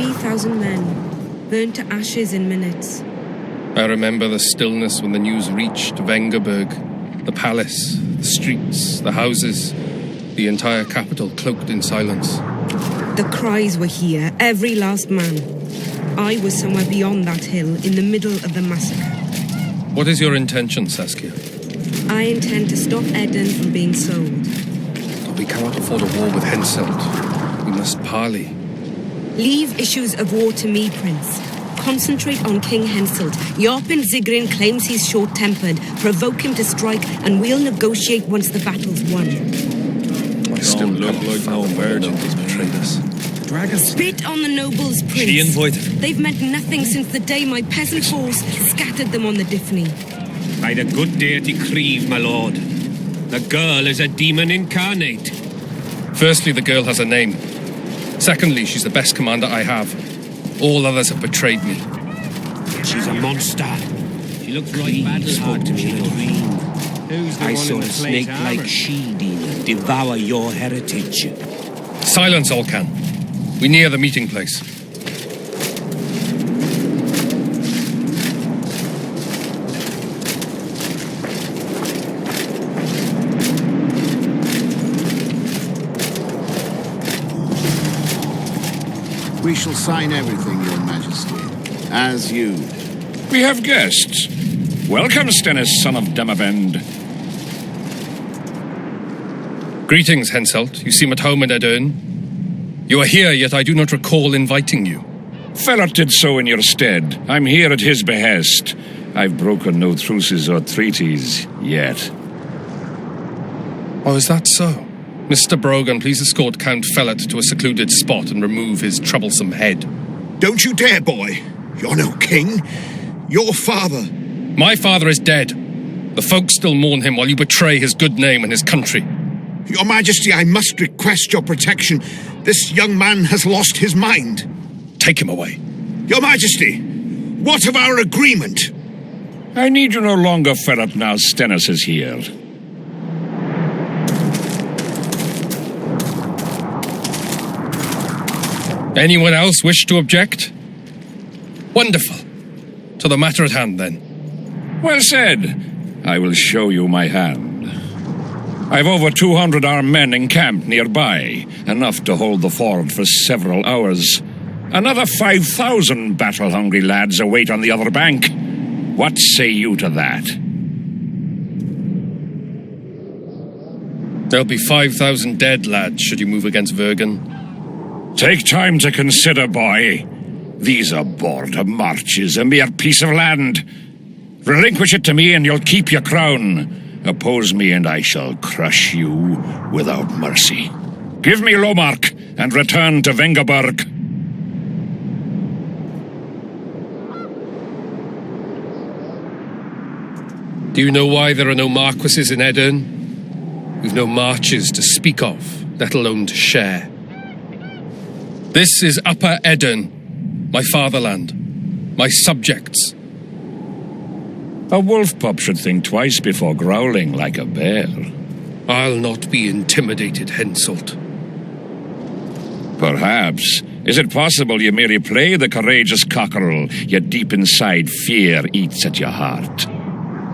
3,000 men, burned to ashes in minutes. I remember the stillness when the news reached Vengerberg, the palace, the streets, the houses, the entire capital cloaked in silence. The cries were here, every last man. I was somewhere beyond that hill, in the middle of the massacre. What is your intention, Saskia? I intend to stop Eden from being sold. But we cannot afford a war with Henselt. We must parley. Leave issues of war to me, Prince. Concentrate on King Henselt. Yarpin Zigrin claims he's short-tempered. Provoke him to strike, and we'll negotiate once the battle's won. I still look like no virgin has betrayed us. Spit on the nobles, Prince. She invited. They've meant nothing since the day my peasant force scattered them on the Diffney. I'd a good deity Creve, my lord. The girl is a demon incarnate. Firstly, the girl has a name. Secondly, she's the best commander I have. All others have betrayed me. She's a monster. She looks right bad. Spoke to me in a dream. I saw a snake-like she-demon devour your heritage. Silence, Olcan. We near the meeting place. We shall sign everything, Your Majesty, as you. We have guests. Welcome, Stennis, son of Demavend. Greetings, Henselt. You seem at home in Edern. You are here, yet I do not recall inviting you. Felot did so in your stead. I'm here at his behest. I've broken no truces or treaties yet. Oh, is that so? Mr. Brogan, please escort Count Felot to a secluded spot and remove his troublesome head. Don't you dare, boy. You're no king. Your father. My father is dead. The folk still mourn him while you betray his good name and his country. Your Majesty, I must request your protection. This young man has lost his mind. Take him away. Your Majesty, what of our agreement? I need you no longer, Felot, now Stennis is here. Anyone else wish to object? Wonderful. To the matter at hand, then. Well said. I will show you my hand. I've over 200 armed men encamped nearby, enough to hold the ford for several hours. Another 5,000 battle-hungry lads await on the other bank. What say you to that? There'll be 5,000 dead lads should you move against Vergen. Take time to consider, boy. These are border marches, a mere piece of land. Relinquish it to me and you'll keep your crown. Oppose me and I shall crush you without mercy. Give me Lomark and return to Vengerberg. Do you know why there are no marquises in Edern? We've no marches to speak of, let alone to share. This is Upper Edern, my fatherland, my subjects. A wolf pup should think twice before growling like a bear. I'll not be intimidated, Henselt. Perhaps. Is it possible you merely play the courageous cockerel, yet deep inside fear eats at your heart?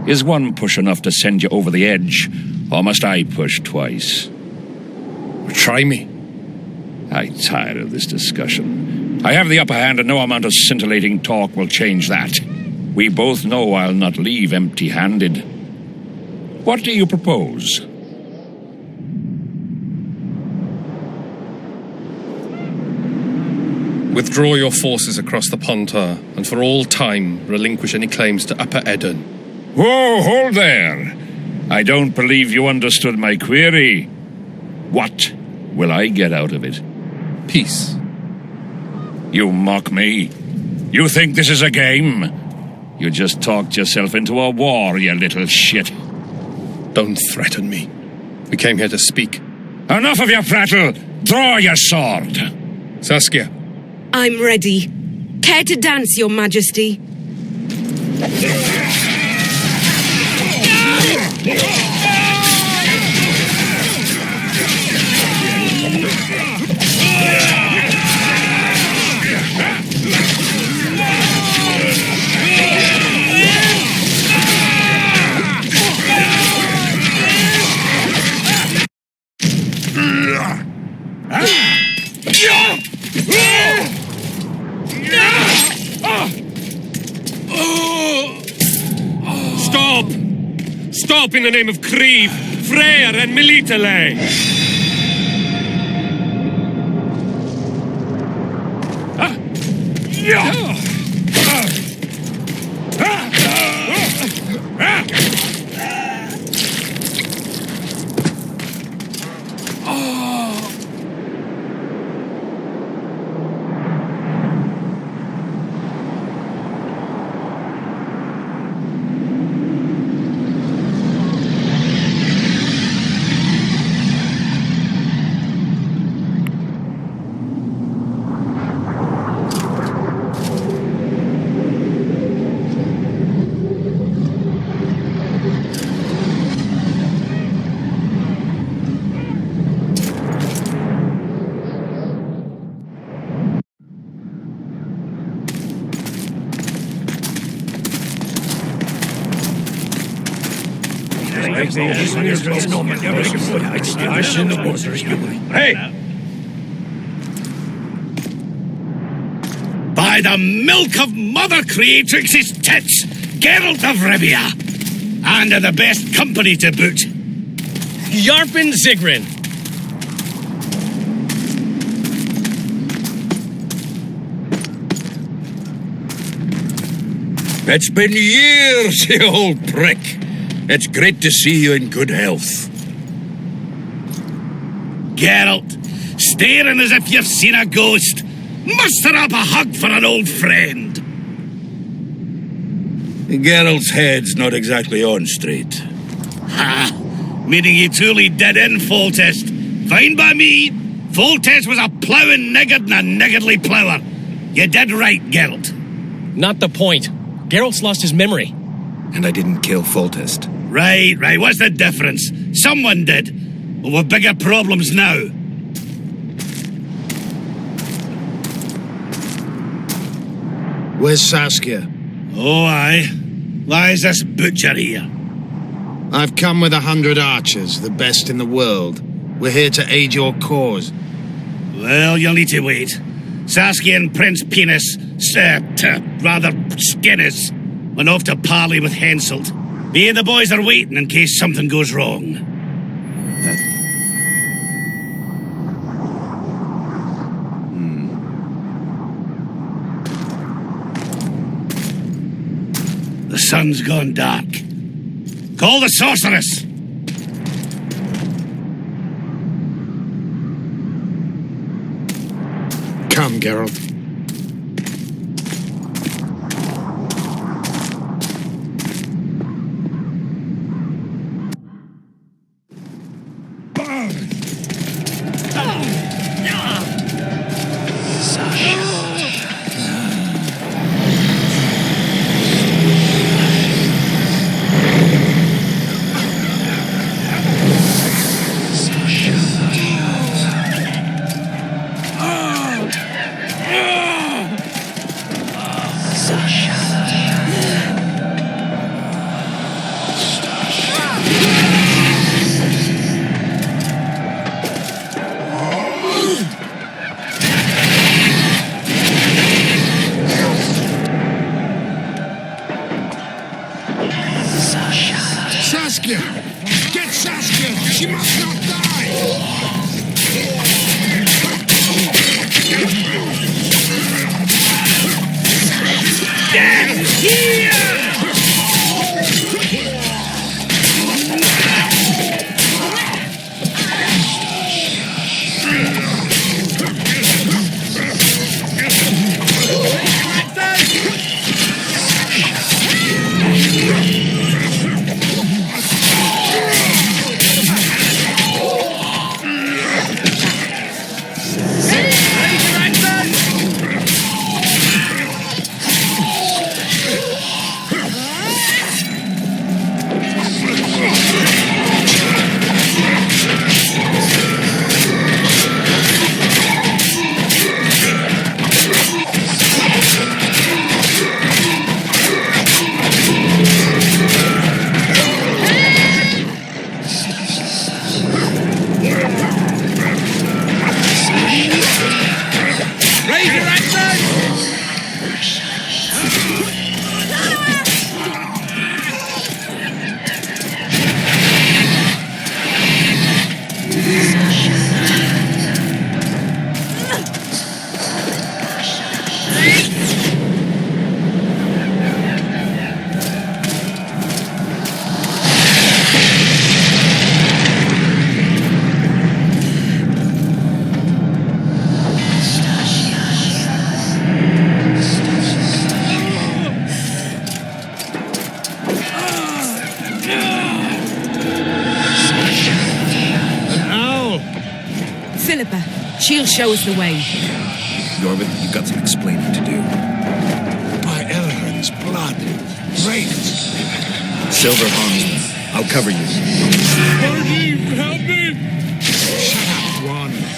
Is one push enough to send you over the edge, or must I push twice? Try me. I tire of this discussion. I have the upper hand and no amount of scintillating talk will change that. We both know I'll not leave empty-handed. What do you propose? Withdraw your forces across the Pontar, and for all time relinquish any claims to Upper Edern. Whoa, hold there! I don't believe you understood my query. What will I get out of it? Peace. You mock me? You think this is a game? You just talked yourself into a war, you little shit. Don't threaten me. We came here to speak. Enough of your prattle! Draw your sword! Saskia. I'm ready. Care to dance, Your Majesty? Stop in the name of Creve, Freyr and Melitele! Hey! By the milk of Mother Creatrix's tits, Geralt of Rivia! And of the best company to boot. Yarpen Zigrin! It's been years, you old prick. It's great to see you in good health. Geralt, staring as if you've seen a ghost. Muster up a hug for an old friend. Geralt's head's not exactly on straight. Ha! Meaning he truly did in Foltest. Fine by me. Foltest was a ploughing niggard and a niggardly plougher. You did right, Geralt. Not the point. Geralt's lost his memory. And I didn't kill Foltest. Right. What's the difference? Someone did. Well, we've bigger problems now. Where's Saskia? Oh, aye. Why is this butcher here? I've come with 100 archers, the best in the world. We're here to aid your cause. Well, you'll need to wait. Saskia and Prince Penis, rather Skinnis, went off to parley with Henselt. Me and the boys are waiting in case something goes wrong. The sun's gone dark. Call the sorceress! Come, Geralt. Saskia! Get Saskia! She must not Skipper. She'll show us the way. Yorvik, you've got some explaining to do. By Elrond's blood. Great. Silver Helmsman, I'll cover you. Help me! Shut up, Ron.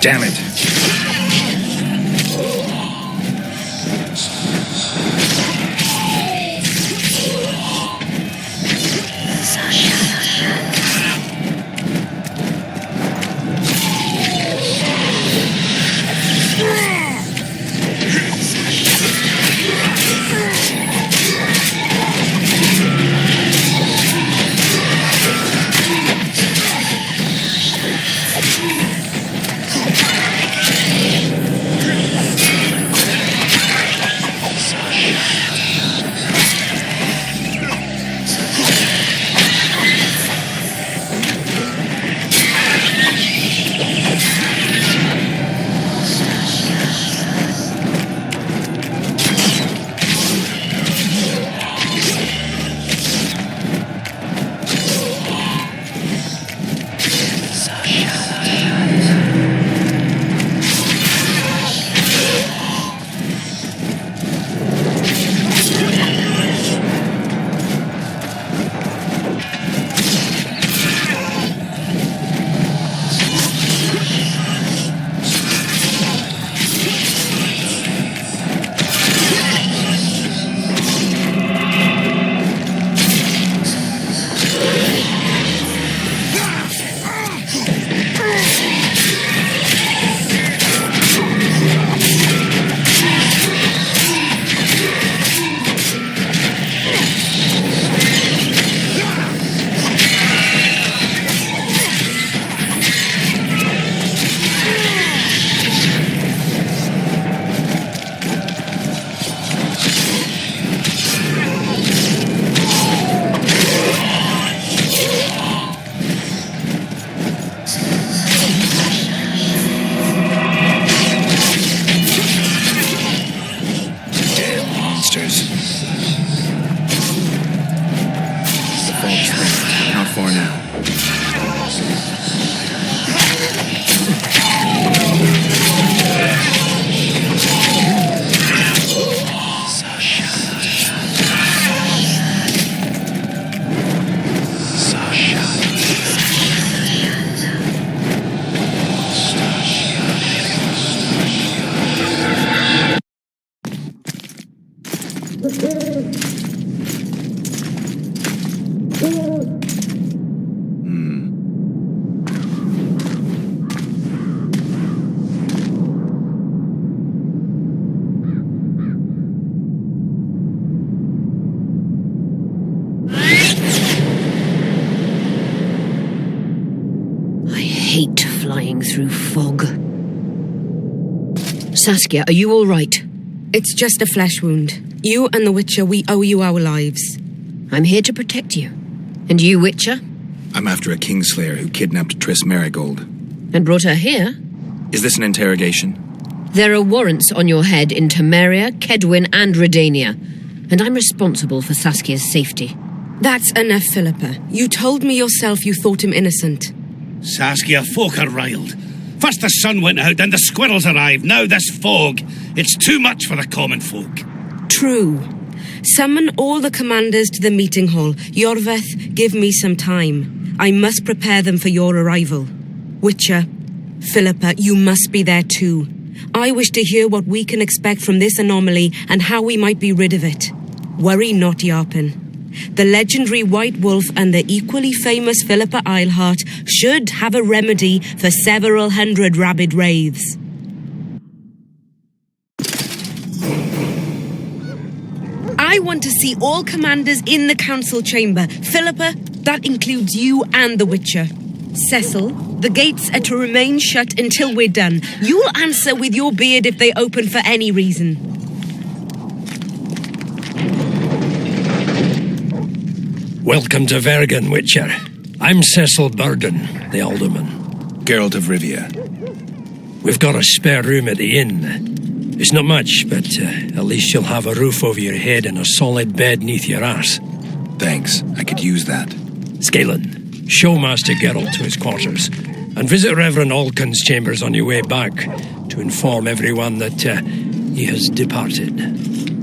Damn it. I hate flying through fog. Saskia, are you all right? It's just a flesh wound. You and the Witcher, we owe you our lives. I'm here to protect you. And you, Witcher? I'm after a Kingslayer who kidnapped Triss Marigold. And brought her here? Is this an interrogation? There are warrants on your head in Temeria, Kedwin, and Redania. And I'm responsible for Saskia's safety. That's enough, Philippa. You told me yourself you thought him innocent. Saskia, folk are riled. First the sun went out, then the squirrels arrived, now this fog. It's too much for the common folk. True. Summon all the commanders to the meeting hall. Yorveth, give me some time. I must prepare them for your arrival. Witcher, Philippa, you must be there too. I wish to hear what we can expect from this anomaly and how we might be rid of it. Worry not, Yarpen. The legendary White Wolf and the equally famous Philippa Eilhart should have a remedy for several hundred rabid wraiths. I want to see all commanders in the council chamber. Philippa, that includes you and the Witcher. Cecil, the gates are to remain shut until we're done. You'll answer with your beard if they open for any reason. Welcome to Vergen, Witcher. I'm Cecil Burden, the Alderman. Geralt of Rivia. We've got a spare room at the inn. It's not much, but at least you'll have a roof over your head and a solid bed neath your arse. Thanks, I could use that. Scalen, show Master Geralt to his quarters, and visit Reverend Alkin's chambers on your way back to inform everyone that he has departed.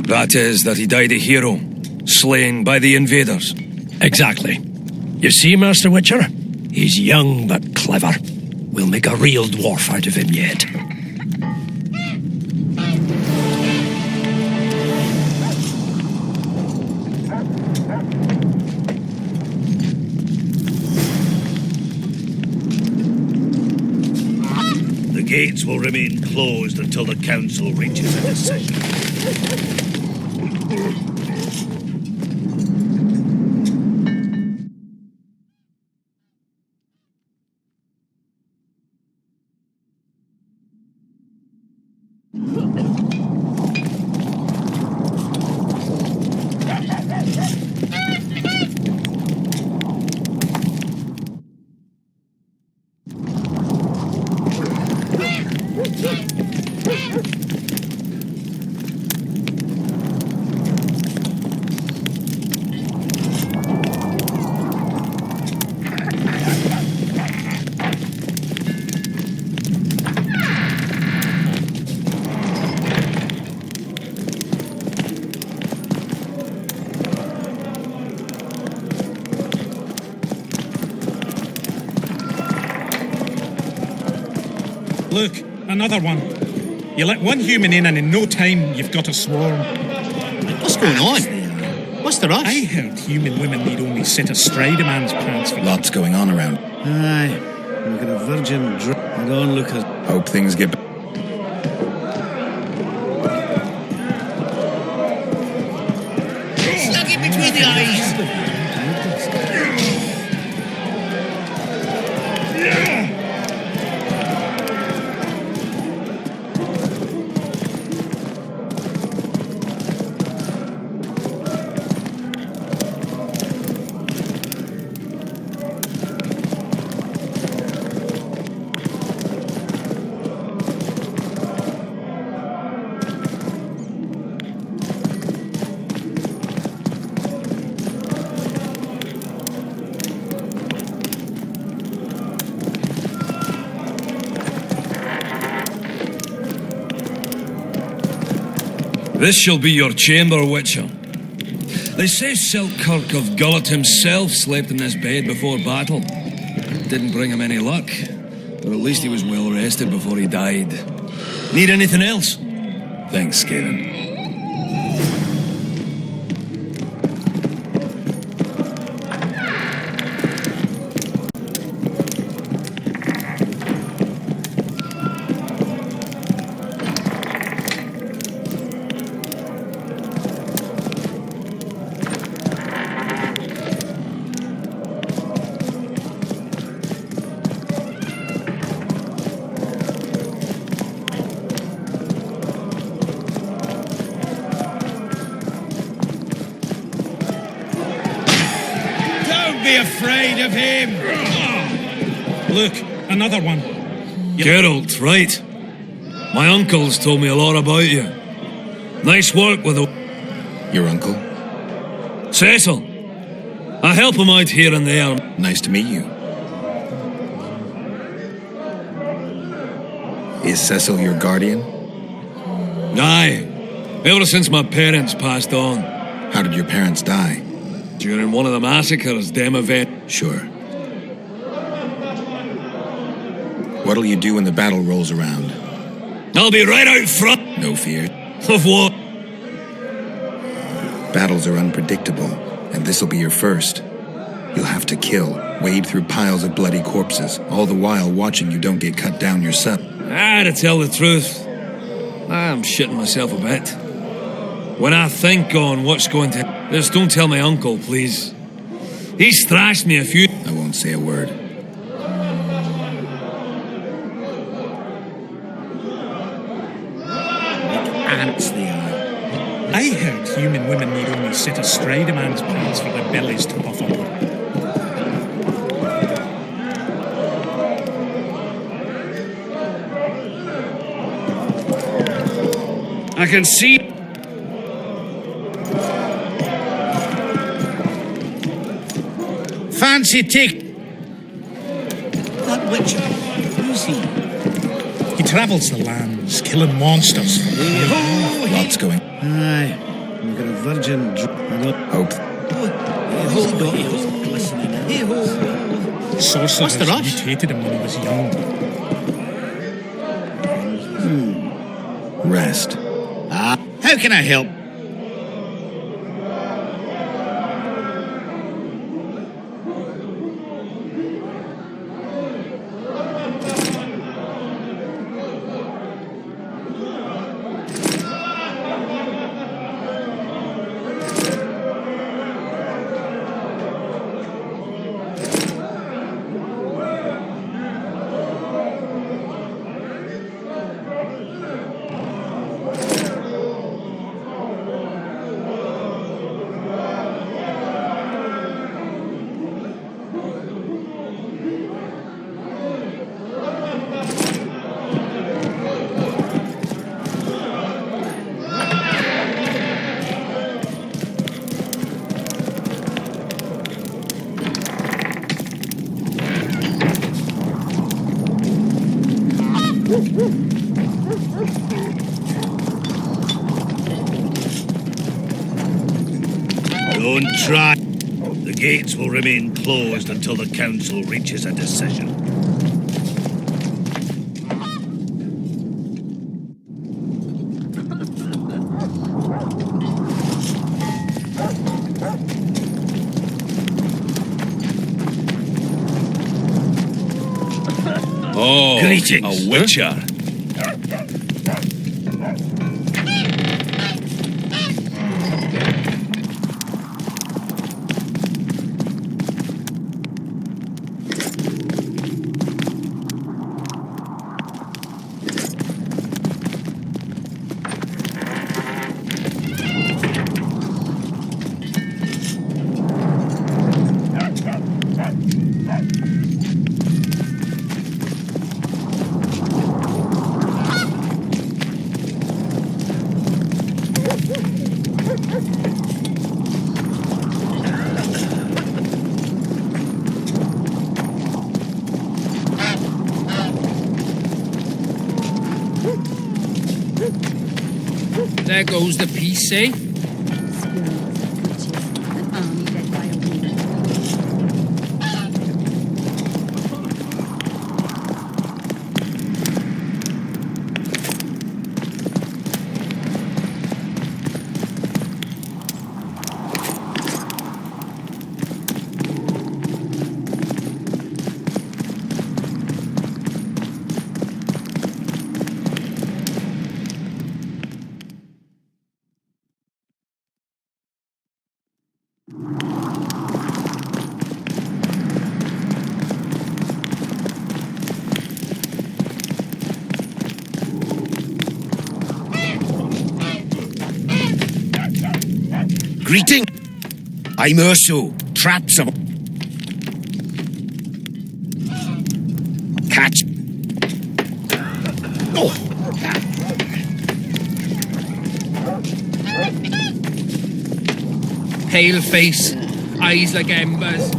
That is, that he died a hero, slain by the invaders. Exactly. You see, Master Witcher? He's young but clever. We'll make a real dwarf out of him yet. The gates will remain closed until the council reaches a decision. Look, another one. You let one human in and in no time you've got a swarm. What's going on? What's the rush? I heard human women need only sit astride a man's pants for... Lots going on around. Aye. Look at a virgin Go on, Lucas. Hope things get... Stuck it between the eyes. This shall be your chamber, Witcher. They say Selkirk of Gullet himself slept in this bed before battle. It didn't bring him any luck, but at least he was well rested before he died. Need anything else? Thanks, Scalen. be afraid of him. Look, another one. Geralt, right. My uncle's told me a lot about you. Nice work with the... Your uncle? Cecil. I help him out here and there. Nice to meet you. Is Cecil your guardian? Aye. Ever since my parents passed on. How did your parents die? During one of the massacres, them event. Sure. What'll you do when the battle rolls around? I'll be right out front. No fear. Of what? Battles are unpredictable, and this'll be your first. You'll have to kill, wade through piles of bloody corpses, all the while watching you don't get cut down yourself. To tell the truth, I'm shitting myself a bit. When I think on what's going to... Just don't tell my uncle, please. He's thrashed me a few... I won't say a word. Ants they are. I heard human women need only sit astride a man's pants for their bellies to puff up. I can see... Fancy tick. That witcher, who's he? He travels the lands, killing monsters. Lots going. Aye, we've got a virgin... Hope. Sorcerers mutated him when he was young. Rest. How can I help? Don't try. The gates will remain closed until the council reaches a decision. Oh, Greetings. a witcher. There goes the piece, eh? Greeting. I'm Urso, Traps of... catch. Oh. Pale face, eyes like embers.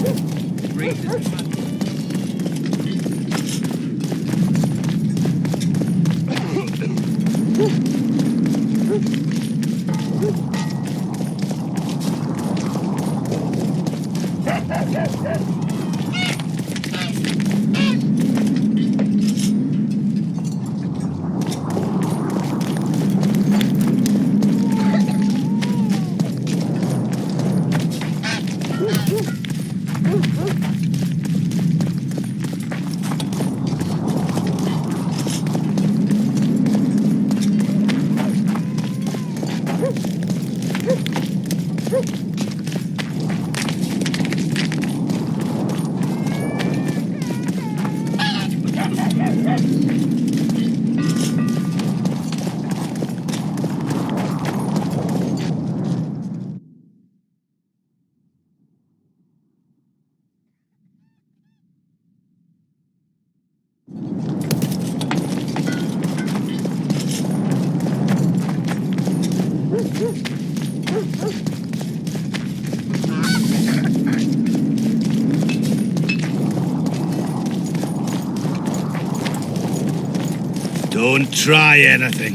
Don't try anything.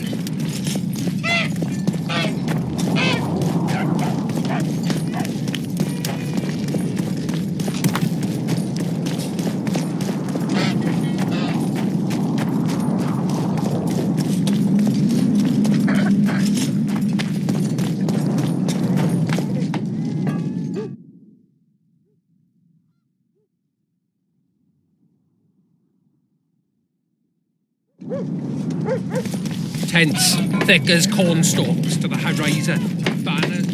Tents, thick as cornstalks to the horizon. Banners.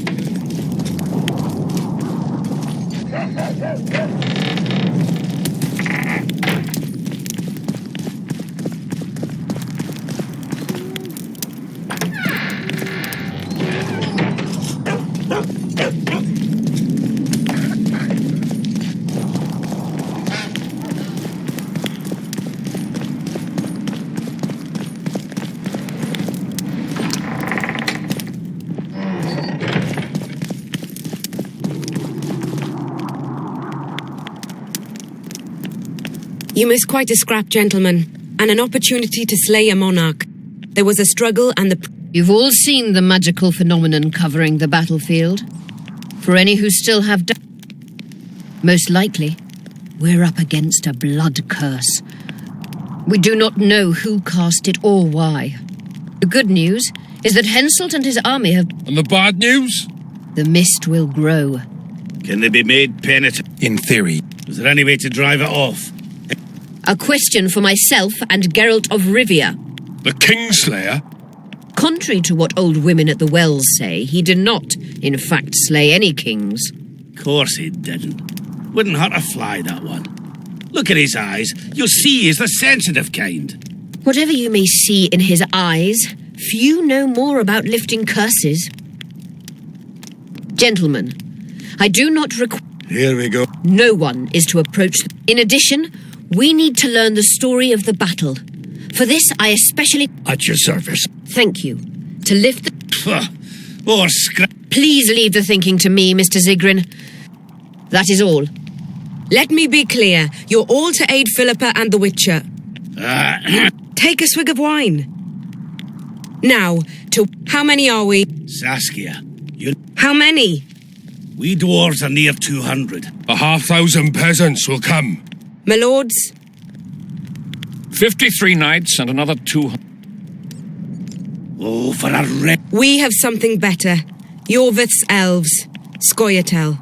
You missed quite a scrap, gentlemen, and an opportunity to slay a monarch. There was a struggle and the... You've all seen the magical phenomenon covering the battlefield. For any who still have most likely, we're up against a blood curse. We do not know who cast it or why. The good news is that Henselt and his army have... And the bad news? The mist will grow. Can they be made penitent? In theory. Is there any way to drive it off? A question for myself and Geralt of Rivia. The Kingslayer? Contrary to what old women at the wells say, he did not, in fact, slay any kings. Of course he didn't. Wouldn't hurt a fly, that one. Look at his eyes. You'll see he's the sensitive kind. Whatever you may see in his eyes, few know more about lifting curses. Gentlemen, I do not require... Here we go. No one is to approach... In addition, we need to learn the story of the battle. For this, I especially... At your service. Thank you. To lift the... Or scrap... Please leave the thinking to me, Mr. Zigrin. That is all. Let me be clear. You're all to aid Philippa and the Witcher. Take a swig of wine. Now, to... How many are we? Saskia, you... How many? We dwarves are near 200. 1,500 peasants will come. My lords? 53 knights and another 200. Oh, for a rep. We have something better. Yorvith's elves. Scoia'tael.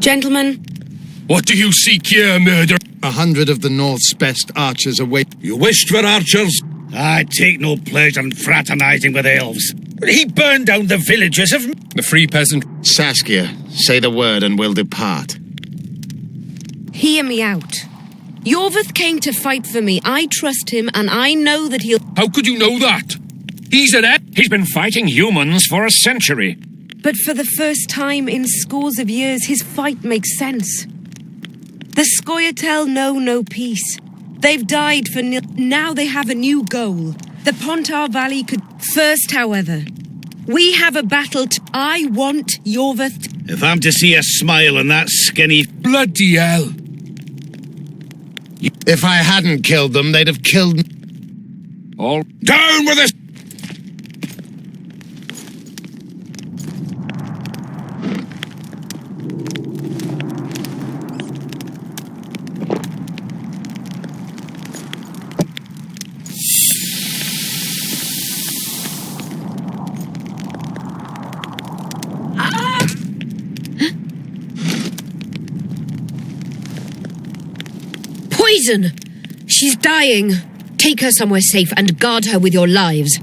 Gentlemen. What do you seek here, murder? 100 of the North's best archers await. You wished for archers? I take no pleasure in fraternizing with elves. He burned down the villages of... The free peasant. Saskia, say the word and we'll depart. Hear me out. Yorveth came to fight for me. I trust him, and I know that he'll... How could you know that? He's an Ed. He's been fighting humans for a century. But for the first time in scores of years, his fight makes sense. The Scoia'tael know no peace. They've died for now they have a new goal. The Pontar Valley could... First, however, we have a battle I want Yorveth... If I'm to see a smile on that skinny... Bloody hell. If I hadn't killed them, they'd have killed me. All down with this! Poison! She's dying. Take her somewhere safe and guard her with your lives.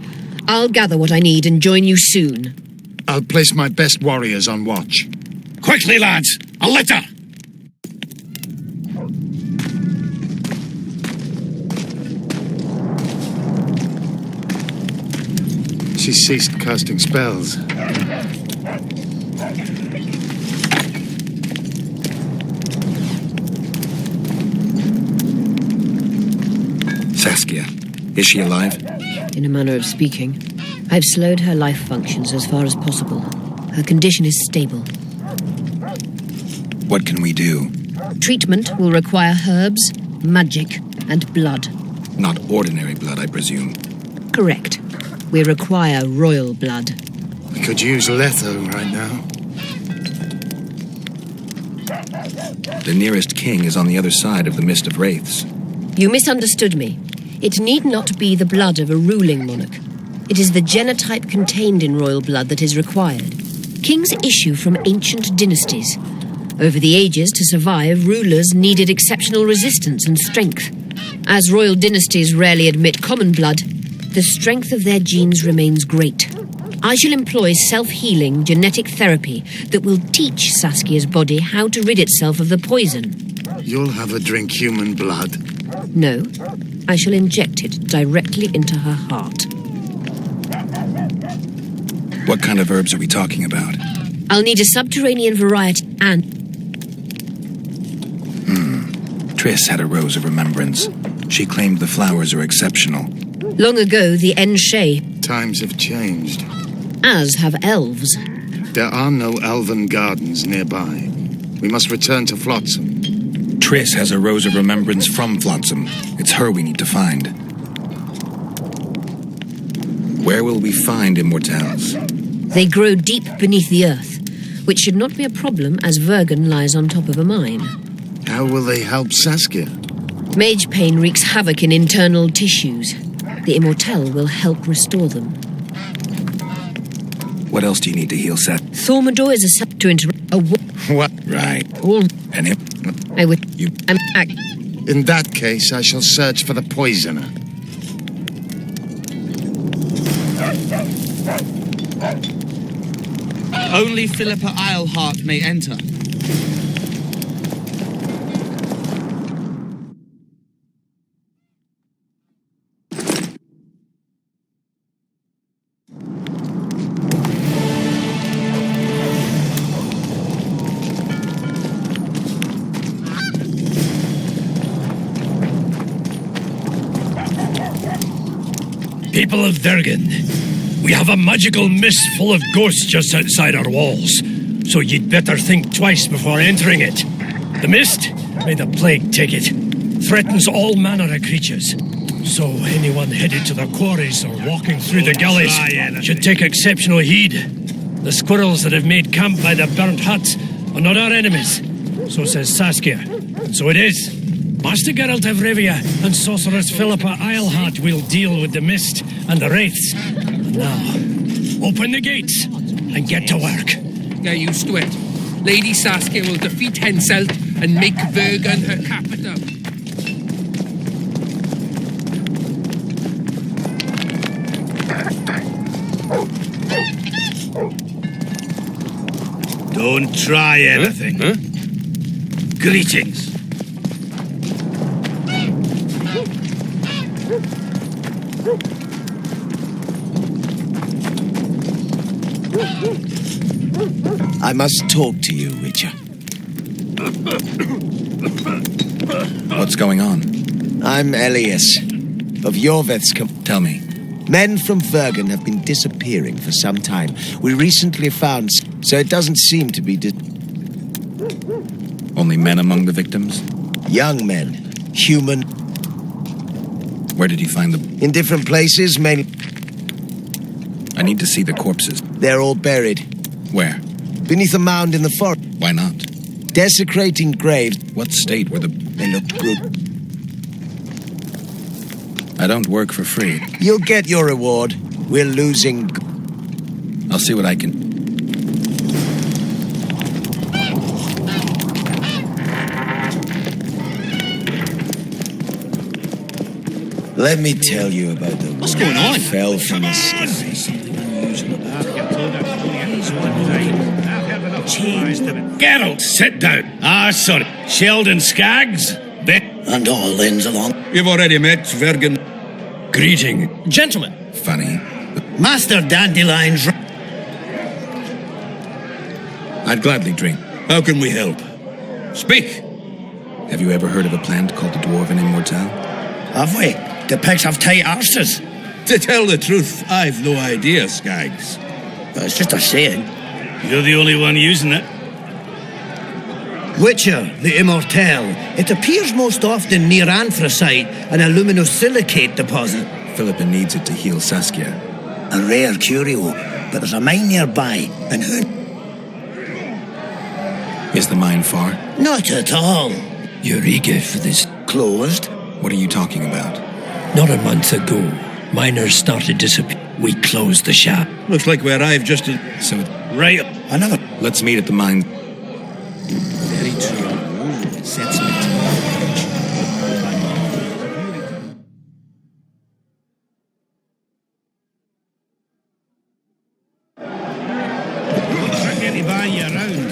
I'll gather what I need and join you soon. I'll place my best warriors on watch. Quickly, lads! A litter! She's ceased casting spells. Saskia, is she alive? In a manner of speaking. I've slowed her life functions as far as possible. Her condition is stable. What can we do? Treatment will require herbs, magic, and blood. Not ordinary blood, I presume. Correct. We require royal blood. We could use Letho right now. The nearest king is on the other side of the Mist of Wraiths. You misunderstood me. It need not be the blood of a ruling monarch. It is the genotype contained in royal blood that is required. Kings issue from ancient dynasties. Over the ages, to survive, rulers needed exceptional resistance and strength. As royal dynasties rarely admit common blood, the strength of their genes remains great. I shall employ self-healing genetic therapy that will teach Saskia's body how to rid itself of the poison. You'll have her drink human blood. No, I shall inject it directly into her heart. What kind of herbs are we talking about? I'll need a subterranean variety and... Triss had a rose of remembrance. She claimed the flowers are exceptional. Long ago, the Enshe, Times have changed. as have elves. There are no elven gardens nearby. We must return to Flotsam. Triss has a rose of remembrance from Flotsam. It's her we need to find. Where will we find immortals? They grow deep beneath the earth, which should not be a problem as Vergen lies on top of a mine. How will they help Saskia? Mage pain wreaks havoc in internal tissues. The immortal will help restore them. What else do you need to heal Seth? Thormodor is a sub to interrupt a What? Right. all. And him? I would. You. In that case, I shall search for the poisoner. Only Philippa Eilhart may enter. People of Vergen, we have a magical mist full of ghosts just outside our walls, so you'd better think twice before entering it. The mist, may the plague take it, threatens all manner of creatures. So anyone headed to the quarries or walking through the gullies should take exceptional heed. The squirrels that have made camp by the burnt huts are not our enemies, so says Saskia, and so it is. Master Geralt of Rivia and Sorceress Philippa Eilhart will deal with the mist and the wraiths. And now, open the gates and get to work. Get used to it. Lady Saskia will defeat Henselt and make Vergen her capital. Don't try anything. Huh? Greetings. I must talk to you, Witcher. What's going on? I'm Elias, of Yorveth's Tell me. Men from Vergen have been disappearing for some time. We recently found... So it doesn't seem to be... Only men among the victims? Young men. Human. Where did you find them? In different places, mainly... I need to see the corpses. They're all buried. Where? Beneath a mound in the forest. Why not? Desecrating graves. What state were the... They look good. I don't work for free. You'll get your reward. We're losing... I'll see what I can... Let me tell you about the... What's going on? Fell from the sky. Geralt, sit down. Ah, sorry. Sheldon Skaggs? And all ends along. You've already met Vergen. Greeting. Gentlemen. Funny. Master Dandelion's... I'd gladly drink. How can we help? Speak. Have you ever heard of a plant called the Dwarven Immortelle? Have we? The pigs have tight arses. To tell the truth, I've no idea, Skaggs. It's just a saying. You're the only one using it. Witcher, the Immortelle. It appears most often near anthracite and a luminosilicate deposit. Philippa needs it to heal Saskia. A rare curio, but there's a mine nearby, and who... Is the mine far? Not at all. You're eager for this. Closed? What are you talking about? Not a month ago, miners started disappearing. We closed the shaft. Looks like we arrived just in... So, Right up. Another... let's meet at the mine. Very true. Sets me. Get you by you around.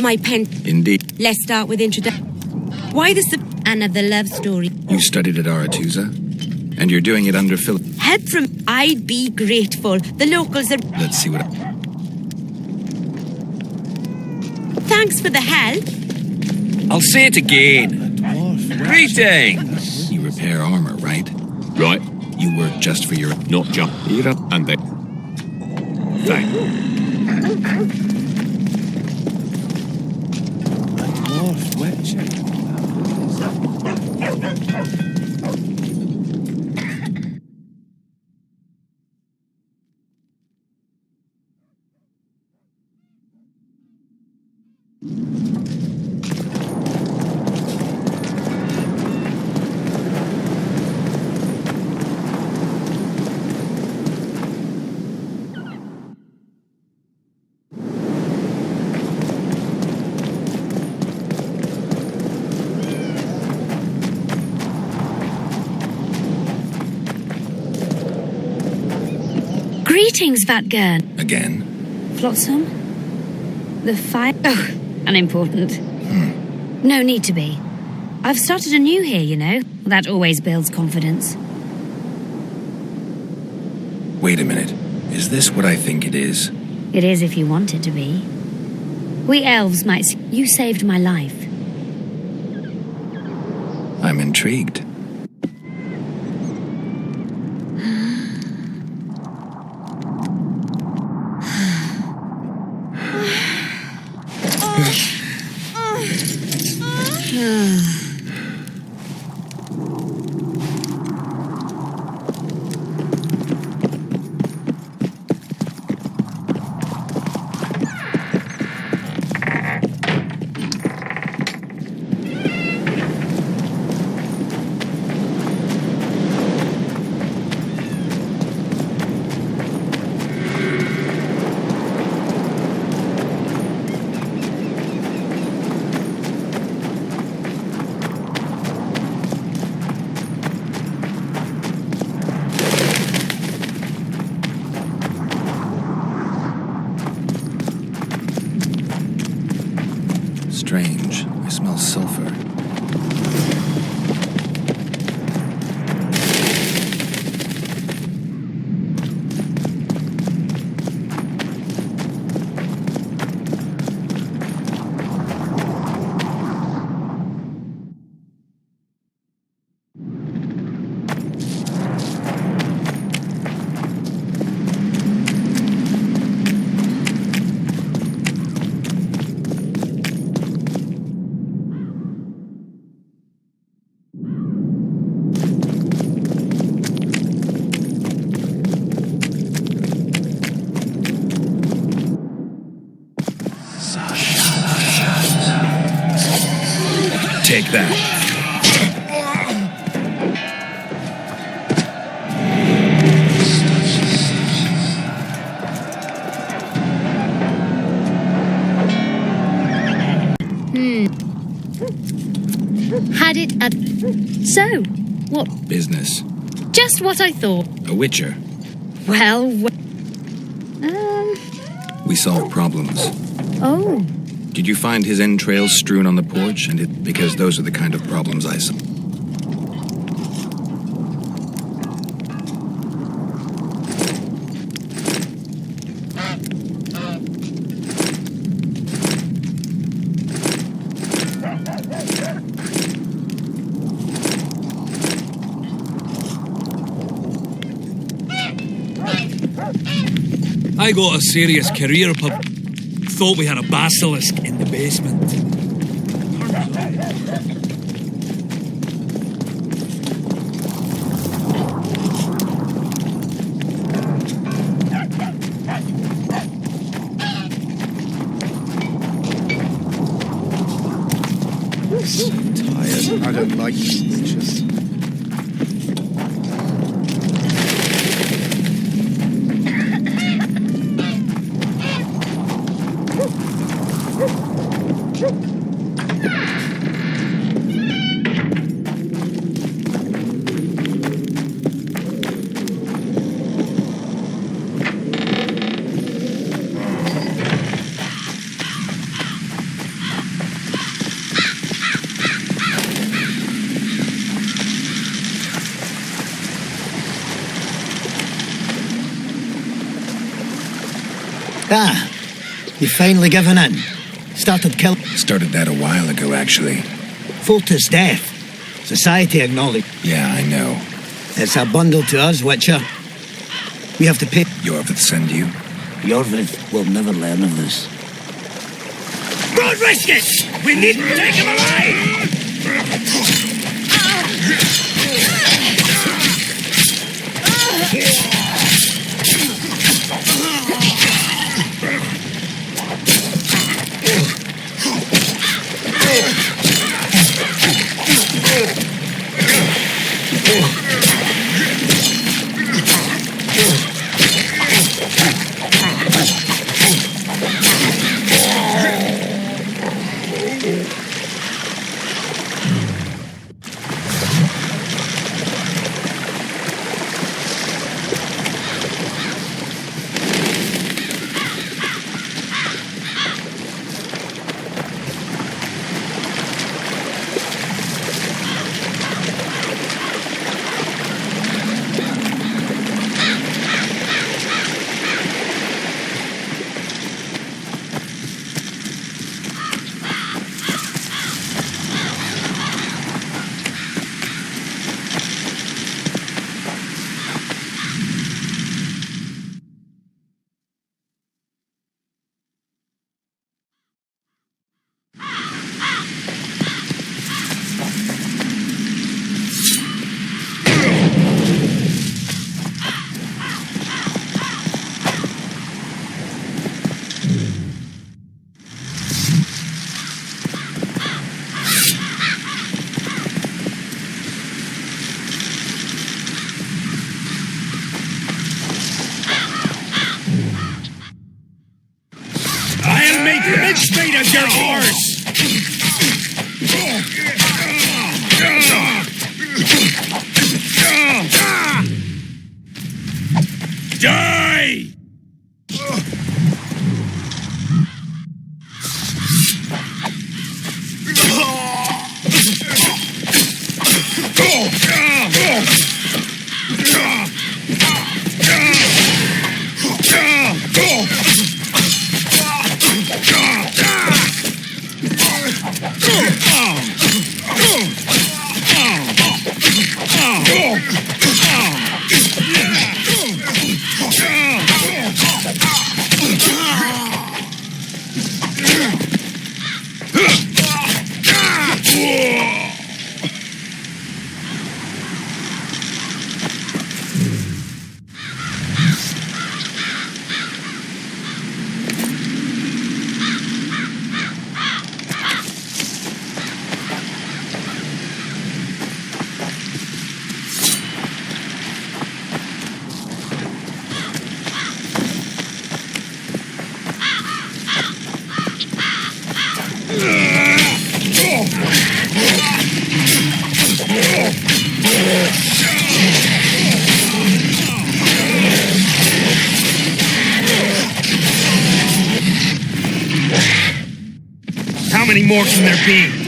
My pen. Indeed. Let's start with introduction. Why this another love story? You studied at Aretusa? And you're doing it under Philip. Help from... I'd be grateful. The locals are... Let's see what... Thanks for the help. I'll say it again. Greetings. You repair armor, right? Right. You work just for your... Not just. And they... Thank. Greetings, Vatgern. Again? Flotsam? The fire... Oh, unimportant. No need to be. I've started anew here, you know. That always builds confidence. Wait a minute. Is this what I think it is? It is if you want it to be. We elves might... You saved my life. I'm intrigued. strange. I smell sulfur. Take that. Had it at... So, what? Business. Just what I thought. A witcher. Well, We solve problems. oh. Did you find his entrails strewn on the porch? Because those are the kind of problems I solve. I got a serious career, pup. Thought we had a basilisk in the basement. Tired. I don't like these witches. Ah, you've finally given in. Started that a while ago, actually. Folter's death. Society acknowledged. Yeah, I know. It's a bundle to us, Witcher. We have to pay. Yorvith send you? Yorvith will never learn of this. Don't risk it! We needn't take him alive! Straight as your horse! Die! How many more can there be?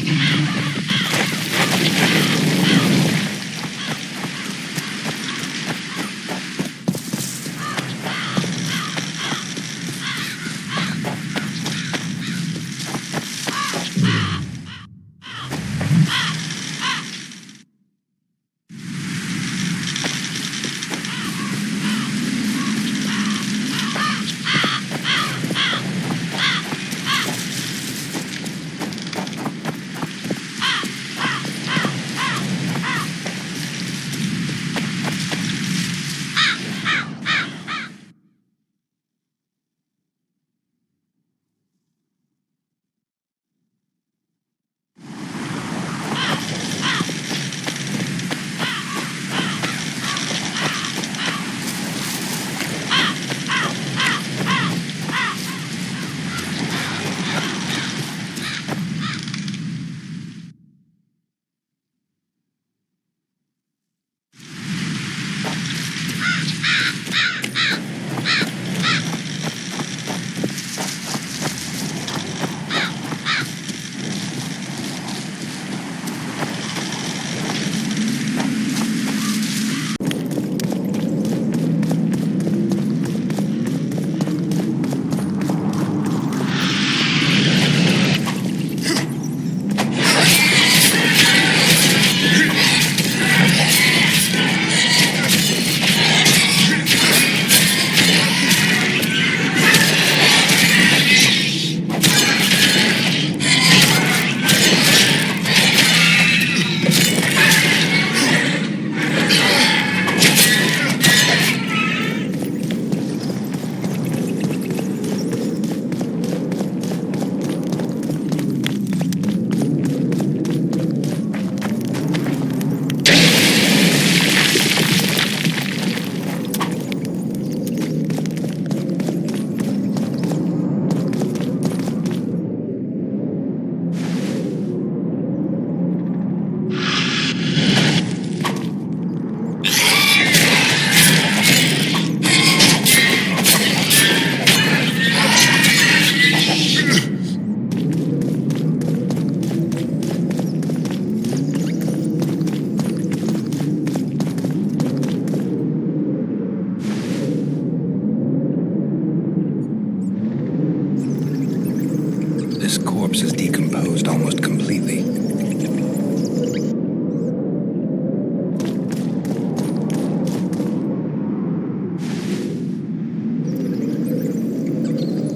This corpse is decomposed almost completely.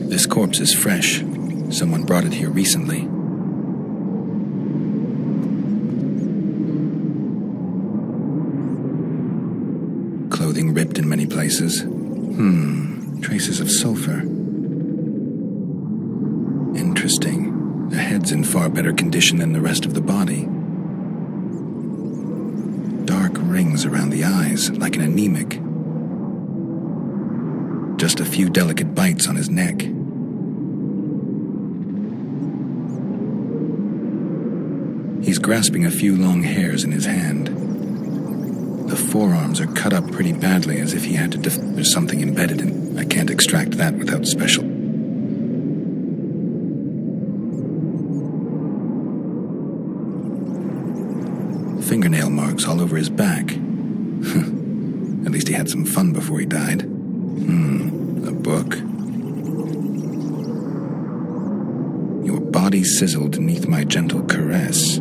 This corpse is fresh. Someone brought it here recently. Clothing ripped in many places. Traces of sulfur. Interesting. The head's in far better condition than the rest of the body. Dark rings around the eyes, like an anemic. Just a few delicate bites on his neck. He's grasping a few long hairs in his hand. The forearms are cut up pretty badly, as if he had to there's something embedded in. I can't extract that without special. Fingernail marks all over his back. At least he had some fun before he died. A book. Your body sizzled beneath my gentle caress.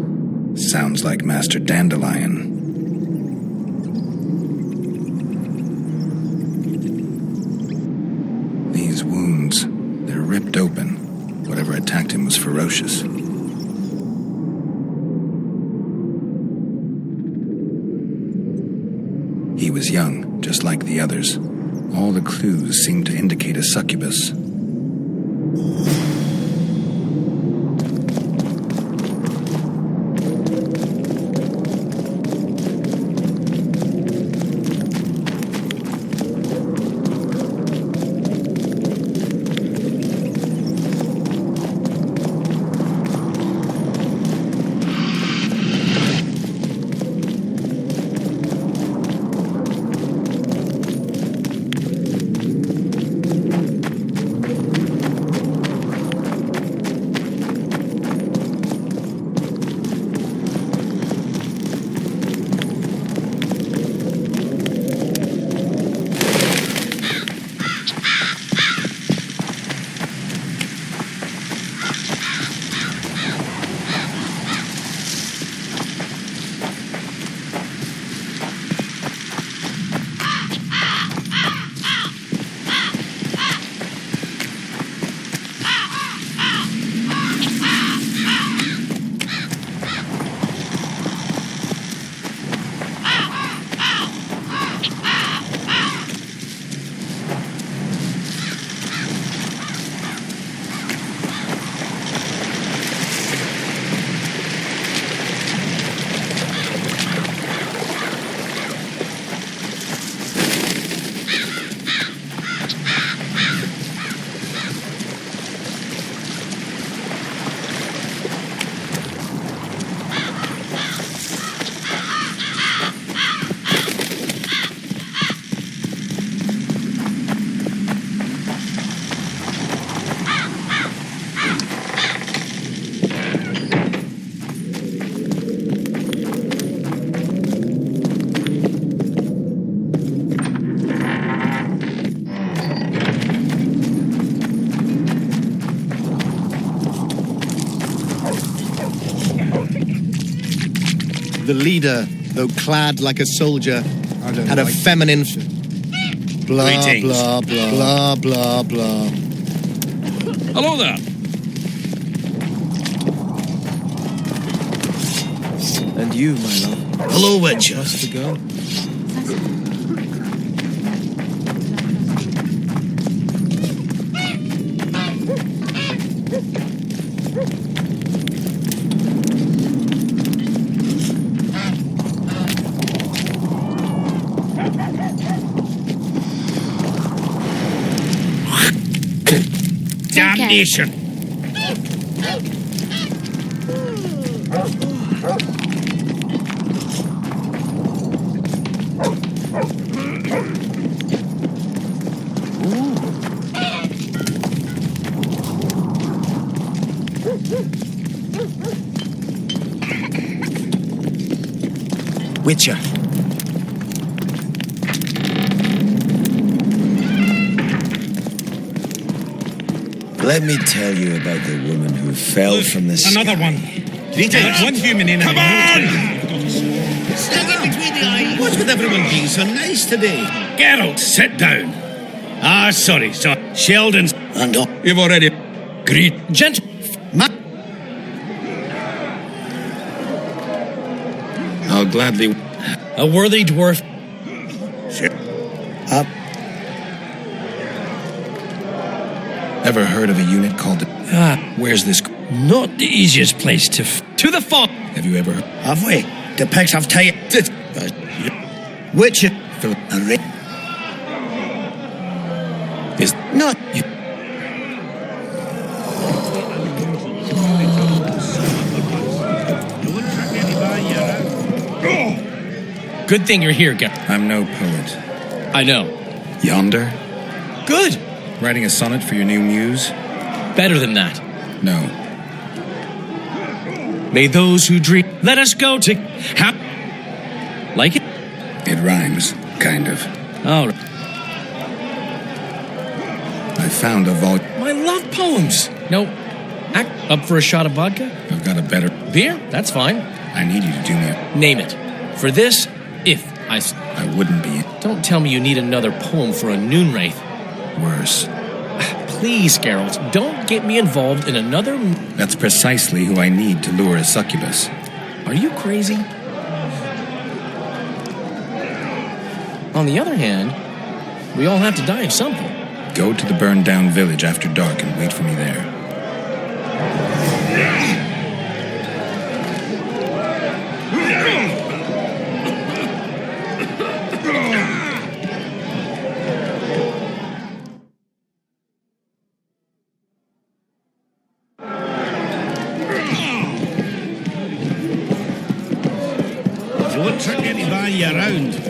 Sounds like Master Dandelion. These wounds, they're ripped open. Whatever attacked him was ferocious. He was young, just like the others. All the clues seemed to indicate a succubus. The leader, though clad like a soldier, had a feminine... Blah, Greetings. blah, blah, blah, blah, blah. Hello there. And you, my love. Hello, Witcher. Us to go? Damnation! Witcher. Let me tell you about the woman who fell from the sky. Another one. Let one human in. Come on! Stick it between the eyes. What's with everyone being so nice today? Geralt, sit down. Ah, sorry. Sheldon's... And You've already... Greet. Gent. I'll gladly... A worthy dwarf. Up. Ever heard of a unit called... Where's this? Not the easiest place to... To the font. Have you ever... Have we? The pigs have taken... Witcher. Is... Not... Good thing you're here, Gareth. I'm no poet. I know. Yonder? Good. Writing a sonnet for your new muse? Better than that. No. May those who dream... Let us go to... Like it? It rhymes, kind of. All right. I found a vault... I love poems. No. Up for a shot of vodka? I've got a better... Beer? That's fine. I need you to do me a... Name it. For this, if I wouldn't be... Don't tell me you need another poem for a noon wraith. Worse. Please, Geralt, don't get me involved in another... That's precisely who I need to lure a succubus. Are you crazy? On the other hand, we all have to die of something. Go to the burned-down village after dark and wait for me there. You won't trick anybody around.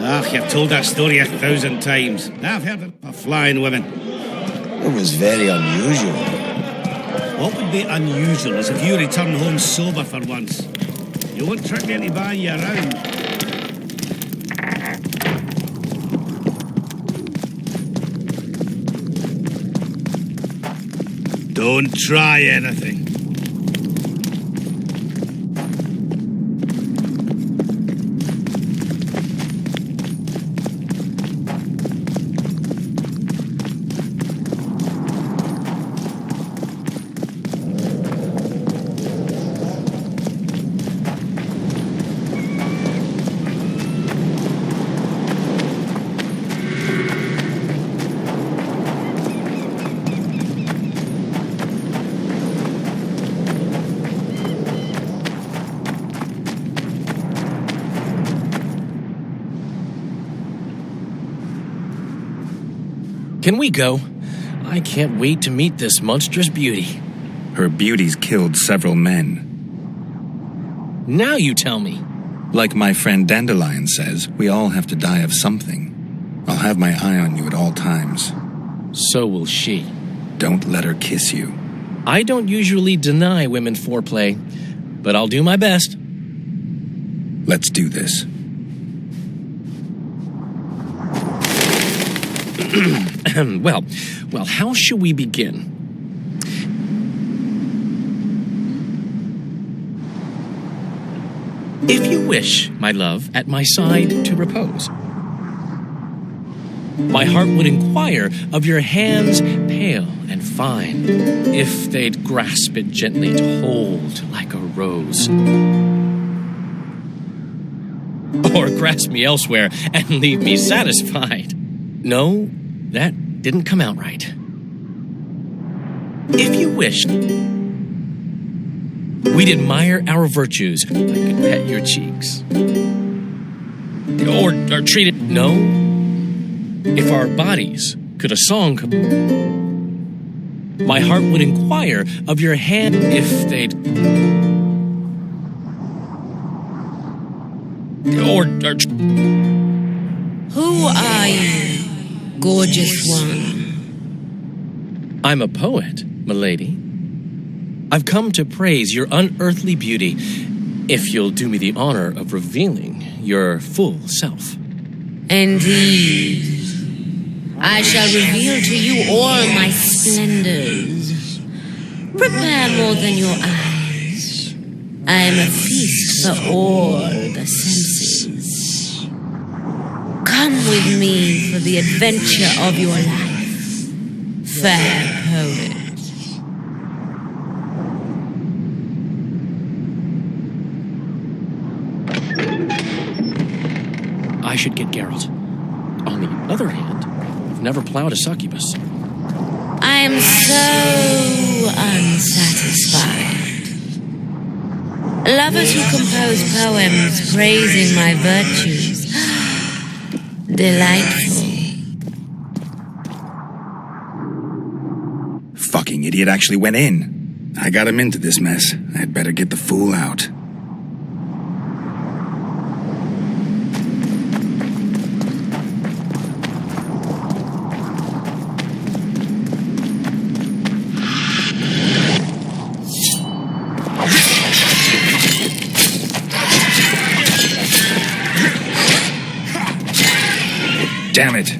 Ah, you've told that story 1,000 times. I've heard it of flying women. It was very unusual. What would be unusual is if you return home sober for once. You won't trick anybody around. Don't try anything. Can we go? I can't wait to meet this monstrous beauty. Her beauty's killed several men. Now you tell me. Like my friend Dandelion says, we all have to die of something. I'll have my eye on you at all times. So will she. Don't let her kiss you. I don't usually deny women foreplay, but I'll do my best. Let's do this. Well, how shall we begin? If you wish, my love, at my side to repose, my heart would inquire of your hands pale and fine, if they'd grasp it gently to hold like a rose. Or grasp me elsewhere and leave me satisfied. No, that didn't come out right. If you wished, we'd admire our virtues. I could pet your cheeks. Or treat it. No. If our bodies could a song my heart would inquire of your hand if they'd. Or Who are you, gorgeous one? I'm a poet, milady. I've come to praise your unearthly beauty, if you'll do me the honor of revealing your full self. Indeed. I shall reveal to you all my splendors. Prepare more than your eyes. I am a feast for all the senses. Come with me for the adventure of your life, fair poet. I should get Geralt. On the other hand, I've never plowed a succubus. I am so unsatisfied. Lovers who compose poems praising my virtues. Delightful. Fucking idiot actually went in. I got him into this mess. I'd better get the fool out. Damn it.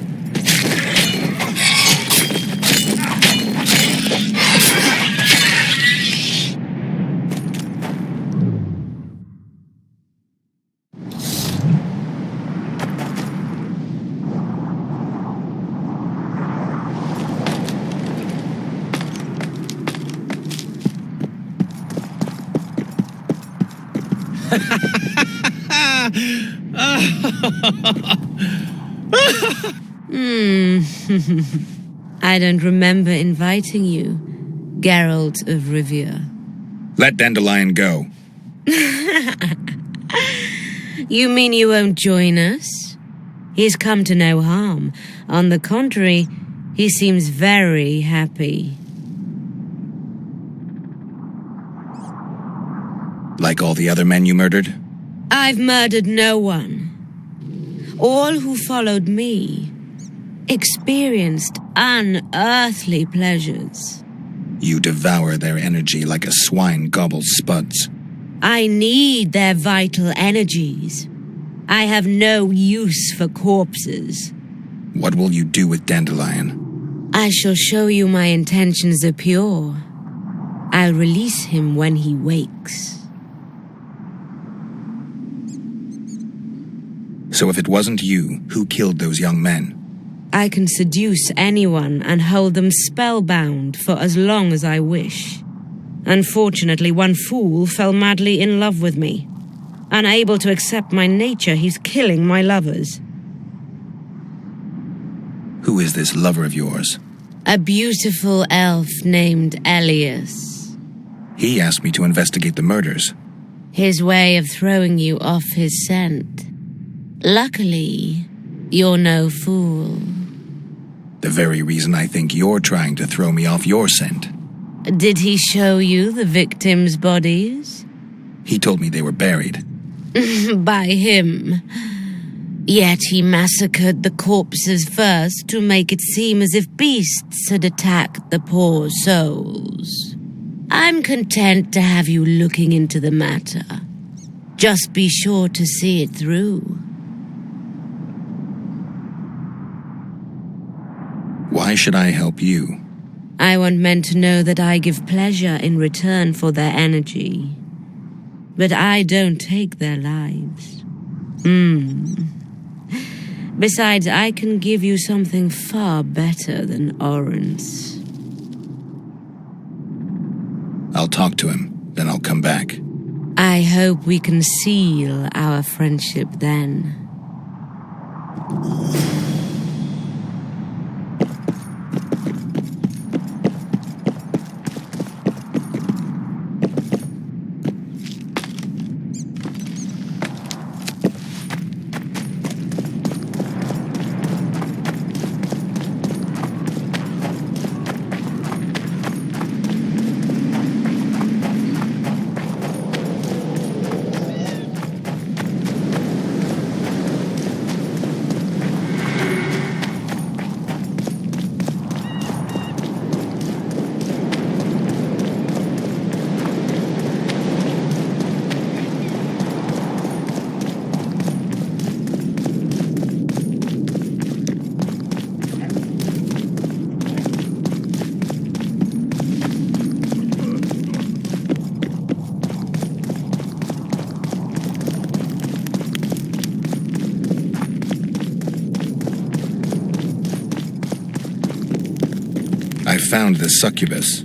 I don't remember inviting you, Geralt of Rivia. Let Dandelion go. You mean you won't join us? He's come to no harm. On the contrary, he seems very happy. Like all the other men you murdered? I've murdered no one. All who followed me experienced unearthly pleasures. You devour their energy like a swine gobbles spuds. I need their vital energies. I have no use for corpses. What will you do with Dandelion? I shall show you my intentions are pure. I'll release him when he wakes. So if it wasn't you, who killed those young men? I can seduce anyone and hold them spellbound for as long as I wish. Unfortunately, one fool fell madly in love with me. Unable to accept my nature, he's killing my lovers. Who is this lover of yours? A beautiful elf named Elias. He asked me to investigate the murders. His way of throwing you off his scent. Luckily, you're no fool. The very reason I think you're trying to throw me off your scent. Did he show you the victims' bodies? He told me they were buried. By him. Yet he massacred the corpses first to make it seem as if beasts had attacked the poor souls. I'm content to have you looking into the matter. Just be sure to see it through. Why should I help you? I want men to know that I give pleasure in return for their energy. But I don't take their lives. Besides, I can give you something far better than Oren's. I'll talk to him, then I'll come back. I hope we can seal our friendship then. I found the succubus.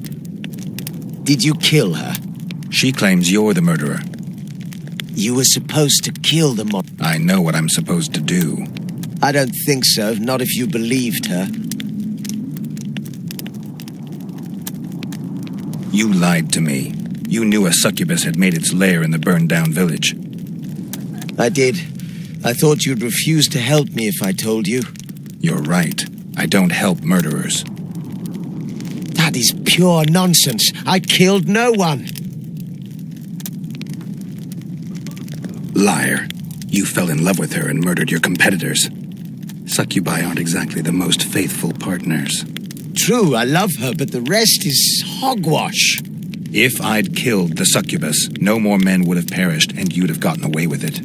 Did you kill her? She claims you're the murderer. You were supposed to kill the mob. I know what I'm supposed to do. I don't think so, not if you believed her. You lied to me. You knew a succubus had made its lair in the burned-down village. I did. I thought you'd refuse to help me if I told you. You're right. I don't help murderers. That is pure nonsense. I killed no one. Liar. You fell in love with her and murdered your competitors. Succubi aren't exactly the most faithful partners. True, I love her, but the rest is hogwash. If I'd killed the succubus, no more men would have perished and you'd have gotten away with it.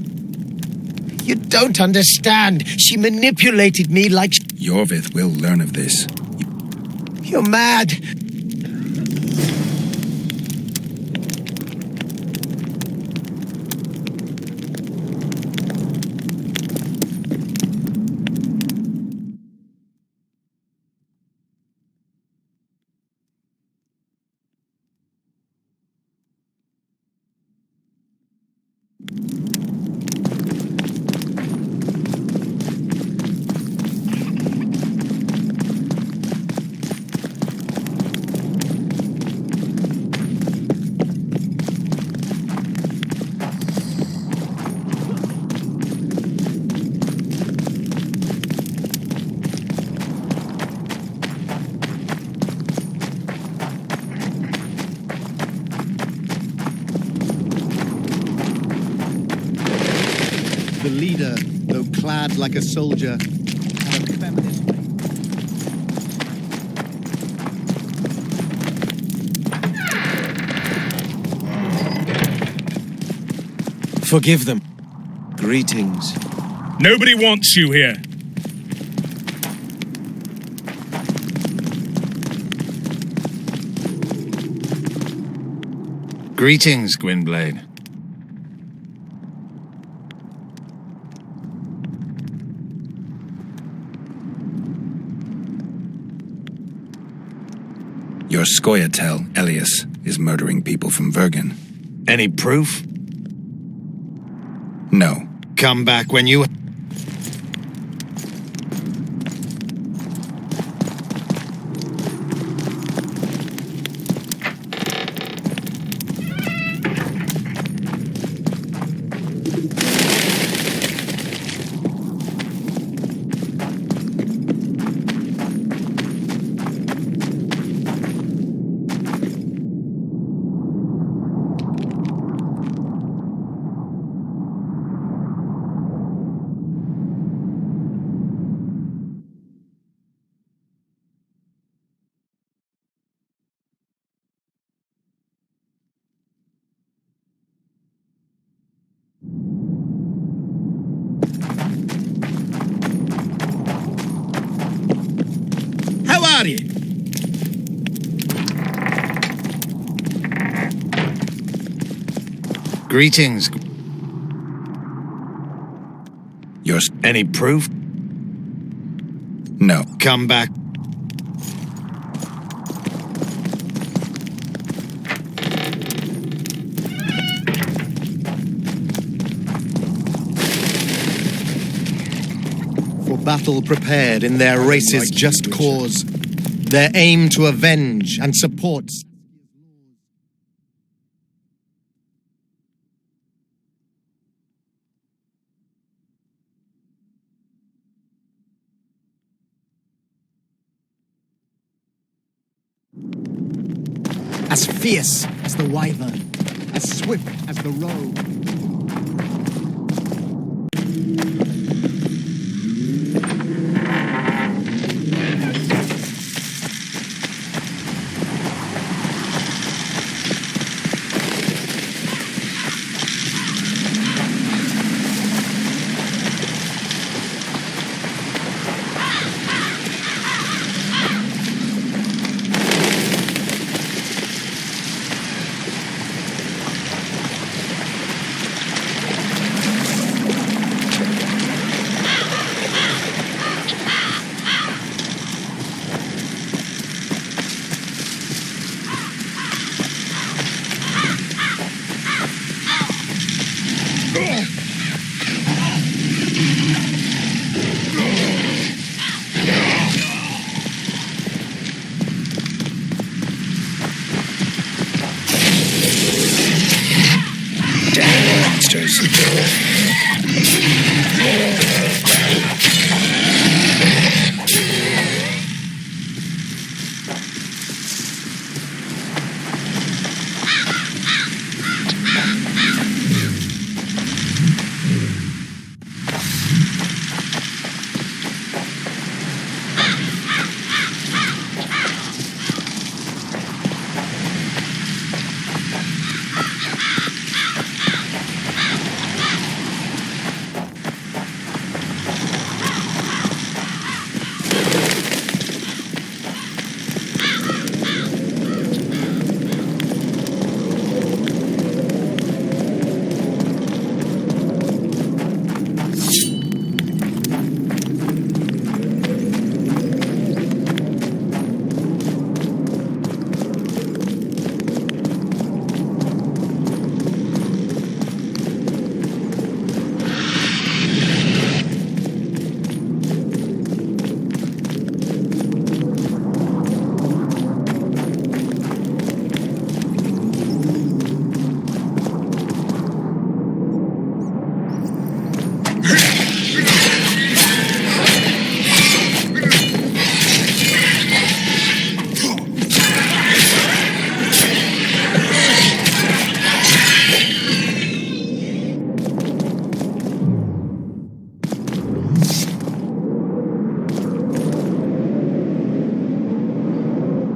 You don't understand. She manipulated me like... Yorvith will learn of this. You're mad. The leader, though clad like a soldier, had a feminine... Forgive them. Greetings. Nobody wants you here. Greetings, Gwynblade. Your Scoia'tael, Elias, is murdering people from Vergen. Any proof? No. Come back when you... are you? Greetings. Any proof? No. Come back. For battle prepared in their race's just cause, their aim to avenge and support. As fierce as the wyvern, as swift as the roe.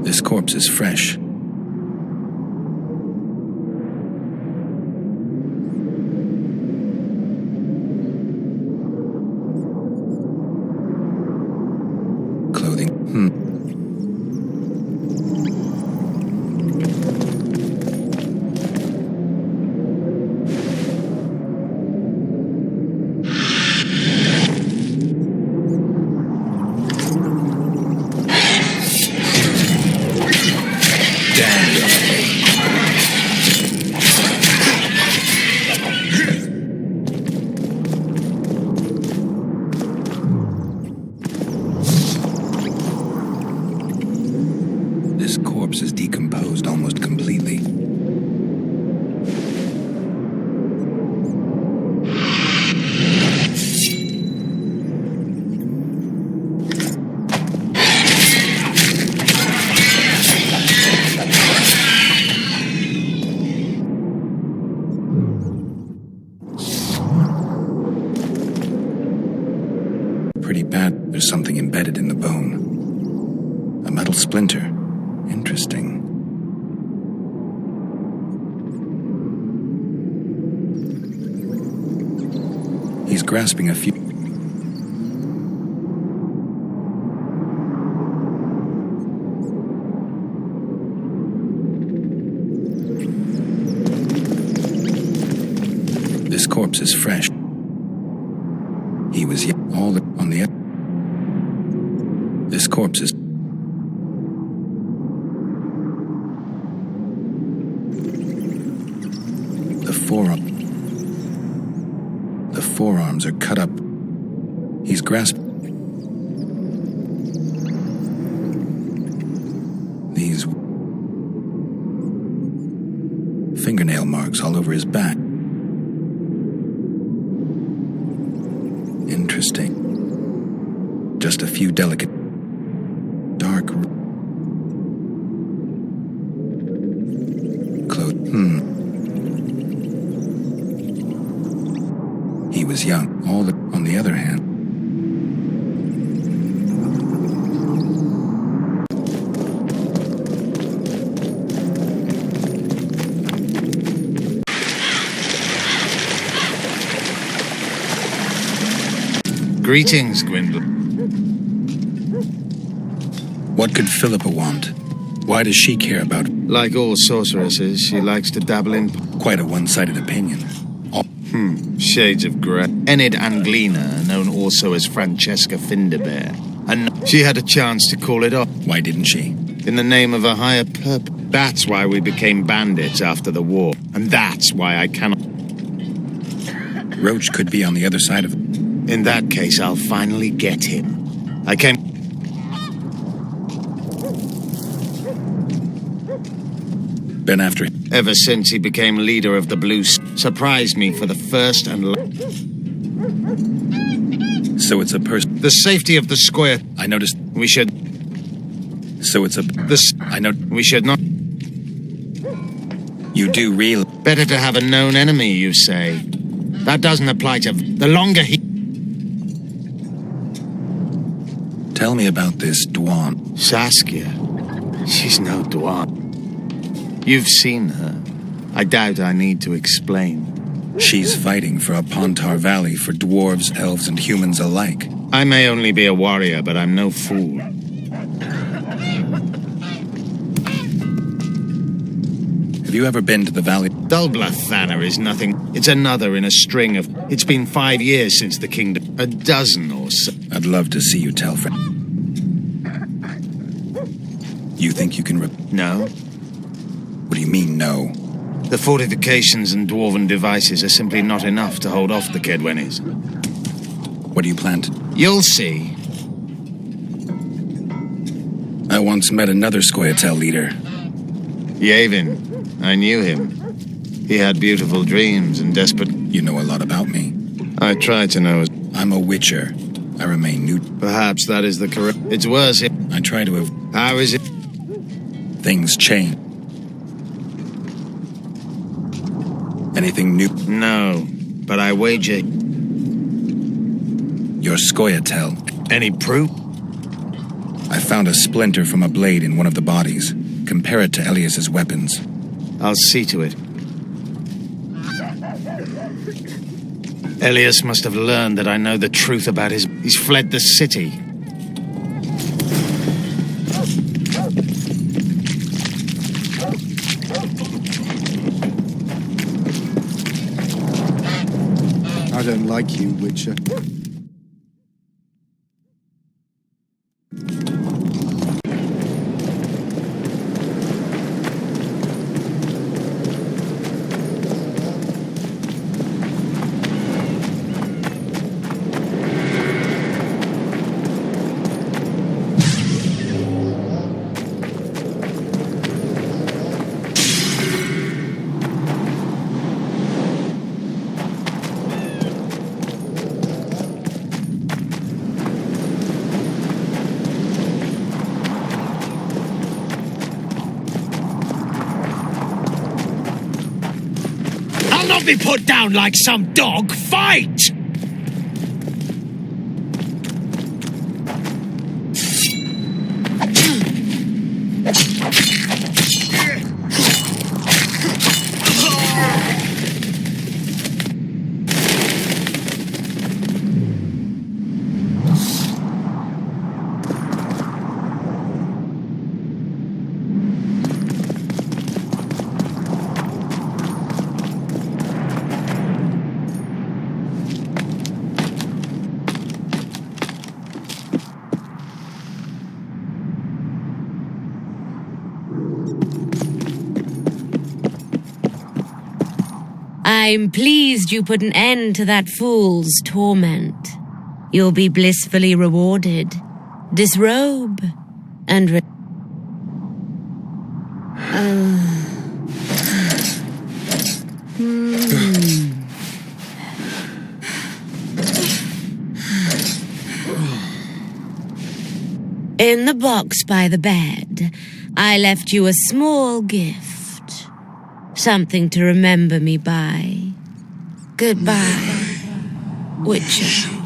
This corpse is fresh. Clothing. This corpse is decomposed almost completely. Pretty bad. There's something embedded in the bone. A metal splinter. Interesting. He's grasping a few. This corpse is fresh. He was all on the... This corpse is... The forearms are cut up. He's grasped... These... fingernail marks all over his back. Interesting. Just a few delicate... dark... clothes. He was young. On the other hand... Greetings, Gwendolyn. What could Philippa want? Why does she care about... Like all sorceresses, she likes to dabble in... Quite a one-sided opinion. Shades of grey. Enid Anglina, known also as Francesca Finderbear. And she had a chance to call it off. Why didn't she? In the name of a higher purpose. That's why we became bandits after the war. And that's why I cannot... Roach could be on the other side of... In that case, I'll finally get him. I came... Been after him. Ever since he became leader of the Blues, surprised me for the first and So it's a person. The safety of the square. I noticed. We should... So it's a... I know... We should not... You do real... Better to have a known enemy, you say. That doesn't apply to... The longer he... Tell me about this Dwan. Saskia. She's no Dwan. You've seen her. I doubt I need to explain. She's fighting for a Pontar Valley for dwarves, elves, and humans alike. I may only be a warrior, but I'm no fool. Have you ever been to the valley? Dulblathana is nothing. It's another in a string of... It's been 5 years since the kingdom. A dozen or so. I'd love to see you tell friend. You think you can No. What do you mean, no? The fortifications and dwarven devices are simply not enough to hold off the Kedwenis. What do you plan to... You'll see. I once met another Scoia'tael leader. Yavin. I knew him. He had beautiful dreams and desperate... You know a lot about me. I try to know... I'm a witcher. I remain new... Perhaps that is the correct... It's worse if... I try to have... How is it? Things change. Anything new? No, but I wager... You're Scoia'tael. Any proof? I found a splinter from a blade in one of the bodies. Compare it to Elias's weapons. I'll see to it. Elias must have learned that I know the truth about his... He's fled the city. I don't like you, Witcher. Not be put down like some dog. Fight! I'm pleased you put an end to that fool's torment. You'll be blissfully rewarded. Disrobe and In the box by the bed, I left you a small gift. Something to remember me by. Goodbye, Witcher.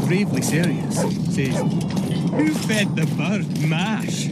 Bravely serious, says, "Who fed the bird mash?"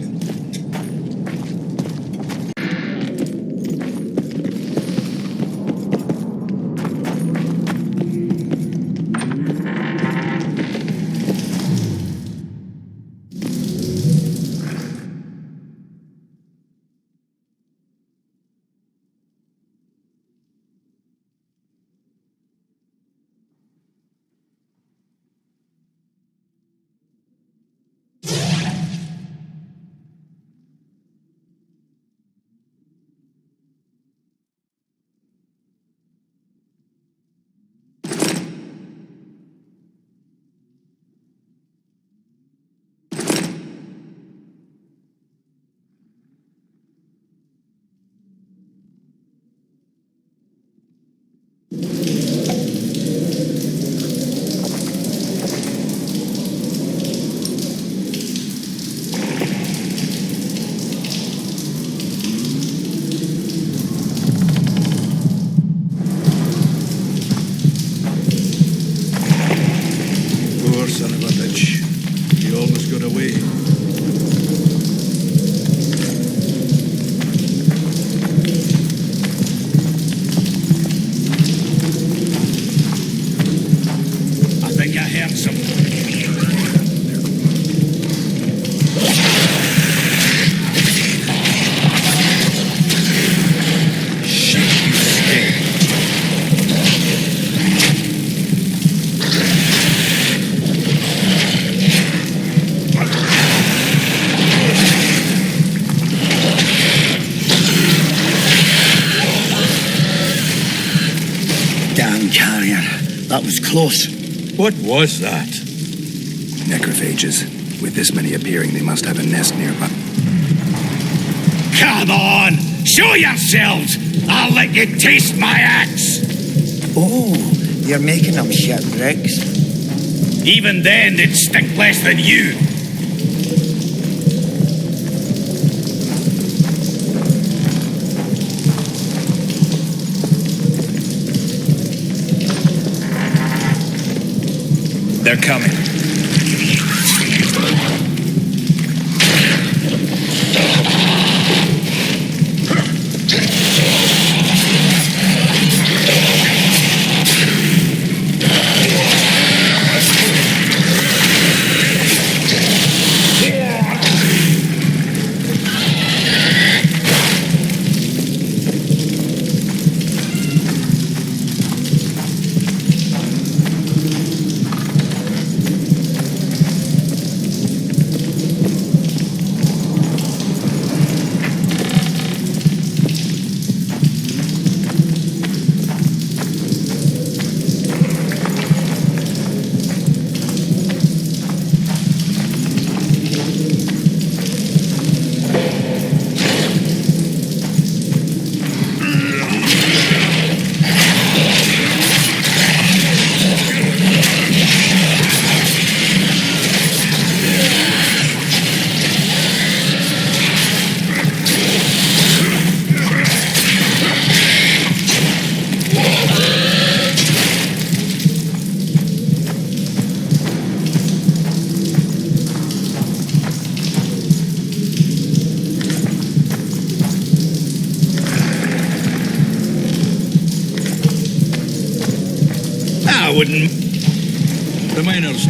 Poor son of a bitch. He almost got away. I think I heard something. Damn carrier. That was close. What was that? Necrophages. With this many appearing, they must have a nest nearby. Come on! Show yourselves! I'll let you taste my axe! Oh, you're making them shipwrecks. Even then, they'd stink less than you. They're coming.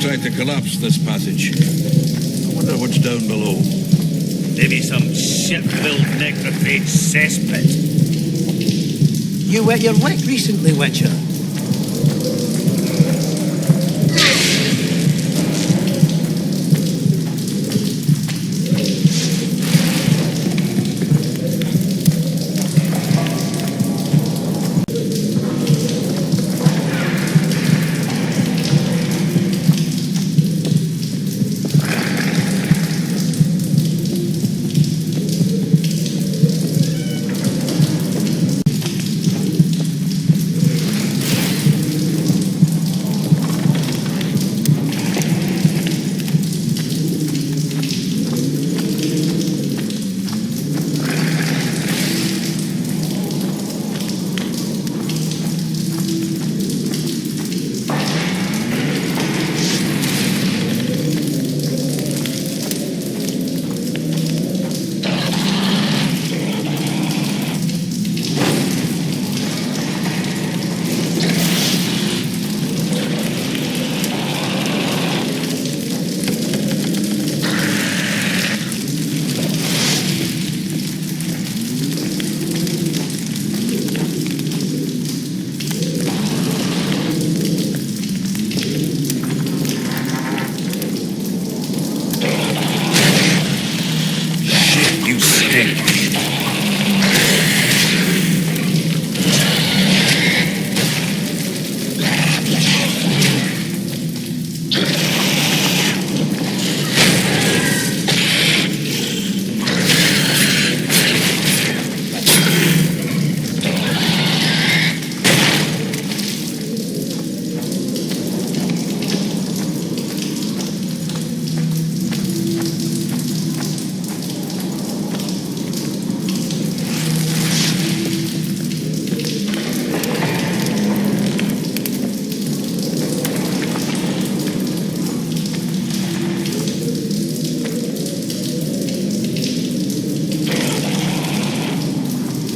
tried to collapse this passage. I wonder what's down below. Maybe some shit-filled necrophage cesspit. You wet your wick recently, Witcher?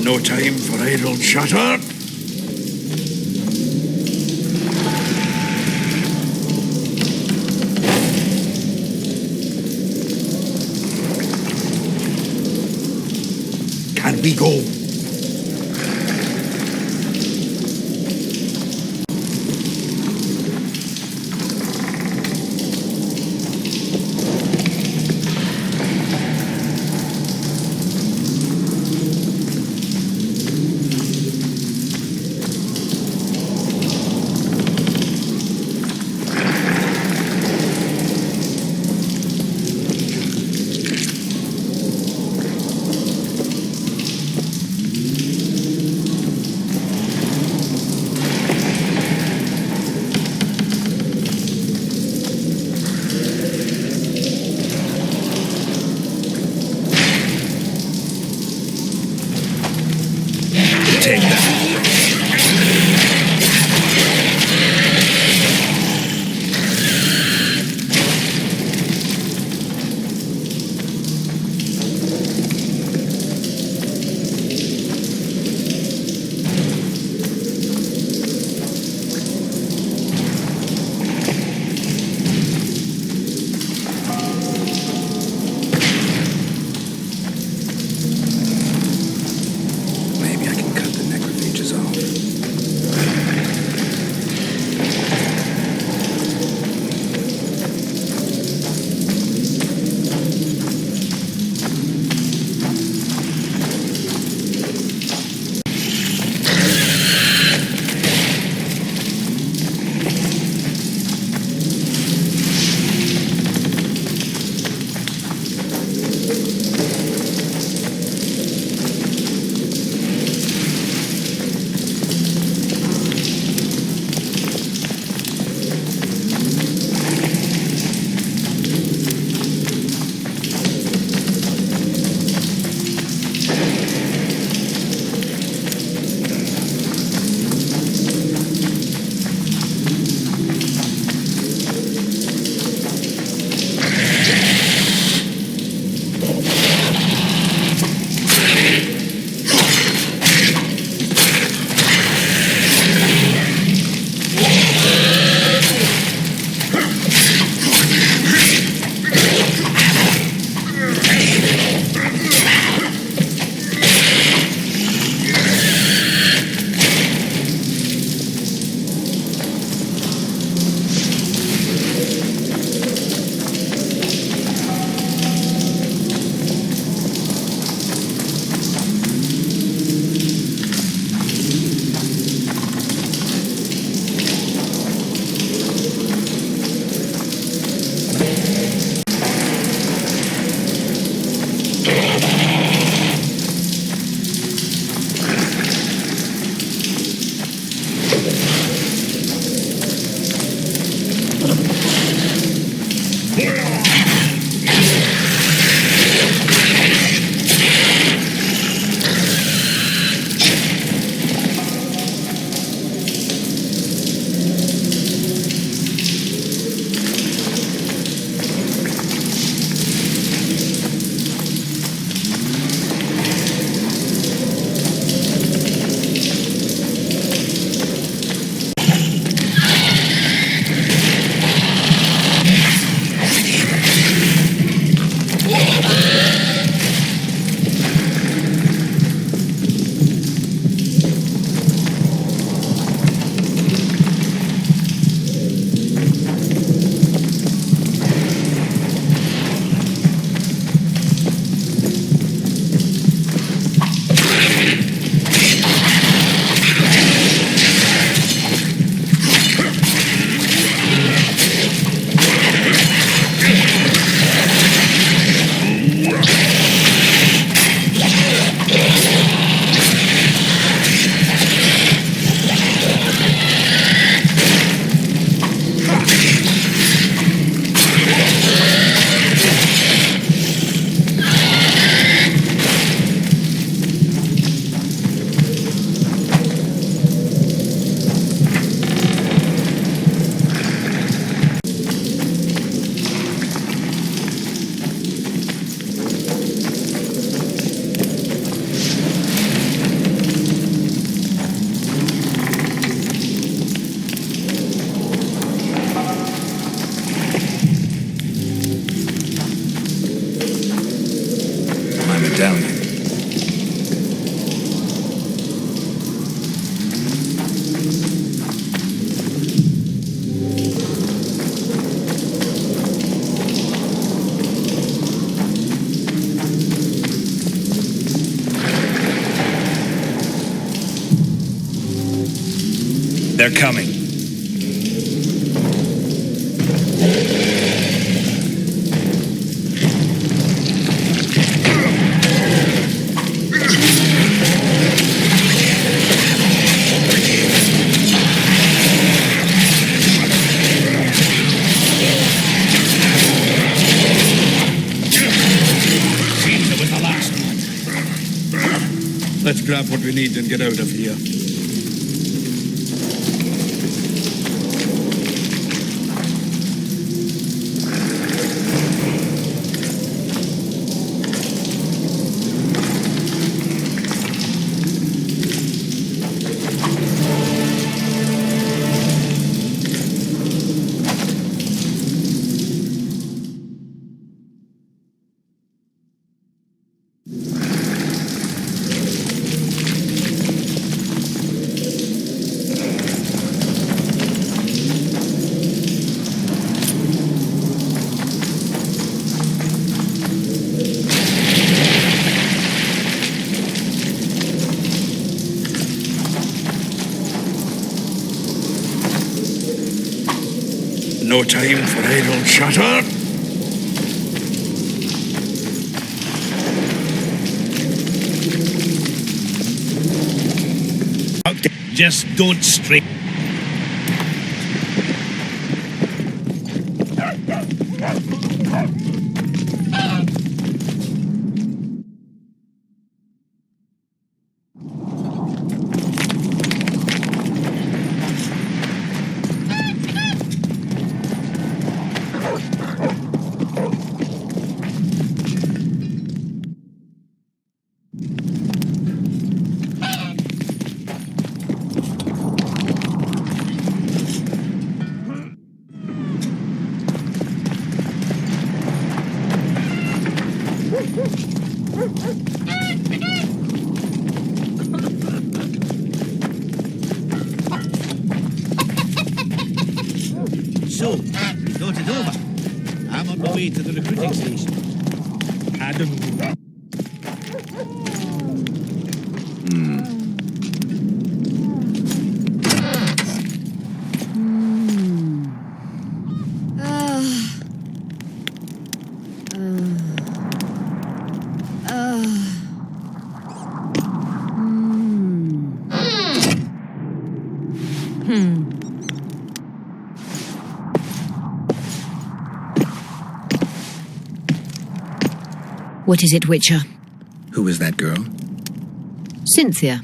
No time for idle chatter. Can we go? medallion. They're coming. Seems it was the last one. Let's grab what we need and get out of here. No time for idle chatter. Just don't stray. So, we got it over. I'm on my way to the recruiting station. Adam. What is it, Witcher? Who is that girl? Cynthia,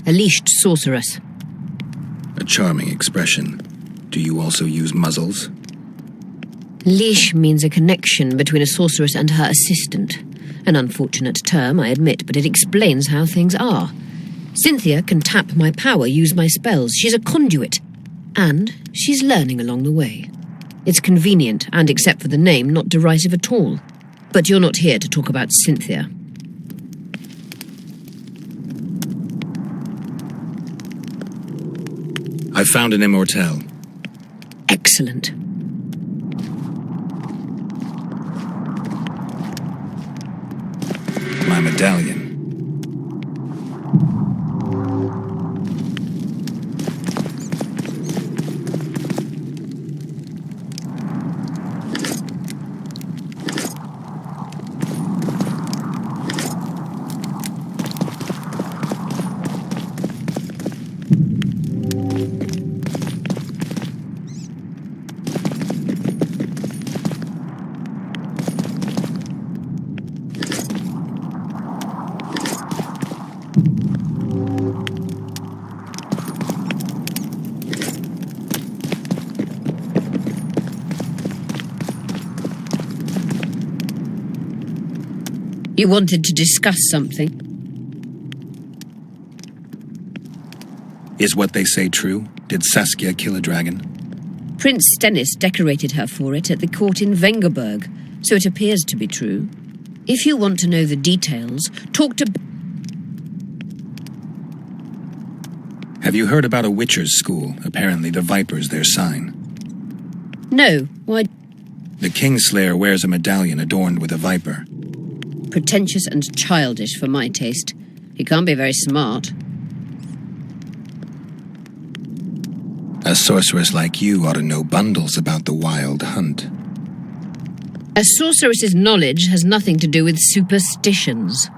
a leashed sorceress. A charming expression. Do you also use muzzles? Leash means a connection between a sorceress and her assistant. An unfortunate term, I admit, but it explains how things are. Cynthia can tap my power, use my spells. She's a conduit. And she's learning along the way. It's convenient, and except for the name, not derisive at all. But you're not here to talk about Cynthia. I found an immortelle. Excellent. My medallion. You wanted to discuss something? Is what they say true? Did Saskia kill a dragon? Prince Stennis decorated her for it at the court in Vengerberg, so it appears to be true. If you want to know the details, talk to... Have you heard about a Witcher's school? Apparently the Viper's their sign. No, why... The Kingslayer wears a medallion adorned with a viper. Pretentious and childish for my taste. He can't be very smart. A sorceress like you ought to know bundles about the wild hunt. A sorceress's knowledge has nothing to do with superstitions.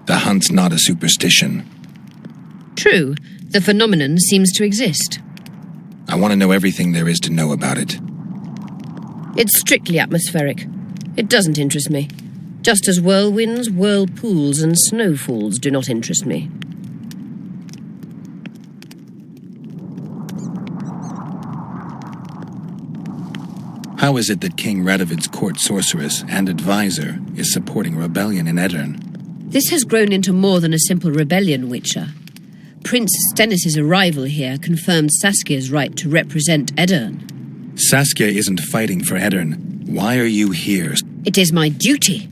The hunt's not a superstition. True, the phenomenon seems to exist. I want to know everything there is to know about it. It's strictly atmospheric. It doesn't interest me. Just as whirlwinds, whirlpools, and snowfalls do not interest me. How is it that King Radovid's court sorceress and advisor is supporting rebellion in Edirne? This has grown into more than a simple rebellion, Witcher. Prince Stennis' arrival here confirmed Saskia's right to represent Edirne. Saskia isn't fighting for Edirne. Why are you here? It is my duty.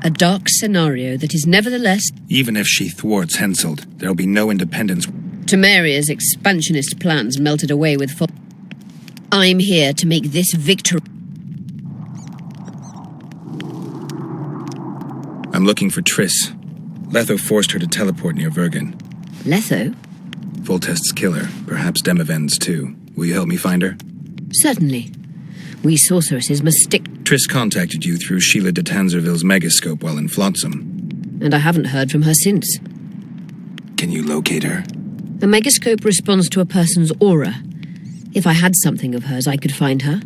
A dark scenario that is nevertheless... Even if she thwarts Henselt, there'll be no independence. Temeria's expansionist plans melted away with... I'm here to make this victory. I'm looking for Triss. Letho forced her to teleport near Vergen. Letho? Voltest's killer, perhaps Demavend's too. Will you help me find her? Certainly. We sorceresses must stick... Triss contacted you through Sheila de Tanzerville's megascope while in Flotsam. And I haven't heard from her since. Can you locate her? A megascope responds to a person's aura. If I had something of hers, I could find her.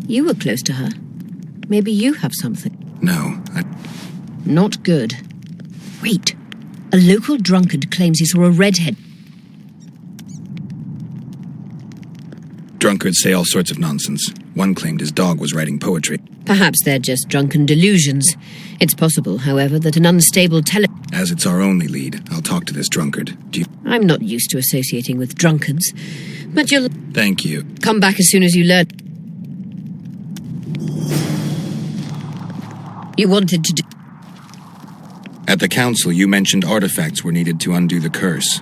You were close to her. Maybe you have something. No, Not good. Wait. A local drunkard claims he saw a redhead. Drunkards say all sorts of nonsense. One claimed his dog was writing poetry. Perhaps they're just drunken delusions. It's possible, however, that an unstable As it's our only lead, I'll talk to this drunkard. I'm not used to associating with drunkards, but you'll... Thank you. Come back as soon as you learn. You wanted to do... At the council, you mentioned artifacts were needed to undo the curse.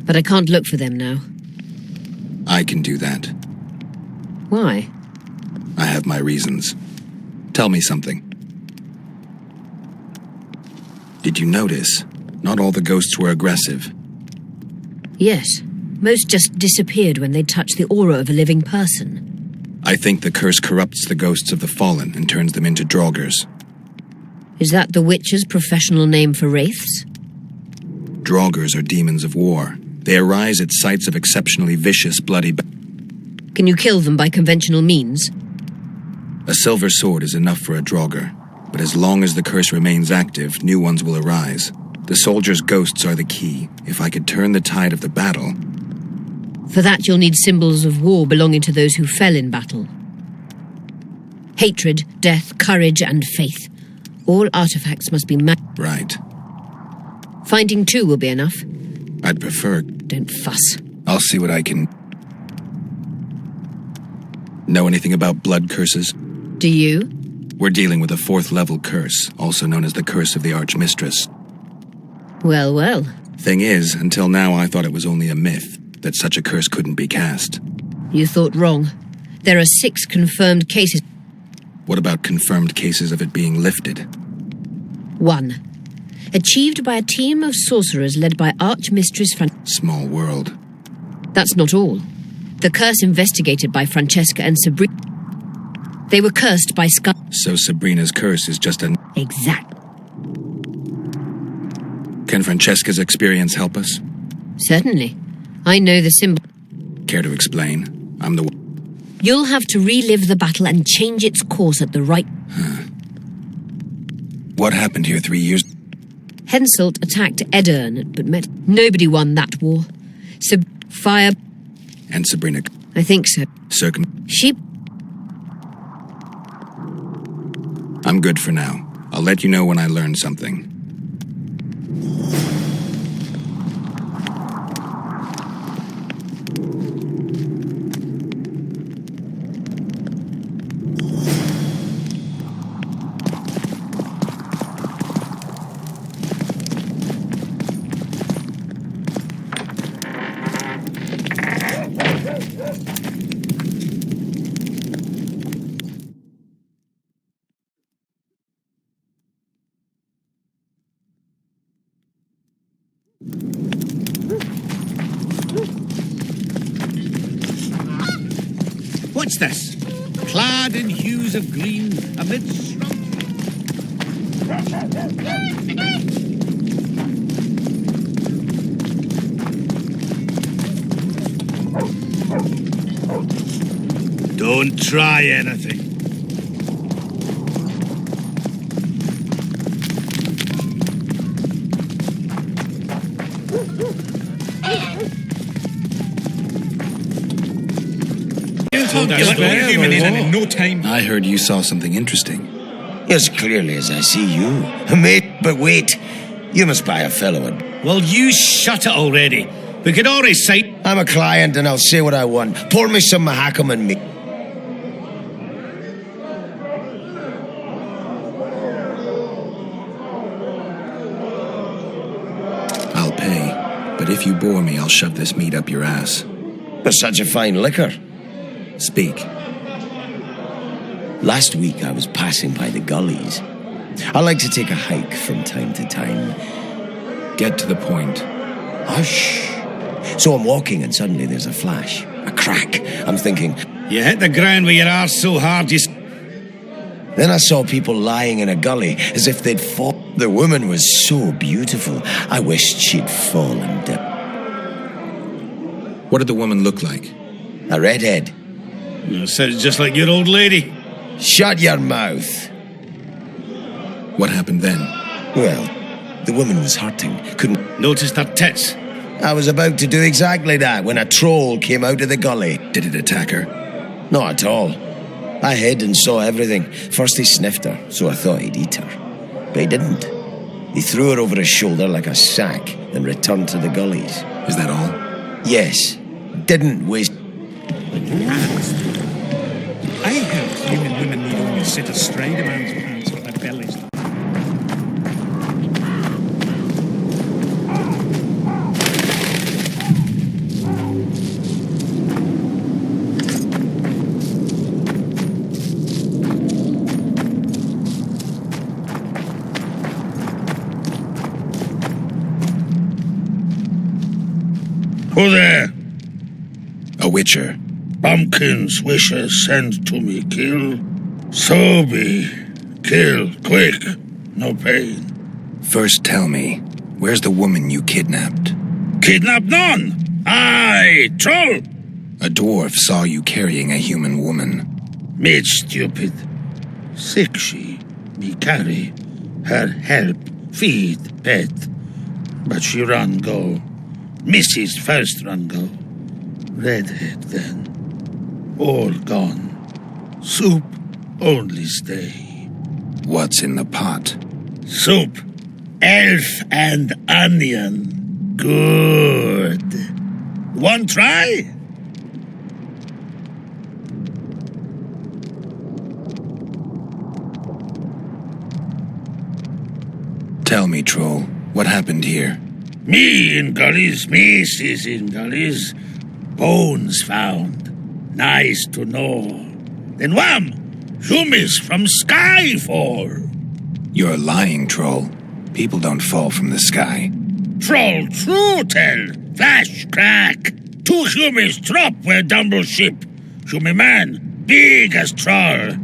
But I can't look for them now. I can do that. Why? I have my reasons. Tell me something. Did you notice? Not all the ghosts were aggressive. Yes. Most just disappeared when they touched the aura of a living person. I think the curse corrupts the ghosts of the fallen and turns them into draugrs. Is that the Witcher's professional name for wraiths? Draugrs are demons of war. They arise at sites of exceptionally vicious, bloody... Can you kill them by conventional means? A silver sword is enough for a draugr, but as long as the curse remains active, new ones will arise. The soldiers' ghosts are the key. If I could turn the tide of the battle... For that you'll need symbols of war belonging to those who fell in battle. Hatred, death, courage, and faith. All artifacts must be Right. Finding two will be enough. I'd prefer... Don't fuss. I'll see what I can... Know anything about blood curses? Do you? We're dealing with a 4th level curse, also known as the Curse of the Archmistress. Well, well. Thing is, until now I thought it was only a myth, that such a curse couldn't be cast. You thought wrong. There are 6 confirmed cases. What about confirmed cases of it being lifted? 1. Achieved by a team of sorcerers led by Archmistress Small world. That's not all. The curse investigated by Francesca and Sabrina. They were cursed by So Sabrina's curse is just an... Exact. Can Francesca's experience help us? Certainly. I know the symbol. Care to explain? I'm the... You'll have to relive the battle and change its course at the right... What happened here 3 years... Henselt attacked Edirne, but nobody won that war. Fire... And Sabrina... I think so. She... I'm good for now. I'll let you know when I learn something. What's this? Clad in hues of green amidst Don't try anything. In no time. I heard you saw something interesting. As clearly as I see you. Mate, but wait. You must buy a fellow. Well, you shut it already. We could already sight. I'm a client and I'll say what I want. Pour me some mahakam and me. I'll pay, but if you bore me, I'll shove this meat up your ass. There's such a fine liquor. Speak. Last week I was passing by the gullies. I like to take a hike from time to time. Get to the point. Hush. So I'm walking and suddenly there's a flash, a crack. I'm thinking, You hit the ground with your arse so hard you... Then I saw people lying in a gully as if they'd fallen. The woman was so beautiful, I wished she'd fallen down. What did the woman look like? A redhead. Sounds just like your old lady. Shut your mouth. What happened then? Well, the woman was hurting. Couldn't... Noticed her tits? I was about to do exactly that when a troll came out of the gully. Did it attack her? Not at all. I hid and saw everything. First he sniffed her, so I thought he'd eat her. But he didn't. He threw her over his shoulder like a sack and returned to the gullies. Is that all? Yes. Didn't waste... I heard human women need only sit astride a man's pants with their bellies. Who there? A witcher. Bumpkin's wishes send to me kill. So be. Kill, quick. No pain. First tell me, where's the woman you kidnapped? Kidnap none. Aye, troll. A dwarf saw you carrying a human woman. Made stupid. Sick she. Me carry. Her help. Feed. Pet. But she run go. Mrs. first run go. Redhead then. All gone. Soup only stay. What's in the pot? Soup. Elf and onion. Good. One try? Tell me, troll, what happened here? Me in gullies, Mrs. in gullies. Bones found. Nice to know. Then wham! Humans from sky fall. You're lying, troll. People don't fall from the sky. Troll, true tell. Flash, crack. Two humans drop where dumble ship. Human man, big as troll.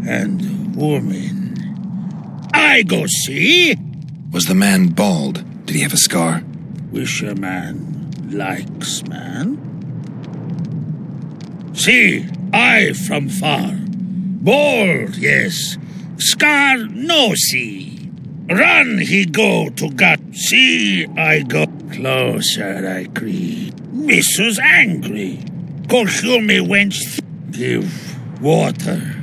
And woman. I go see. Was the man bald? Did he have a scar? Wish a man likes man. See, I from far. Bald, yes. Scar, no see. Run he go to gut. See, I go. Closer I creep. Mrs. angry. Consume me wench. Give water.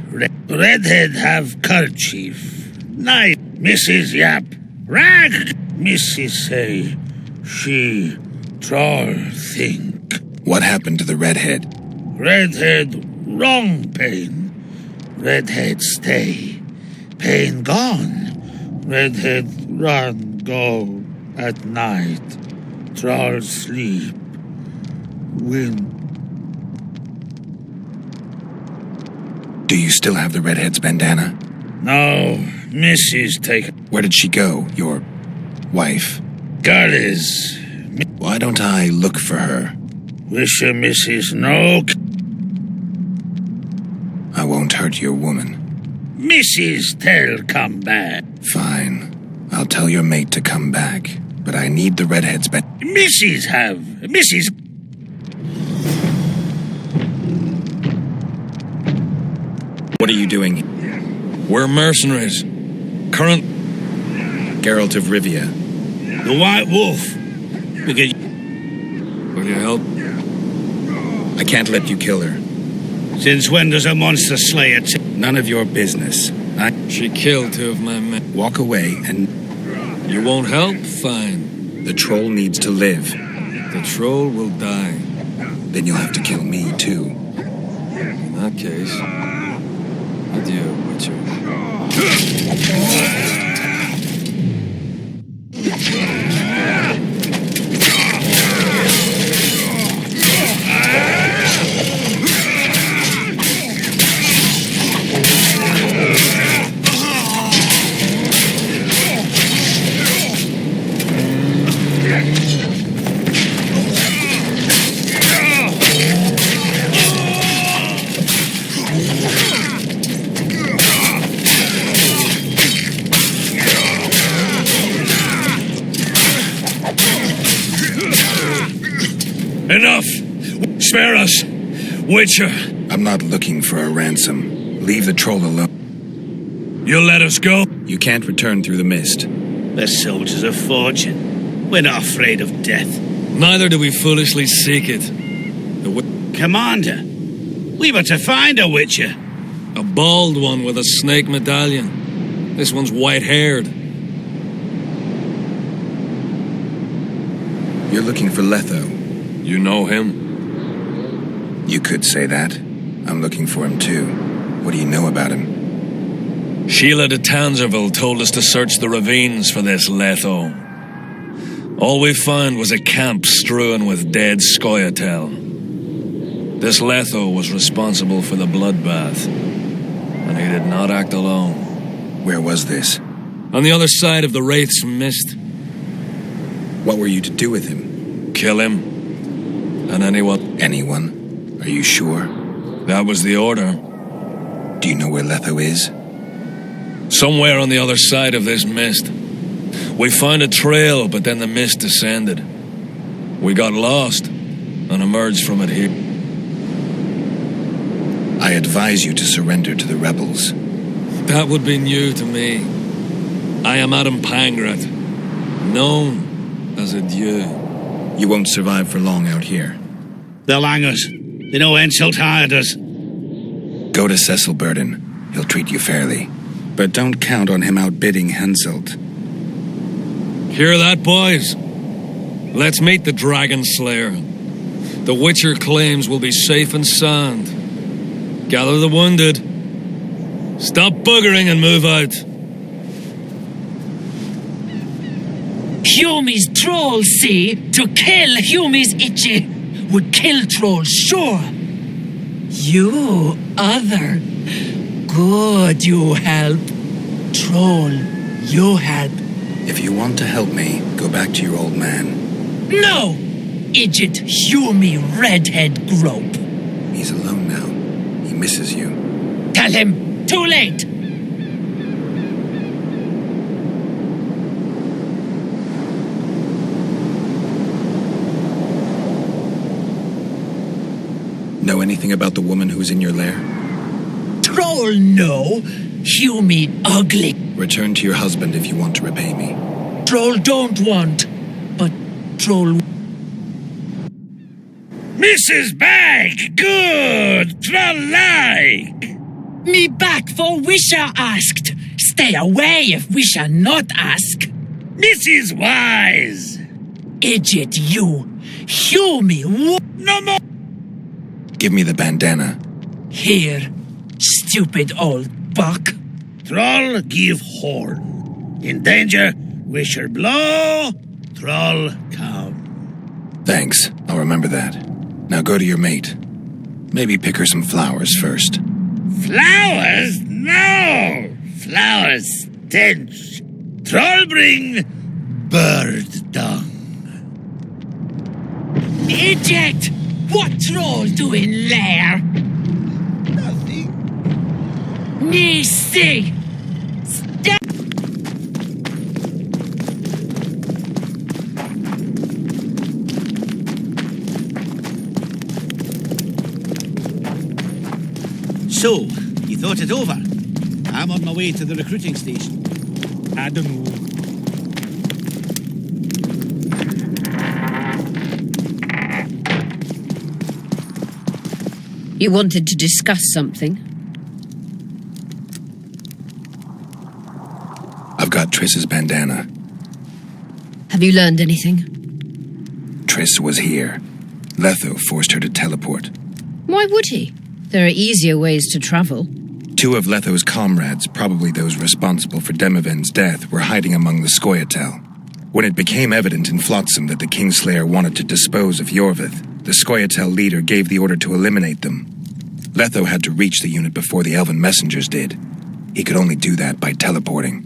Redhead have kerchief. Night, Mrs. Yap. Rag, Mrs. say. She troll think. What happened to the redhead? Redhead, wrong pain. Redhead stay. Pain gone. Redhead run go at night. Troll sleep. Wind. Do you still have the redhead's bandana? No, Mrs. take. Where did she go, your wife? Gullies. Why don't I look for her? Wish a Mrs. No. won't hurt your woman. Mrs. Tell come back. Fine. I'll tell your mate to come back. But I need the redhead's back. Mrs. What are you doing? We're mercenaries. Current Geralt of Rivia. The White Wolf. Will you help? I can't let you kill her. Since when does a monster slay it? None of your business. She killed 2 of my men. Walk away and... You won't help? Fine. The troll needs to live. The troll will die. Then you'll have to kill me, too. In that case... Adieu, Witcher. Enough! Spare us! Witcher! I'm not looking for a ransom. Leave the troll alone. You'll let us go? You can't return through the mist. The soldiers of fortune. We're not afraid of death. Neither do we foolishly seek it. Commander, we were to find a Witcher. A bald one with a snake medallion. This one's white-haired. You're looking for Letho. You know him? You could say that. I'm looking for him too. What do you know about him? Sheila de Tangerville told us to search the ravines for this Letho. All we found was a camp strewn with dead Scoia'tael. This Letho was responsible for the bloodbath, and he did not act alone. Where was this? On the other side of the Wraith's Mist. What were you to do with him? Kill him. And anyone. Anyone? Are you sure? That was the order. Do you know where Letho is? Somewhere on the other side of this mist. We found a trail, but then the mist descended. We got lost and emerged from it here. I advise you to surrender to the rebels. That would be new to me. I am Adam Pangrat, known as a Dieu. You won't survive for long out here. They'll hang us. They know Henselt hired us. Go to Cecil Burden. He'll treat you fairly. But don't count on him outbidding Henselt. Hear that, boys? Let's meet the Dragon Slayer. The Witcher claims we'll be safe and sound. Gather the wounded. Stop buggering and move out. Humi's trolls, see? To kill Humi's itchy would kill trolls, sure. You other. Good, you help. Troll, you help. If you want to help me, go back to your old man. No! Idiot Humi redhead grope. He's alone now. He misses you. Tell him, too late! Know anything about the woman who's in your lair? Troll, no. Humi ugly. Return to your husband if you want to repay me. Troll don't want, but troll... Mrs. Bag! Good! Troll-like! Me back for Wisha asked. Stay away if Wisha not ask. Mrs. Wise! Idiot you. Humi, no more! Give me the bandana. Here, stupid old buck. Troll give horn. In danger, Wisher blow, troll come. Thanks, I'll remember that. Now go to your mate. Maybe pick her some flowers first. Flowers? No! Flowers stench. Troll bring bird dung. Idiot! What troll doing lair? Nothing. Nisi! So, you thought it over? I'm on my way to the recruiting station. I don't know. You wanted to discuss something? I've got Triss's bandana. Have you learned anything? Triss was here. Letho forced her to teleport. Why would he? There are easier ways to travel. 2 of Letho's comrades, probably those responsible for Demoven's death, were hiding among the Scoia'tael. When it became evident in Flotsam that the Kingslayer wanted to dispose of Yorvith, the Scoia'tael leader gave the order to eliminate them. Letho had to reach the unit before the elven messengers did. He could only do that by teleporting.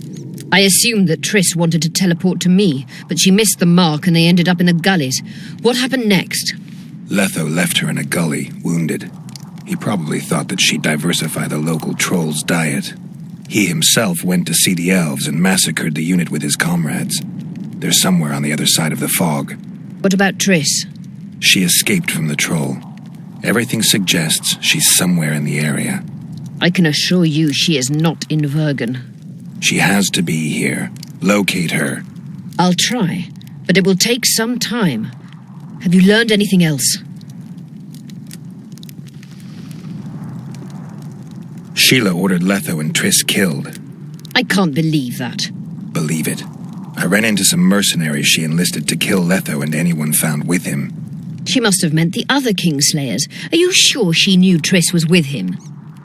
I assumed that Triss wanted to teleport to me, but she missed the mark and they ended up in the gullies. What happened next? Letho left her in a gully, wounded. He probably thought that she'd diversify the local trolls' diet. He himself went to see the elves and massacred the unit with his comrades. They're somewhere on the other side of the fog. What about Triss? She escaped from the troll. Everything suggests she's somewhere in the area. I can assure you she is not in Vergen. She has to be here. Locate her. I'll try, but it will take some time. Have you learned anything else? Sheila ordered Letho and Triss killed. I can't believe that. Believe it. I ran into some mercenaries she enlisted to kill Letho and anyone found with him. She must have meant the other Kingslayers. Are you sure she knew Triss was with him?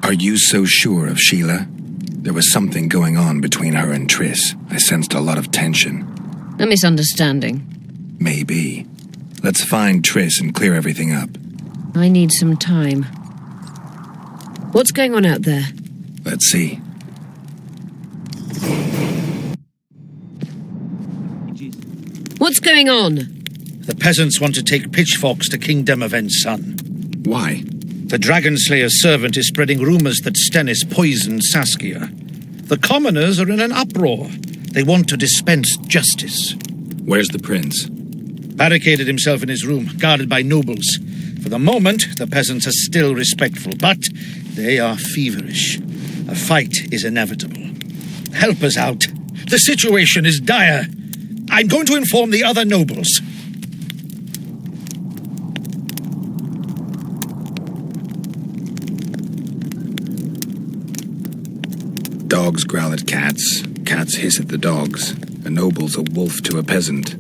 Are you so sure of Sheila? There was something going on between her and Triss. I sensed a lot of tension. A misunderstanding. Maybe. Let's find Triss and clear everything up. I need some time. What's going on out there? Let's see. What's going on? The peasants want to take pitchforks to King Demoven's son. Why? The Dragonslayer's servant is spreading rumours that Stennis poisoned Saskia. The commoners are in an uproar. They want to dispense justice. Where's the prince? Barricaded himself in his room, guarded by nobles. For the moment, the peasants are still respectful, but they are feverish. A fight is inevitable. Help us out. The situation is dire. I'm going to inform the other nobles. Dogs growl at cats. Cats hiss at the dogs. A noble's a wolf to a peasant.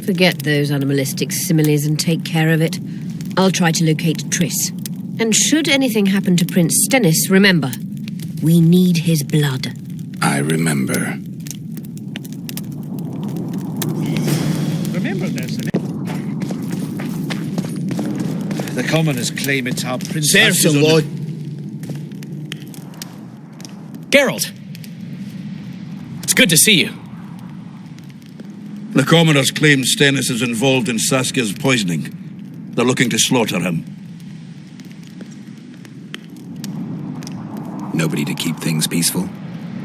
Forget those animalistic similes and take care of it. I'll try to locate Triss. And should anything happen to Prince Stennis, remember, we need his blood. I remember. Remember this, The commoners claim it's our prince. Serve him, Lord. Geralt! It's good to see you. The commoners claim Stennis is involved in Saskia's poisoning. They're looking to slaughter him. Nobody to keep things peaceful?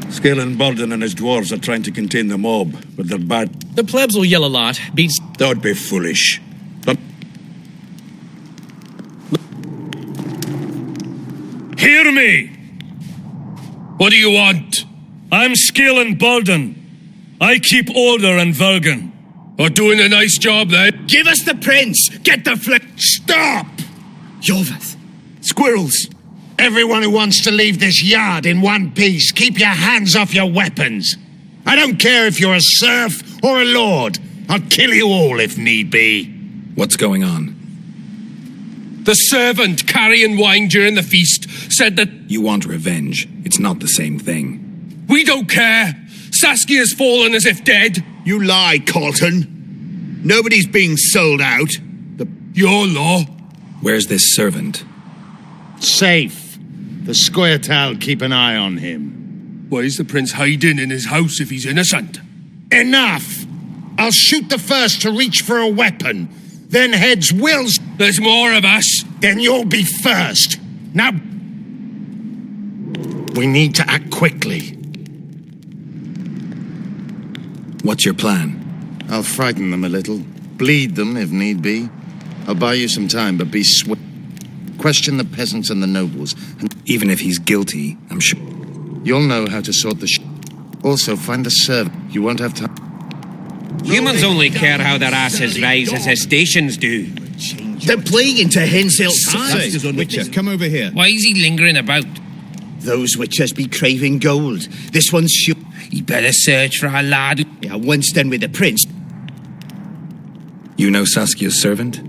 Scalen Burden and his dwarves are trying to contain the mob, but they're bad. The plebs will yell a lot. Beats. That would be foolish. But Hear me! What do you want? I'm Scalen Burden. I keep order in Vergen. We're doing a nice job then. Give us the prince! Get the Stop! Yorvith. Squirrels! Everyone who wants to leave this yard in one piece, keep your hands off your weapons. I don't care if you're a serf or a lord. I'll kill you all if need be. What's going on? The servant carrying wine during the feast said that... You want revenge. It's not the same thing. We don't care. Saskia's fallen as if dead. You lie, Colton. Nobody's being sold out. Your law. Where's this servant? Safe. The Scoia'tael keep an eye on him. Why is the prince hiding in his house if he's innocent? Enough! I'll shoot the first to reach for a weapon. Then heads will... There's more of us. Then you'll be first. Now... We need to act quickly. What's your plan? I'll frighten them a little. Bleed them if need be. I'll buy you some time, but be swift. Question the peasants and the nobles. And even if he's guilty, I'm sure you'll know how to sort the Also, find a servant. You won't have time. Humans only care how their asses rise as their stations do. They're plaguing to Henselt's Say, Witcher, come over here. Why is he lingering about? Those witches be craving gold. This one's sure. You better search for a lad. Yeah, once done with the prince. You know Saskia's servant?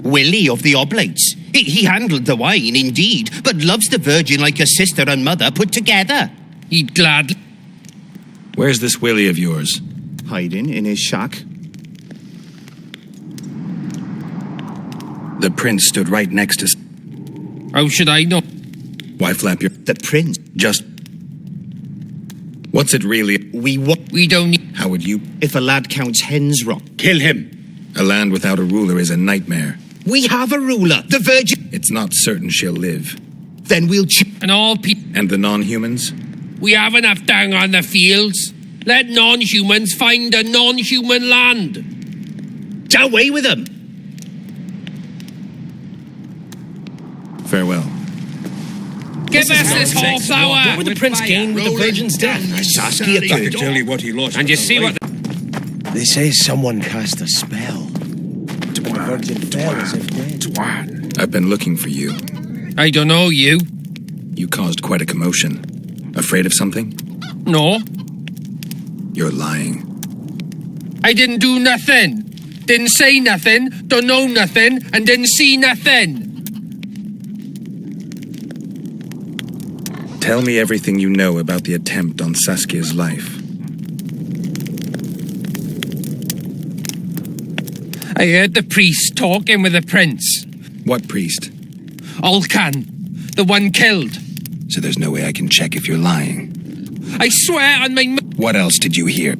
Willie of the Oblates. He handled the wine, indeed, but loves the Virgin like a sister and mother put together. He'd gladly. Where's this Willie of yours? Hiding in his shack. The prince stood right next to... How should I know? Why flap your... The prince. Just... What's it really? We don't need... How would you... If a lad counts hens wrong. Kill him. A land without a ruler is a nightmare. We have a ruler, the Virgin. It's not certain she'll live. Then we'll... And all people... And the non-humans? We have enough down on the fields. Let non-humans find a non-human land. Away with them. Farewell. Give us this whole flower. What would the prince gain with the Virgin's death? Saskia I can tell you what he lost. And you see what... They say someone cast a spell. The Virgin fell as if dead. I've been looking for you. I don't know you. You caused quite a commotion. Afraid of something? No. You're lying. I didn't do nothing. Didn't say nothing, don't know nothing, and didn't see nothing. Tell me everything you know about the attempt on Saskia's life. I heard the priest talking with the prince. What priest? Olcan, the one killed. So there's no way I can check if you're lying. I swear on my... What else did you hear?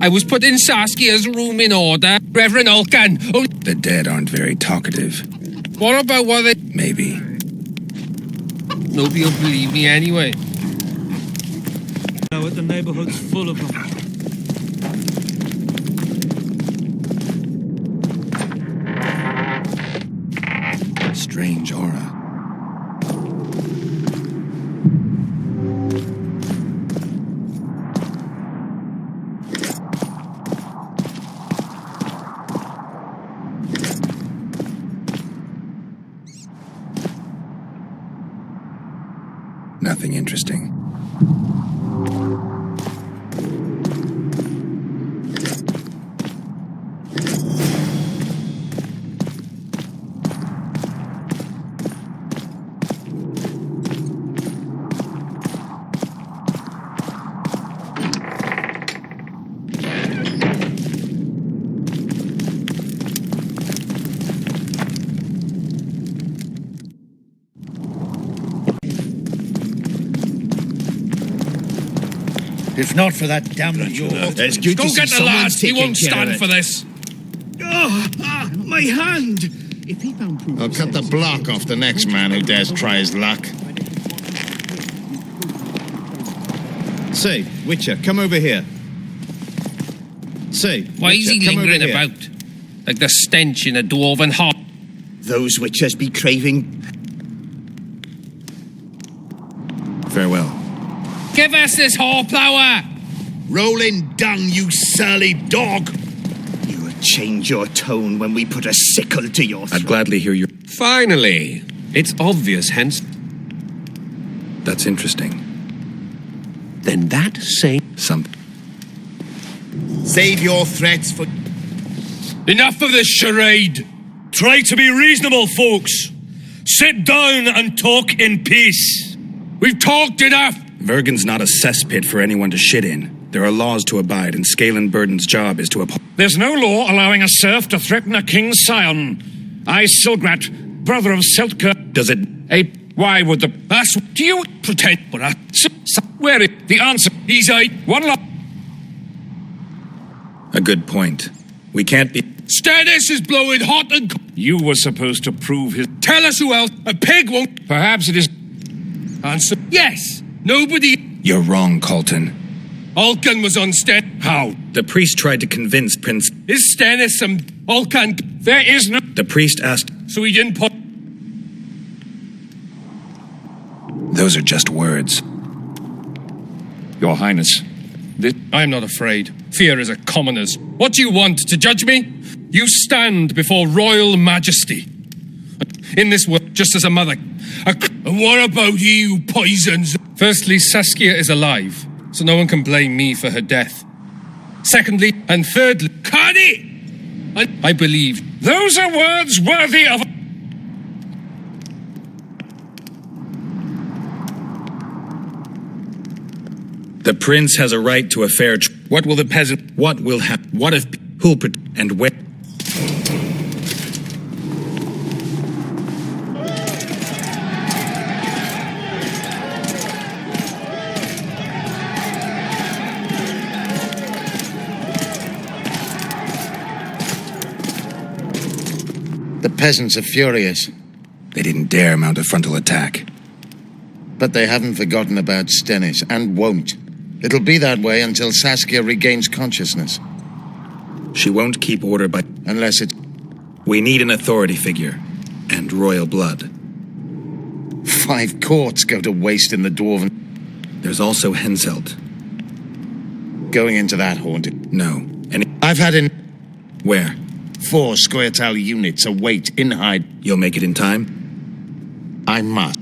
I was putting Saskia's room in order. Reverend Olcan. Oh, the dead aren't very talkative. What about what they... Maybe. Nobody will believe me anyway. Now the neighborhood's full of them. Strange aura. Nothing interesting. If not for that damned York, it's good to get the lad. He won't stand for this. My hand! If he found proof, I'll cut the block off the next man who dares try his luck. Say, Witcher, come over here. Say, why is he lingering about? Like the stench in a dwarven hut. Those witches be craving. Farewell. Give us this hornflower! Rolling dung, you surly dog! You will change your tone when we put a sickle to your throat. I'd gladly hear your... Finally! It's obvious, hence... That's interesting. Then that say... Something. Save your threats for... Enough of this charade! Try to be reasonable, folks! Sit down and talk in peace! We've talked enough! Vergen's not a cesspit for anyone to shit in. There are laws to abide, and Scalen Burden's job is to uphold... There's no law allowing a serf to threaten a king's scion. I, Silgrat, brother of Seltka... Does it... Why would the... Do you pretend... Where is... The answer... He's a... One law... A good point. We can't be... Stannis is blowing hot and... You were supposed to prove his... Tell us who else. A pig won't... Perhaps it is... Answer. Yes. Nobody. You're wrong, Colton. Alkan was on Sten. How? The priest tried to convince Prince... Is Stennis some Alkan? There is no... The priest asked... So he didn't put... Those are just words. Your Highness, I'm not afraid. Fear is a commoner's. What do you want, to judge me? You stand before royal majesty. In this world, just as a mother. And what about he who poisons? Firstly, Saskia is alive, so no one can blame me for her death. Secondly, and thirdly, Kani! I believe. Those are words worthy of... The prince has a right to a fair... What will the peasant... What will happen? What if... Who'll... And where... The peasants are furious. They didn't dare mount a frontal attack. But they haven't forgotten about Stennis, and won't. It'll be that way until Saskia regains consciousness. She won't keep order by... Unless it's... We need an authority figure. And royal blood. 5 courts go to waste in the Dwarven... There's also Henselt. Going into that haunted... No. I've had in... Where? 4 Scoia'tael units await in hide. You'll make it in time? I must.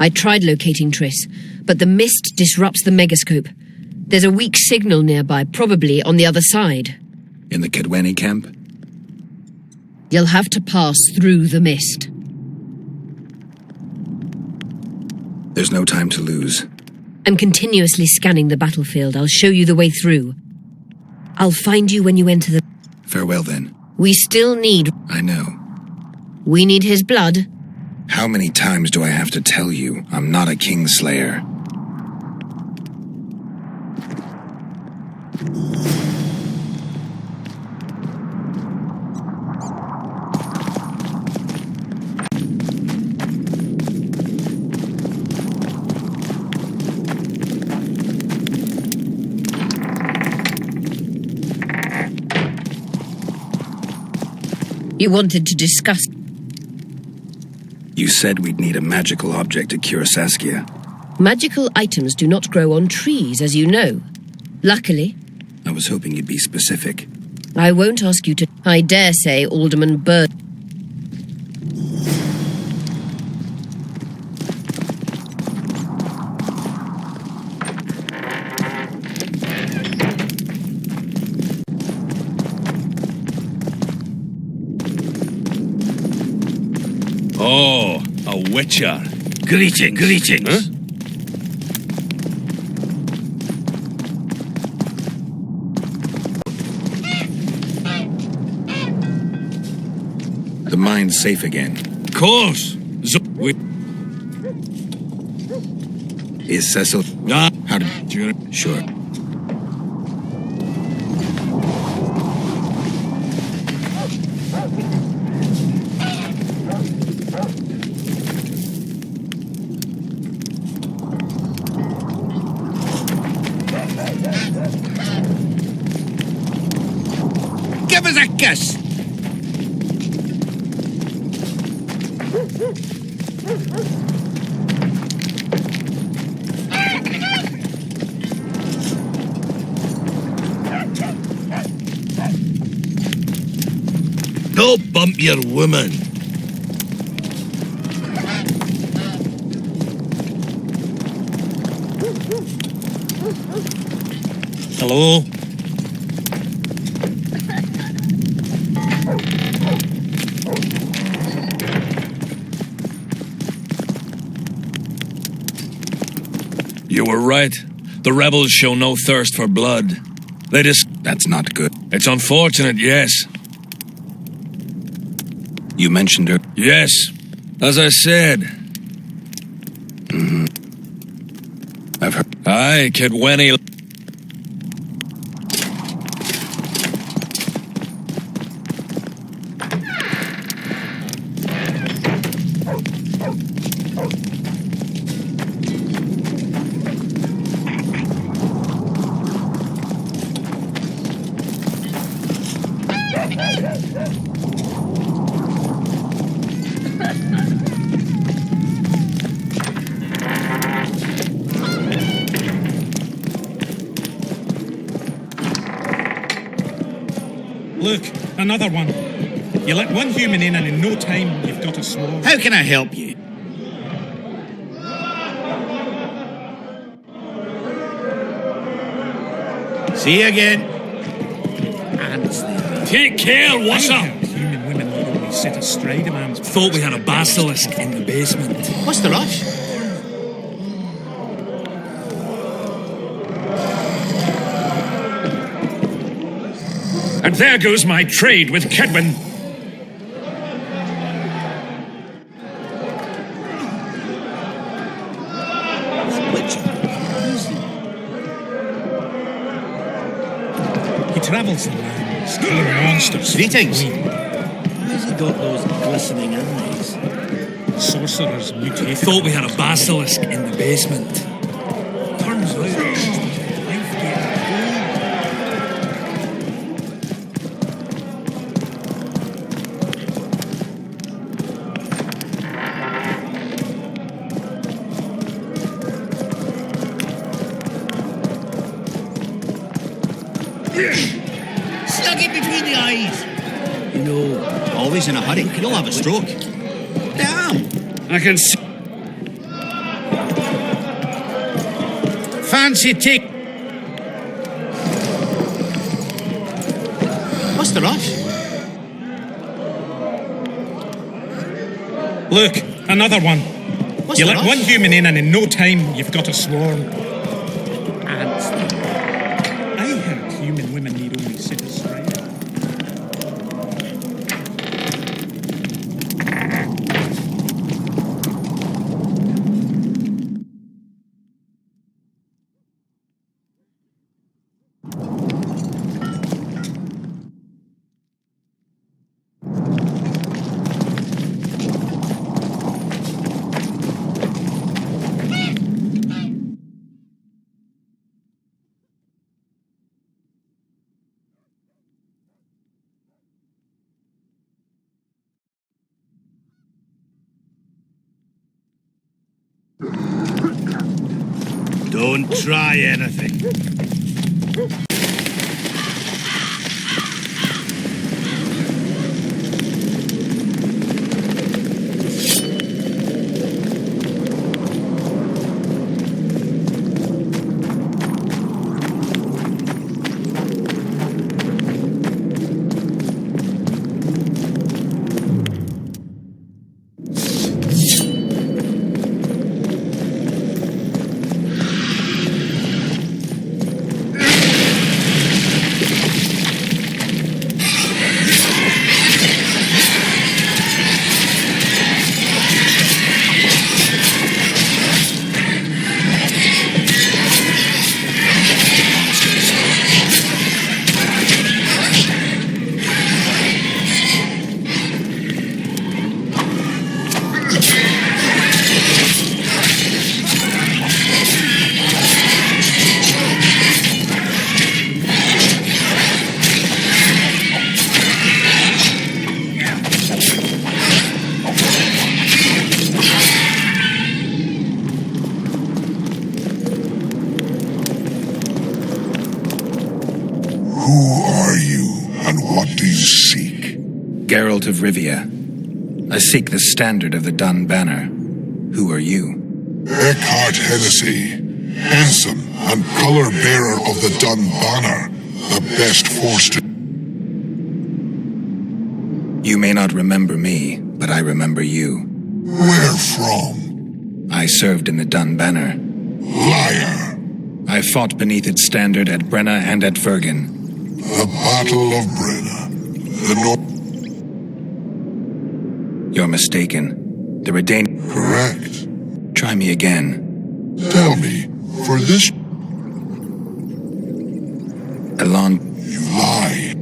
I tried locating Triss, but the mist disrupts the megascope. There's a weak signal nearby, probably on the other side. In the Kedweni camp? You'll have to pass through the mist. There's no time to lose. I'm continuously scanning the battlefield. I'll show you the way through. I'll find you when you enter the... Farewell, then. We still need... I know. We need his blood. How many times do I have to tell you I'm not a Kingslayer? You wanted to discuss... You said we'd need a magical object to cure Saskia. Magical items do not grow on trees, as you know. Luckily. I was hoping you'd be specific. I won't ask you to... I dare say Alderman Bird... Oh, a witcher. Greetings. Huh? The mine's safe again. Of course. Is Cecil... Nah. How did... Sure. Give us a kiss! Don't bump your woman. Hello? You were right. The rebels show no thirst for blood. They just... That's not good. It's unfortunate, yes. You mentioned her? Yes. As I said. I've heard... Aye, Kid Wenny... Look, another one. You let one human in and in no time you've got a swarm. How can I help you? See you again. Take care, what's up? Human women would only sit astride a man's... Thought we had a basilisk in the basement. What's the rush? And there goes my trade with Kedwin. He travels the lands, killing monsters. Greetings. Where's he got those glistening eyes? Sorcerers mutate. Thought we had a basilisk in the basement. Turns out it's just life getting Slug it between the eyes. You know, Always in a hurry. You'll have a stroke. damn! I can see. Fancy tick. What's the rush? Look, another one. What's You the let rush? one human in and in no time you've got a swarm. Ants. I heard human women need only sit astride. Don't try anything. Geralt of Rivia. I seek the standard of the Dun Banner. Who are you? Eckhart Hennessy, handsome and color bearer of the Dun Banner, the best force to... You may not remember me, but I remember you. Where from? I served in the Dun Banner. Liar! I fought beneath its standard at Brenna and at Vergen. The Battle of Brenna. The North... You're mistaken. The Redane... Correct. Try me again. Tell me, for this... Elon... You lie.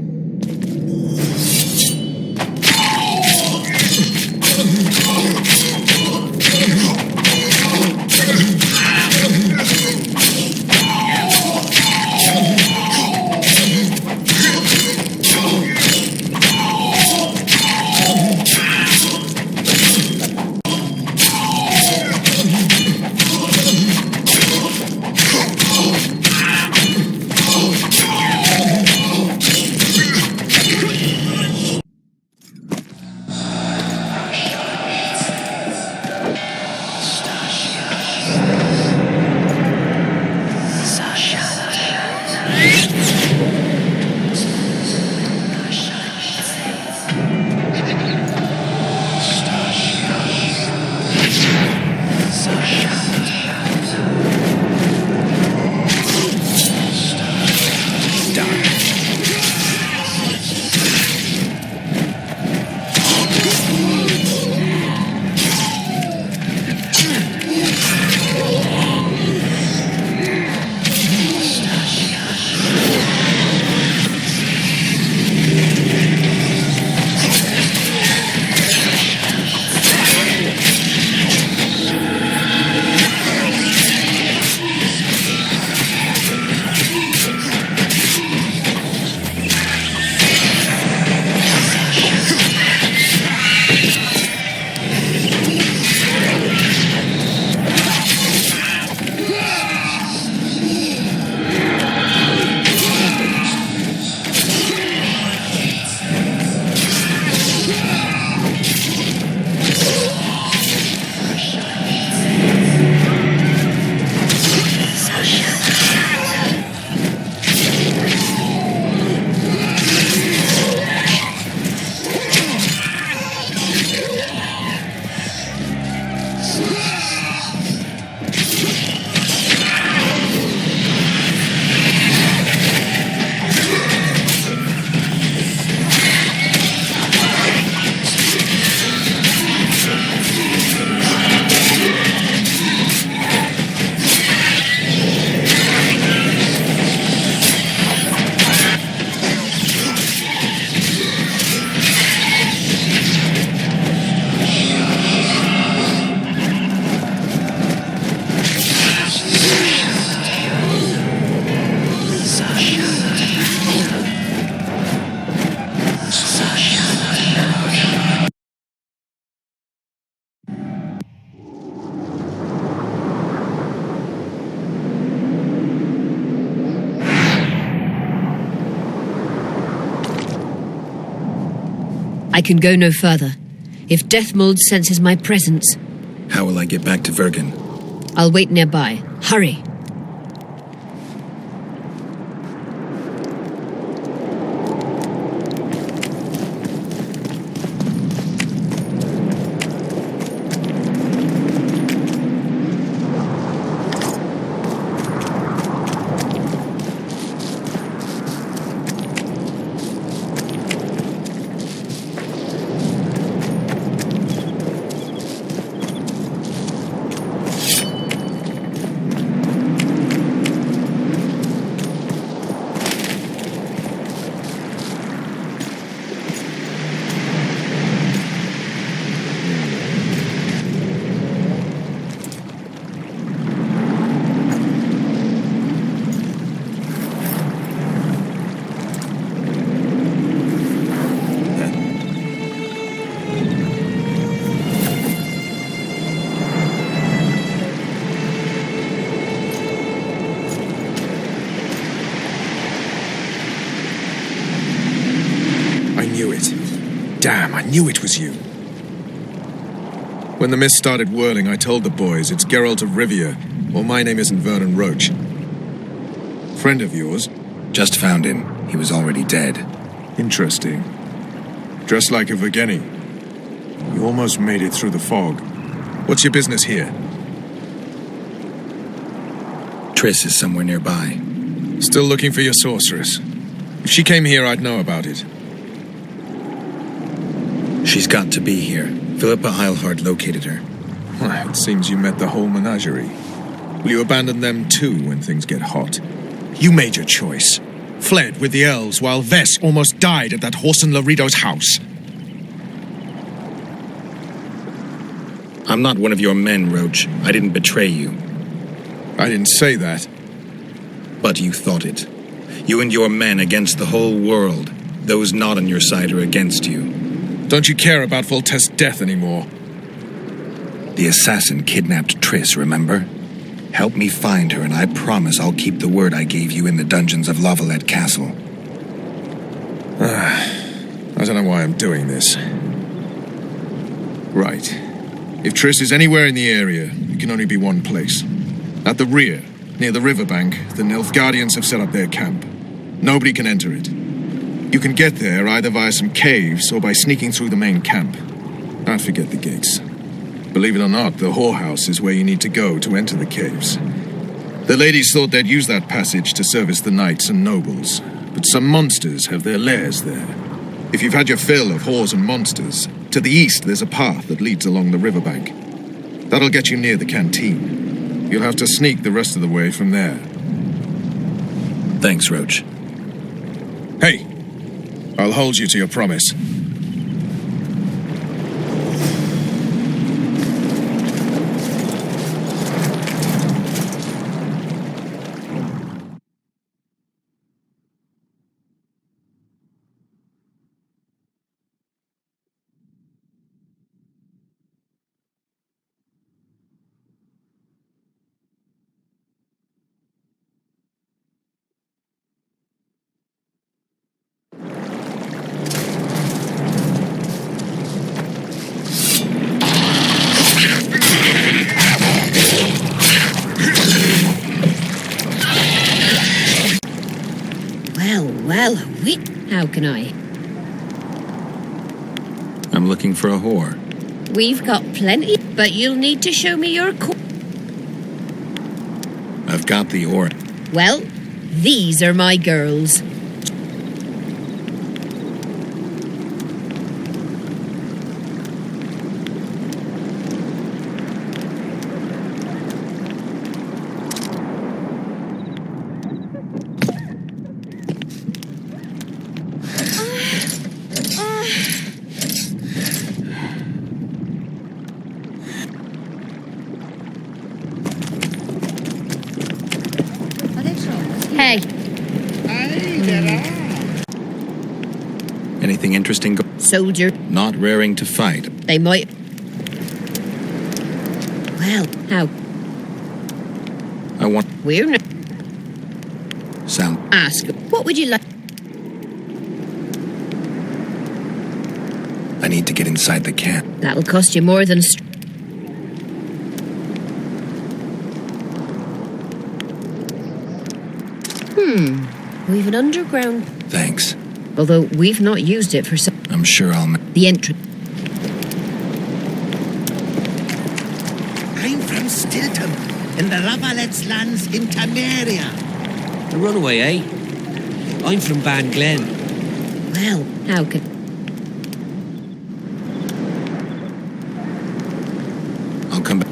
I can go no further. If Deathmold senses my presence... How will I get back to Vergen? I'll wait nearby. Hurry. Damn, I knew it was you. When the mist started whirling, I told the boys it's Geralt of Rivia. Well, my name isn't Vernon Roach. Friend of yours? Just found him. He was already dead. Interesting. Dressed like a Vergeni. You almost made it through the fog. What's your business here? Triss is somewhere nearby. Still looking for your sorceress. If she came here, I'd know about it. She's got to be here. Philippa Eilhart located her. Well, it seems you met the whole menagerie. Will you abandon them too when things get hot? You made your choice. Fled with the elves while Vess almost died at that Horson Laredo's house. I'm not one of your men, Roach. I didn't betray you. I didn't say that. But you thought it. You and your men against the whole world. Those not on your side are against you. Don't you care about Voltest's death anymore? The assassin kidnapped Triss, remember? Help me find her, and I promise I'll keep the word I gave you in the dungeons of Lavalette Castle. I don't know why I'm doing this. Right. If Triss is anywhere in the area, it can only be one place. At the rear, near the riverbank, the Nilfgaardians have set up their camp. Nobody can enter it. You can get there either via some caves or by sneaking through the main camp. Don't forget the gates. Believe it or not, the whorehouse is where you need to go to enter the caves. The ladies thought they'd use that passage to service the knights and nobles, but some monsters have their lairs there. If you've had your fill of whores and monsters, to the east there's a path that leads along the riverbank. That'll get you near the canteen. You'll have to sneak the rest of the way from there. Thanks, Roach. Hey, I'll hold you to your promise. Well, how can I? I'm looking for a whore. We've got plenty, but you'll need to show me your I've got the ore. Well, these are my girls. Hey. Anything interesting? Soldier. Not raring to fight. They might. Well, how? I want. We're not. Sound. Ask. What would you like? I need to get inside the camp. That'll cost you more than. We've an underground. Thanks. Although we've not used it for some. I'm sure I'll. The entrance. I'm from Stilton, in the Lavalette's lands in Temeria. A runaway, eh? I'm from Ban Glen. Well, how could... I'll come back.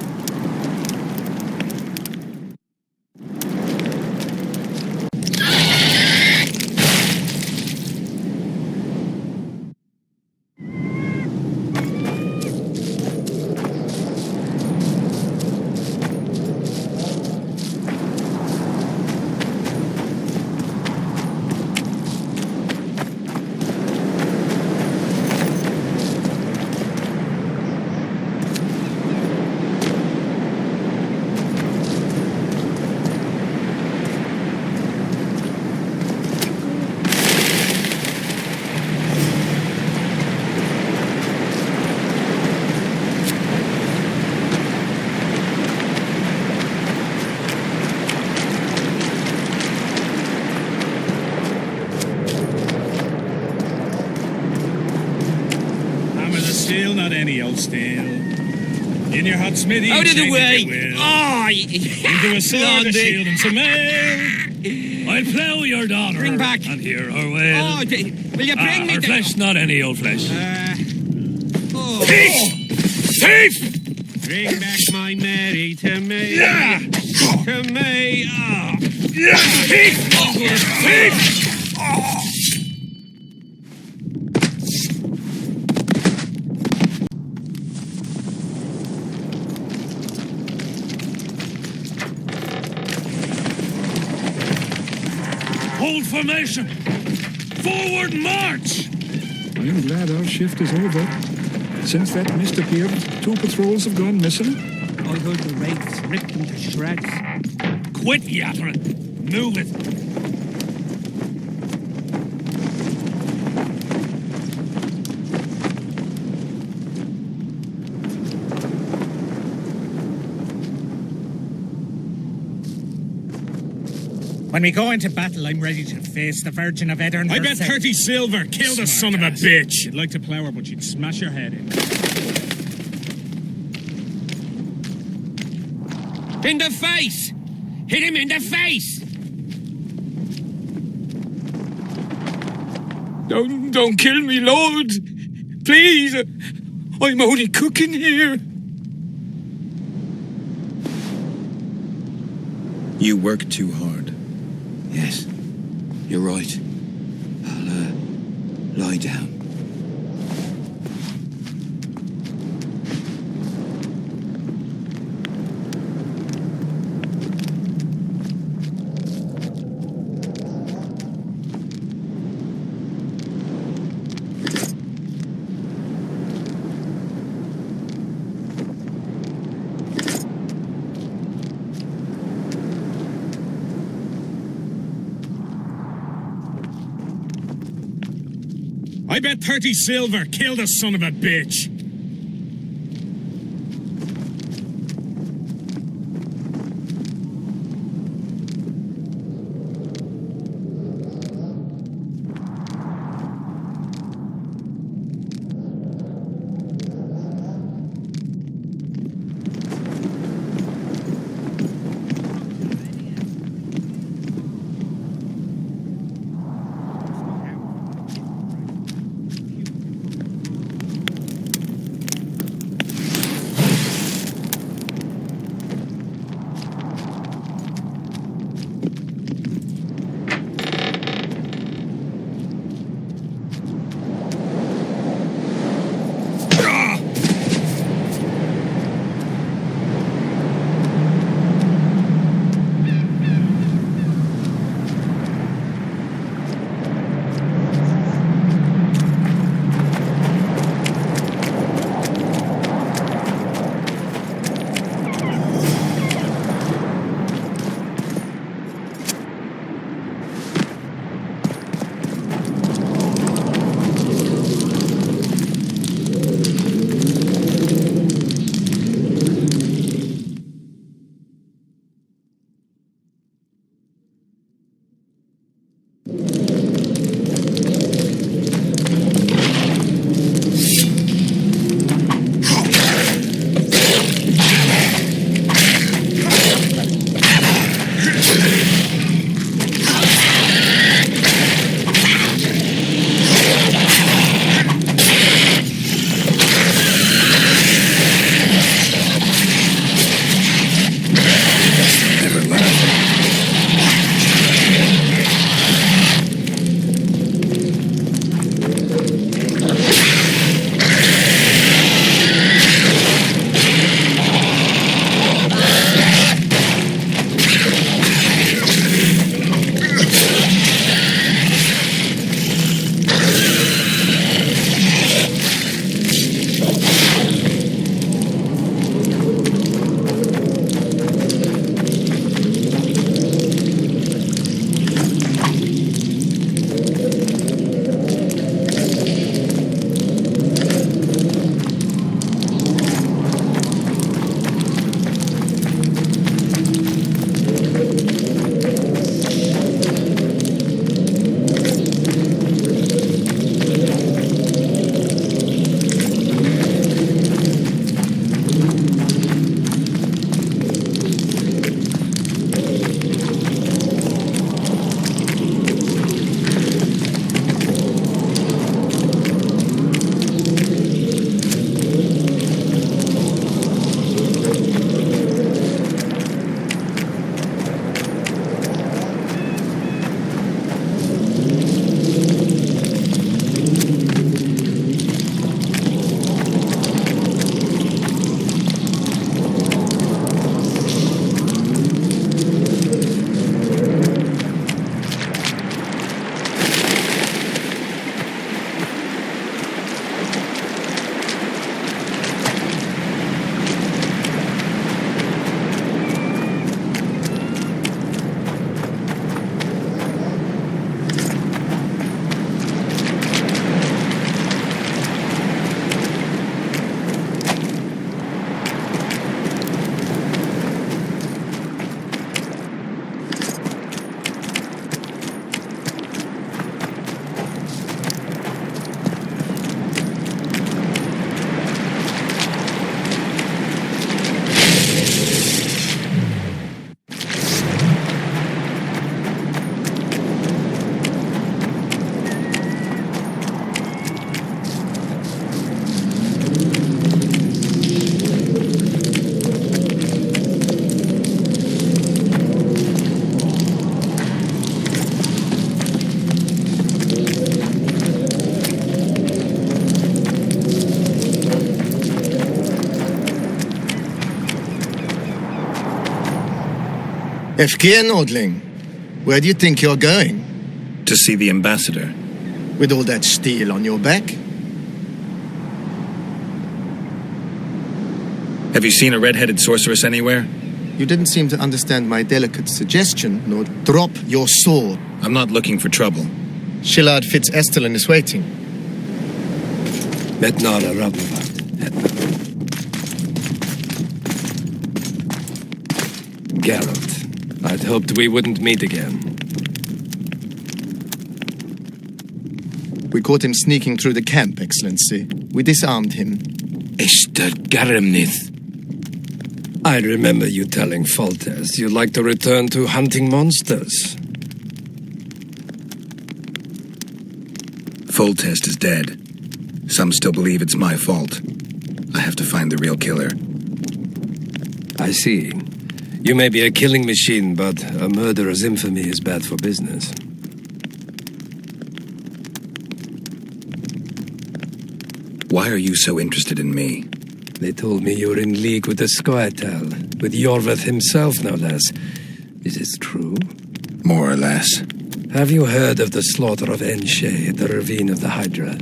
not any old steel. In your hot smithy, Out of the way! Into a sword, a shield, and some ale. I'll plough your daughter. Bring back. And hear her well. Will you bring me her the... flesh, not any old flesh. Thief! Thief! Bring back my Mary to me. Yeah! To me. Yeah! Thief! Thief! Hold formation! Forward march! I'm glad our shift is over. Since that mist appeared, 2 patrols have gone missing. I heard the wraiths ripped them to shreds. Quit yappering! Move it! When we go into battle, I'm ready to face the Virgin of Edirn. I bet 30 silver. Kill the son of a bitch. You'd like to plough her, but you'd smash your head in. In the face! Hit him in the face! Don't kill me, Lord! Please! I'm only cooking here. You work too hard. Yes, you're right. I'll, lie down. I bet 30 silver. Kill the son of a bitch. Efkir Nordling, where do you think you're going? To see the ambassador. With all that steel on your back? Have you seen a red-headed sorceress anywhere? You didn't seem to understand my delicate suggestion, Lord. Drop your sword. I'm not looking for trouble. Shillard Fitz-Estelin is waiting. Metnara Rabnovat. Geralt, I'd hoped we wouldn't meet again. We caught him sneaking through the camp, Excellency. We disarmed him. Ishtar Garamnith. I remember you telling Foltest you'd like to return to hunting monsters. Foltest is dead. Some still believe it's my fault. I have to find the real killer. I see. You may be a killing machine, but a murderer's infamy is bad for business. Why are you so interested in me? They told me you were in league with the Scoia'tael, with Yorveth himself, no less. Is this true? More or less. Have you heard of the slaughter of Enshe at the ravine of the Hydra?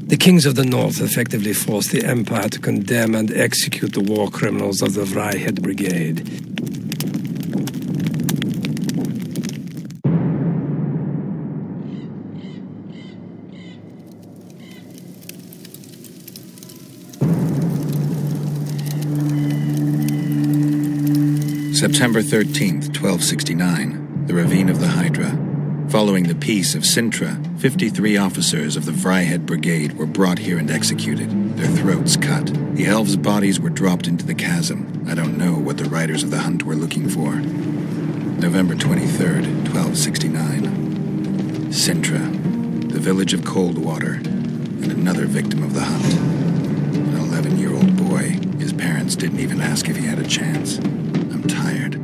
The kings of the north effectively forced the Empire to condemn and execute the war criminals of the Vryheid Brigade. September 13th, 1269, the ravine of the Hydra. Following the peace of Sintra, 53 officers of the Vryheid Brigade were brought here and executed, their throats cut. The elves' bodies were dropped into the chasm. I don't know what the riders of the hunt were looking for. November 23rd, 1269. Sintra, the village of Coldwater, and another victim of the hunt. An 11-year-old boy. His parents didn't even ask if he had a chance. I'm tired.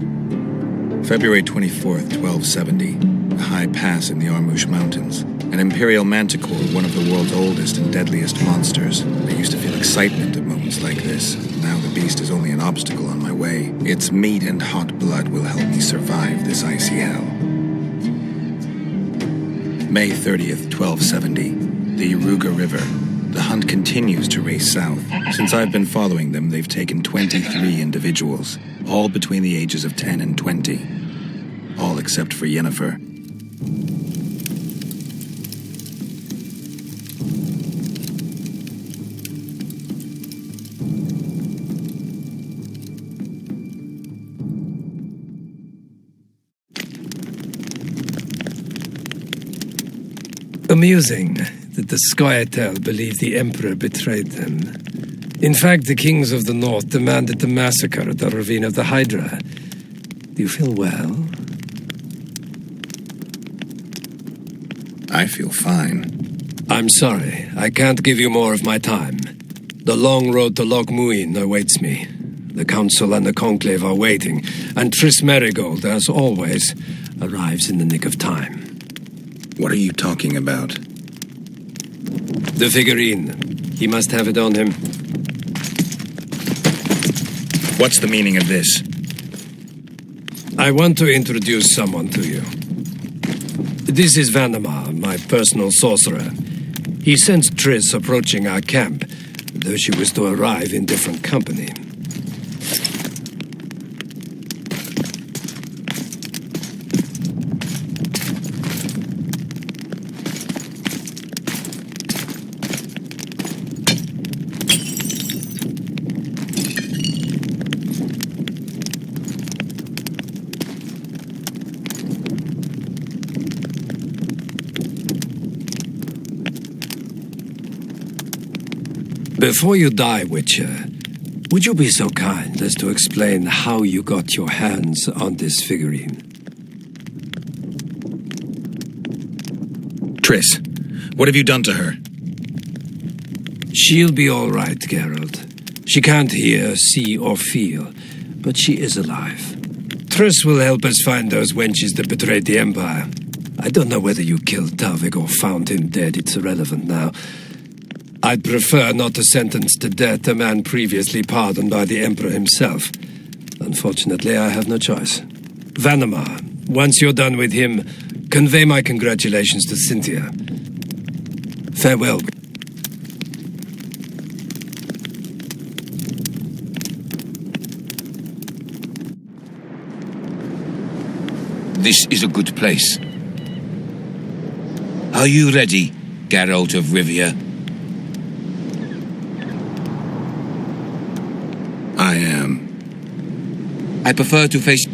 February 24th, 1270. A high pass in the Armouche Mountains. An imperial manticore, one of the world's oldest and deadliest monsters. I used to feel excitement at moments like this. Now the beast is only an obstacle on my way. Its meat and hot blood will help me survive this icy hell. May 30th, 1270. The Yaruga River. The hunt continues to race south. Since I've been following them, they've taken 23 individuals, all between the ages of 10 and 20. All except for Yennefer. Amusing that the Scoia'tael believed the Emperor betrayed them. In fact, the kings of the north demanded the massacre at the ravine of the Hydra. Do you feel well? I feel fine. I'm sorry. I can't give you more of my time. The long road to Loch Muin awaits me. The Council and the Conclave are waiting, and Triss Merigold, as always, arrives in the nick of time. What are you talking about? The figurine. He must have it on him. What's the meaning of this? I want to introduce someone to you. This is Vanamar, my personal sorcerer. He sensed Triss approaching our camp, though she was to arrive in different company. Before you die, Witcher, would you be so kind as to explain how you got your hands on this figurine? Triss, what have you done to her? She'll be all right, Geralt. She can't hear, see, or feel, but she is alive. Triss will help us find those wenches that betrayed the Empire. I don't know whether you killed Talvik or found him dead. It's irrelevant now. I'd prefer not to sentence to death a man previously pardoned by the Emperor himself. Unfortunately, I have no choice. Vanamar, once you're done with him, convey my congratulations to Cynthia. Farewell. This is a good place. Are you ready, Geralt of Rivia? I am. I prefer to face...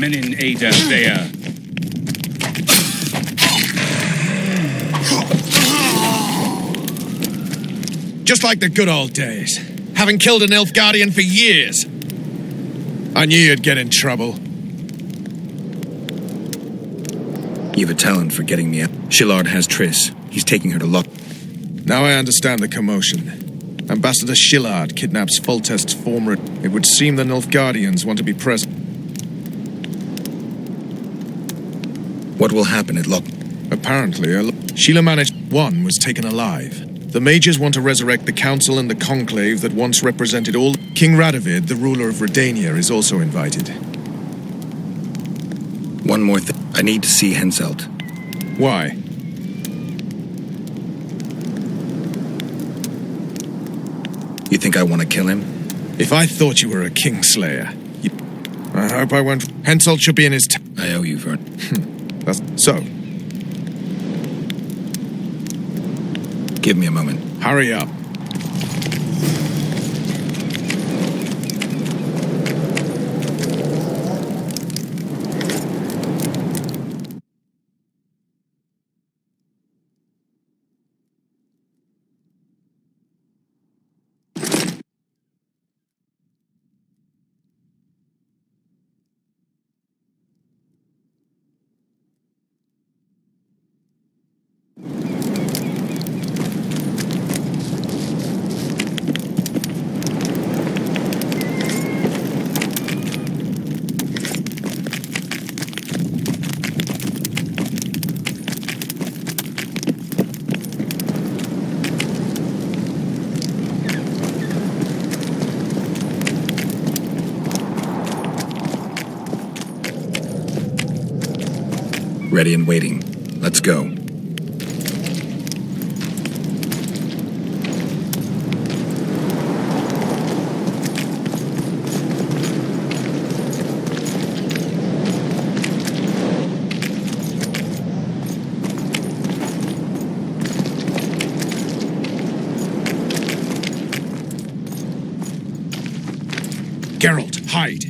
Minin Ada there. Just like the good old days. Having killed an elf guardian for years. I knew you'd get in trouble. You've a talent for getting me out. Shillard has Triss. He's taking her to Loch. Now I understand the commotion. Ambassador Shillard kidnaps Foltest's former... It would seem the Nilfgaardians want to be present. What will happen at Loch? Apparently, Sheila managed... One was taken alive. The mages want to resurrect the council and the conclave that once represented all... King Radovid, the ruler of Redania, is also invited. One more thing. I need to see Henselt. Why? You think I want to kill him? If I thought you were a Kingslayer... I hope I won't... Henselt should be in his... I owe you, Vern. That's... So... Give me a moment. Hurry up. Ready and waiting. Let's go. Geralt, hide.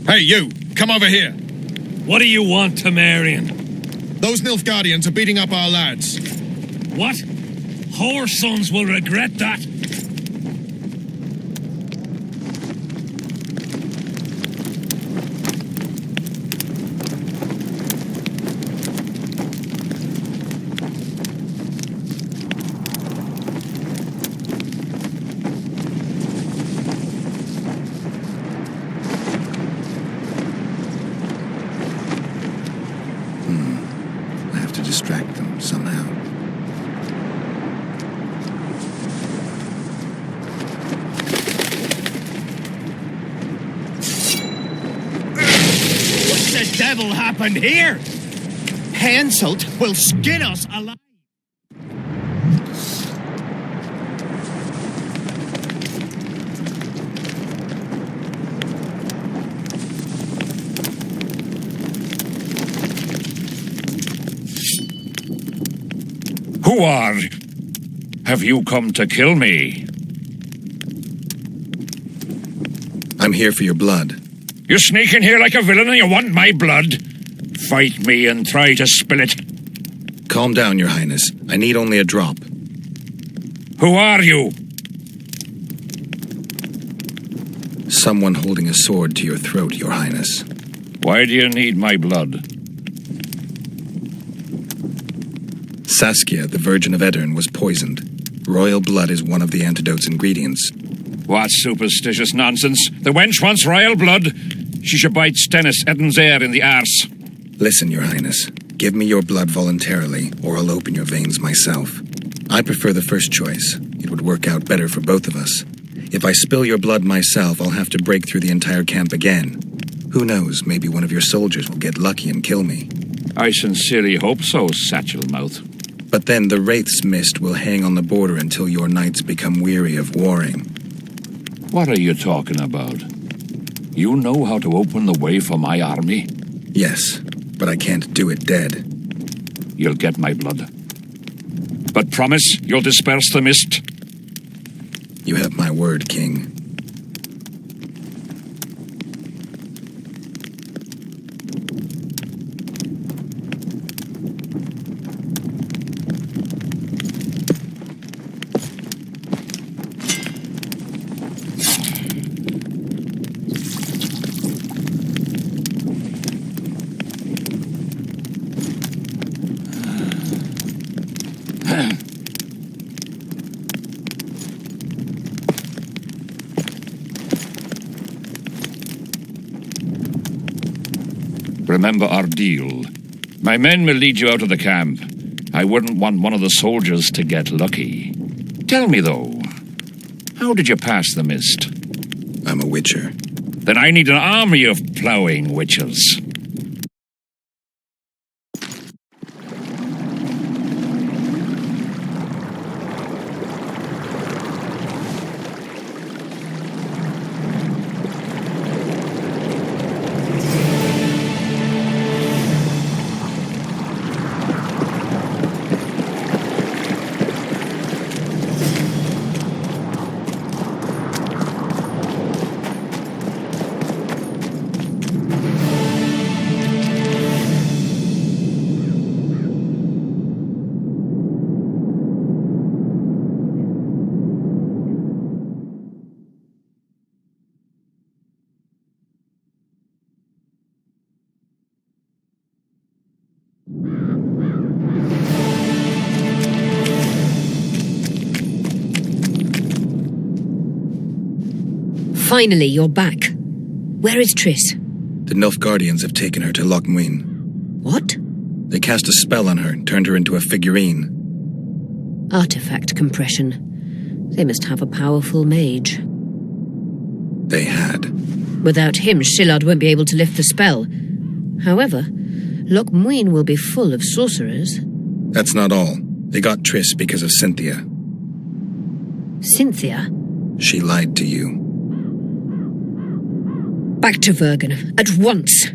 Hey, you! Come over here! What do you want, Temerian? Those Nilfgaardians are beating up our lads. What? Whoresons will regret that. Distract them somehow. What the devil happened here? Henselt will skin us alive. Who are? Have you come to kill me? I'm here for your blood. You sneak in here like a villain and you want my blood? Fight me and try to spill it. Calm down, Your Highness. I need only a drop. Who are you? Someone holding a sword to your throat, Your Highness. Why do you need my blood? Saskia, the Virgin of Edirn, was poisoned. Royal blood is one of the antidote's ingredients. What superstitious nonsense. The wench wants royal blood. She should bite Stennis Eden's heir in the arse. Listen, Your Highness. Give me your blood voluntarily, or I'll open your veins myself. I prefer the first choice. It would work out better for both of us. If I spill your blood myself, I'll have to break through the entire camp again. Who knows, maybe one of your soldiers will get lucky and kill me. I sincerely hope so, Satchel-mouth. But then the Wraith's mist will hang on the border until your knights become weary of warring. What are you talking about? You know how to open the way for my army? Yes, but I can't do it dead. You'll get my blood. But promise you'll disperse the mist? You have my word, King. Remember our deal. My men will lead you out of the camp. I wouldn't want one of the soldiers to get lucky. Tell me, though, how did you pass the mist? I'm a witcher. Then I need an army of ploughing witches. Finally, you're back. Where is Triss? The Nilfgaardians have taken her to Loch Muin. What? They cast a spell on her and turned her into a figurine. Artifact compression. They must have a powerful mage. They had. Without him, Shillard won't be able to lift the spell. However, Loch Muin will be full of sorcerers. That's not all. They got Triss because of Cynthia. Cynthia? She lied to you. Back to Vergen, at once!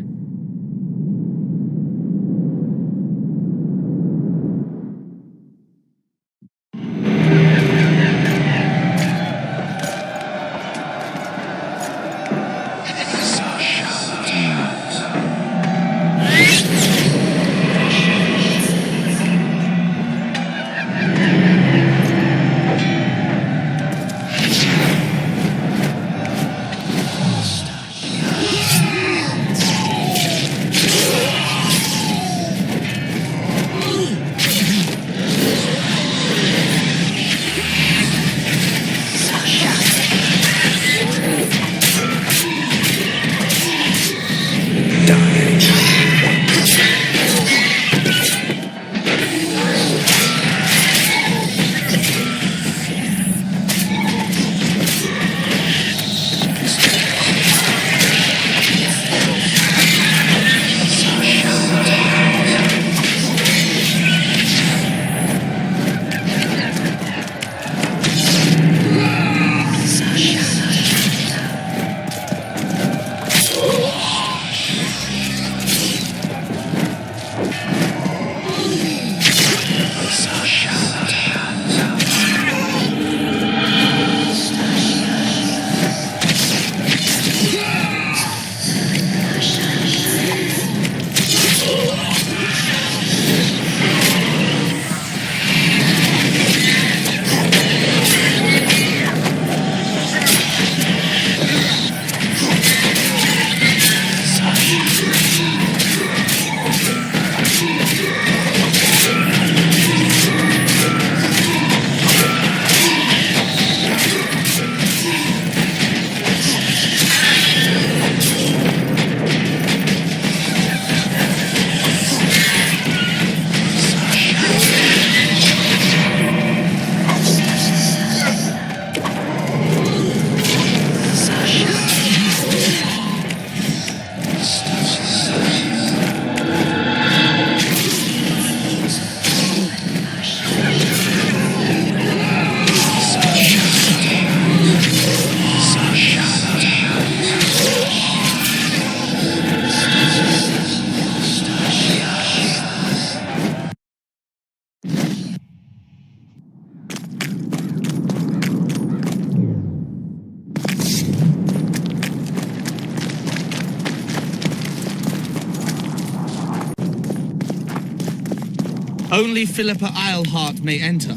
Only Philippa Eilhart may enter.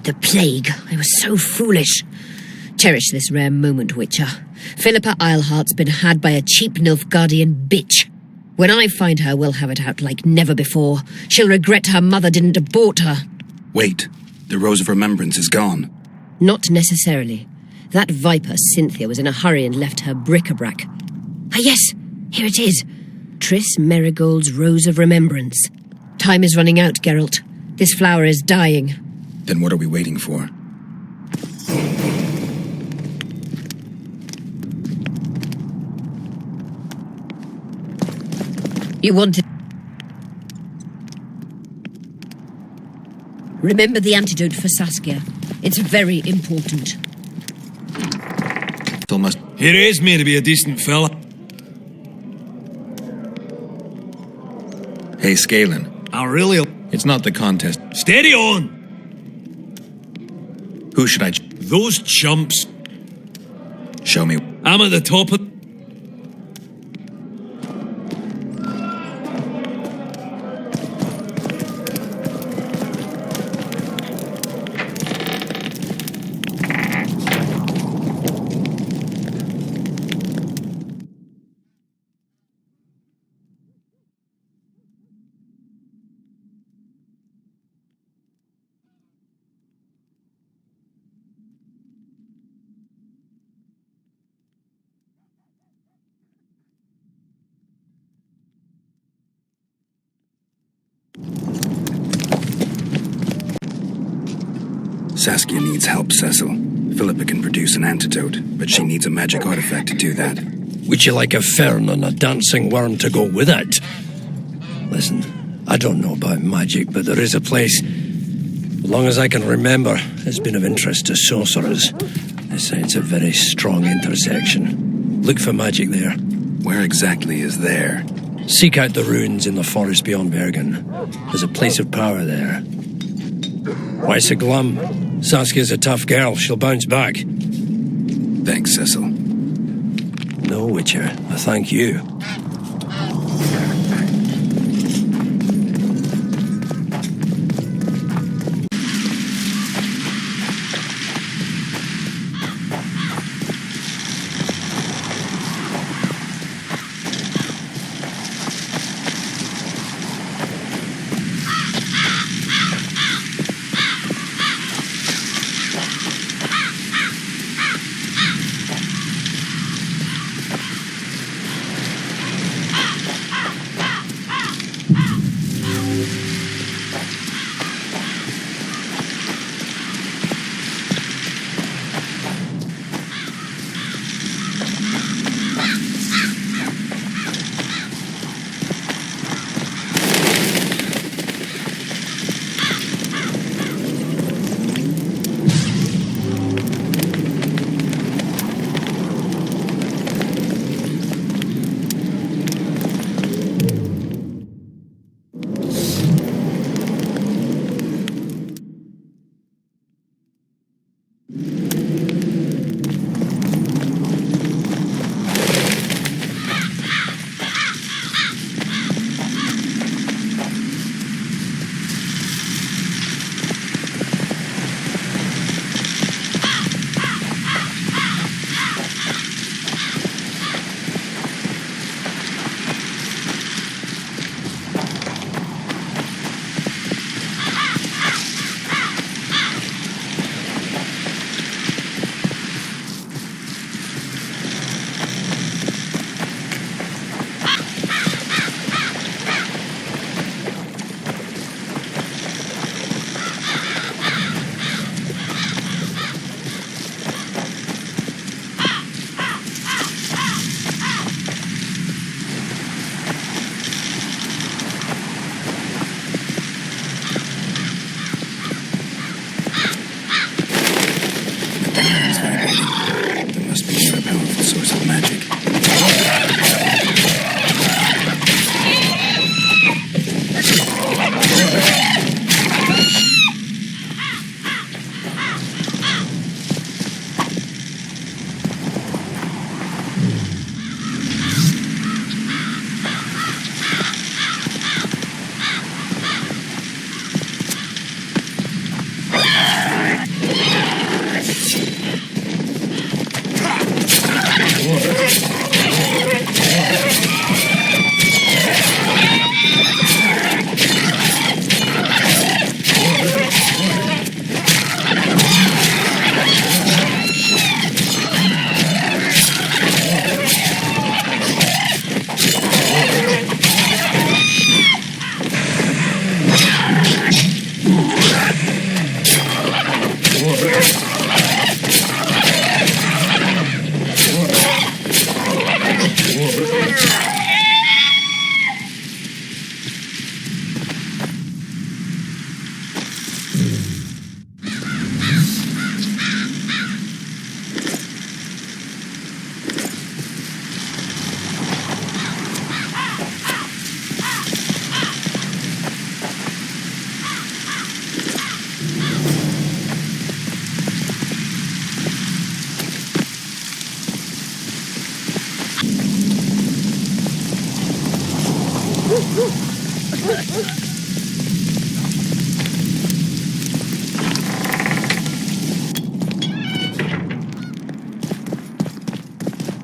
The plague. I was so foolish. Cherish this rare moment, Witcher. Philippa Eilhart's been had by a cheap Nilfgaardian bitch. When I find her, we'll have it out like never before. She'll regret her mother didn't abort her. Wait. The Rose of Remembrance is gone. Not necessarily. That viper, Cynthia, was in a hurry and left her bric-a-brac. Ah, yes, here it is. Triss Merigold's Rose of Remembrance. Time is running out, Geralt. This flower is dying. Then what are we waiting for? You wanted... Remember the antidote for Saskia. It's very important. Still must... He raised me to be a decent fella. Hey, Scalen. I really... It's not the contest. Steady on! Who should I... Those chumps. Show me. I'm at the top of... Saskia needs help, Cecil. Philippa can produce an antidote, but she needs a magic artifact to do that. Would you like a fern and a dancing worm to go with it? Listen, I don't know about magic, but there is a place, as long as I can remember, has been of interest to sorcerers. They say it's a very strong intersection. Look for magic there. Where exactly is there? Seek out the ruins in the forest beyond Bergen. There's a place of power there. Why so glum? Saskia's a tough girl. She'll bounce back. Thanks, Cecil. No, Witcher. I thank you.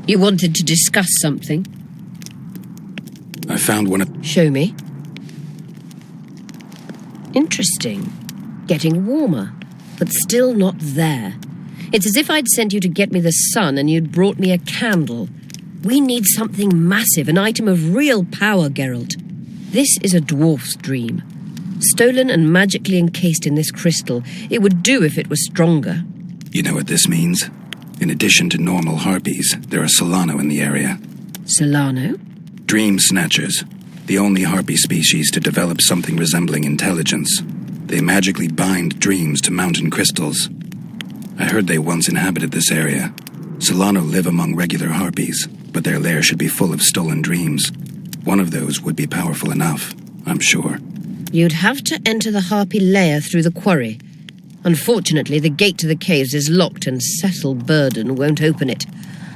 You wanted to discuss something? I found one of... Show me. Interesting. Getting warmer, but still not there. It's as if I'd sent you to get me the sun and you'd brought me a candle. We need something massive, an item of real power, Geralt. This is a dwarf's dream. Stolen and magically encased in this crystal. It would do if it was stronger. You know what this means? In addition to normal harpies, there are Solano in the area. Solano? Dream snatchers. The only harpy species to develop something resembling intelligence. They magically bind dreams to mountain crystals. I heard they once inhabited this area. Solano live among regular harpies, but their lair should be full of stolen dreams. One of those would be powerful enough, I'm sure. You'd have to enter the harpy lair through the quarry. Unfortunately, the gate to the caves is locked and Cecil Burden won't open it.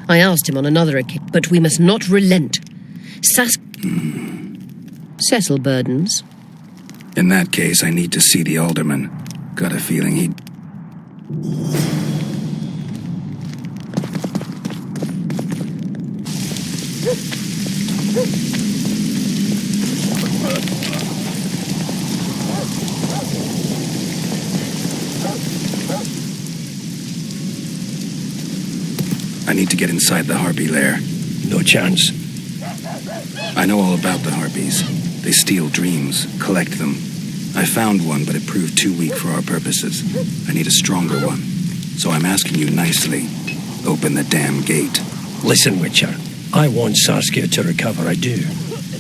I asked him on another occasion, but we must not relent. Cecil Burden's. In that case, I need to see the alderman. Got a feeling he'd... I need to get inside the harpy lair. No chance. I know all about the harpies. They steal dreams, collect them. I found one, but it proved too weak for our purposes. I need a stronger one. So I'm asking you nicely, open the damn gate. Listen, Witcher. I want Saskia to recover, I do.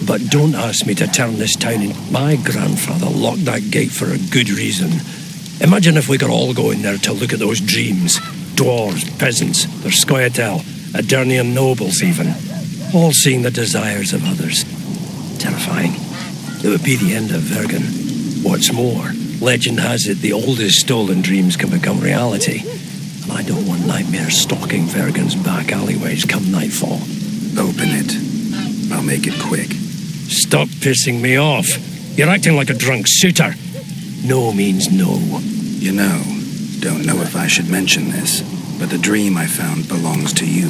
But don't ask me to turn this town in. My grandfather locked that gate for a good reason. Imagine if we could all go in there to look at those dreams. Dwarves, peasants, their scoia'tael, Adernian nobles even. All seeing the desires of others. Terrifying. It would be the end of Vergen. What's more, legend has it the oldest stolen dreams can become reality. And I don't want nightmares stalking Vergen's back alleyways come nightfall. Open it. I'll make it quick. Stop pissing me off. You're acting like a drunk suitor. No means no. You know, don't know if I should mention this, but the dream I found belongs to you.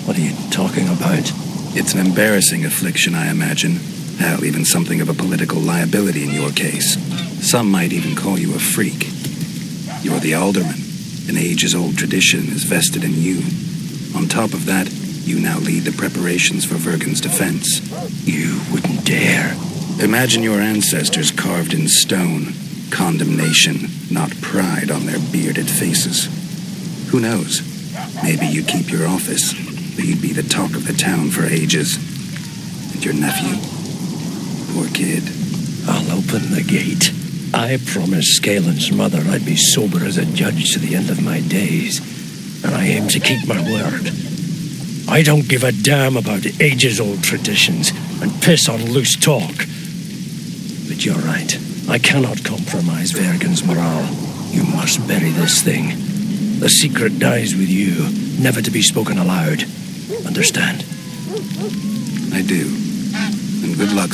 What are you talking about? It's an embarrassing affliction, I imagine. Hell, even something of a political liability in your case. Some might even call you a freak. You're the alderman. An ages-old tradition is vested in you. On top of that, you now lead the preparations for Vergen's defense. You wouldn't dare. Imagine your ancestors carved in stone. Condemnation, not pride on their bearded faces. Who knows? Maybe you'd keep your office, but you'd be the talk of the town for ages. And your nephew? Poor kid. I'll open the gate. I promised Scalen's mother I'd be sober as a judge to the end of my days, and I aim to keep my word. I don't give a damn about ages-old traditions and piss on loose talk. But you're right. I cannot compromise Vergen's morale. You must bury this thing. The secret dies with you, never to be spoken aloud. Understand? I do. And good luck.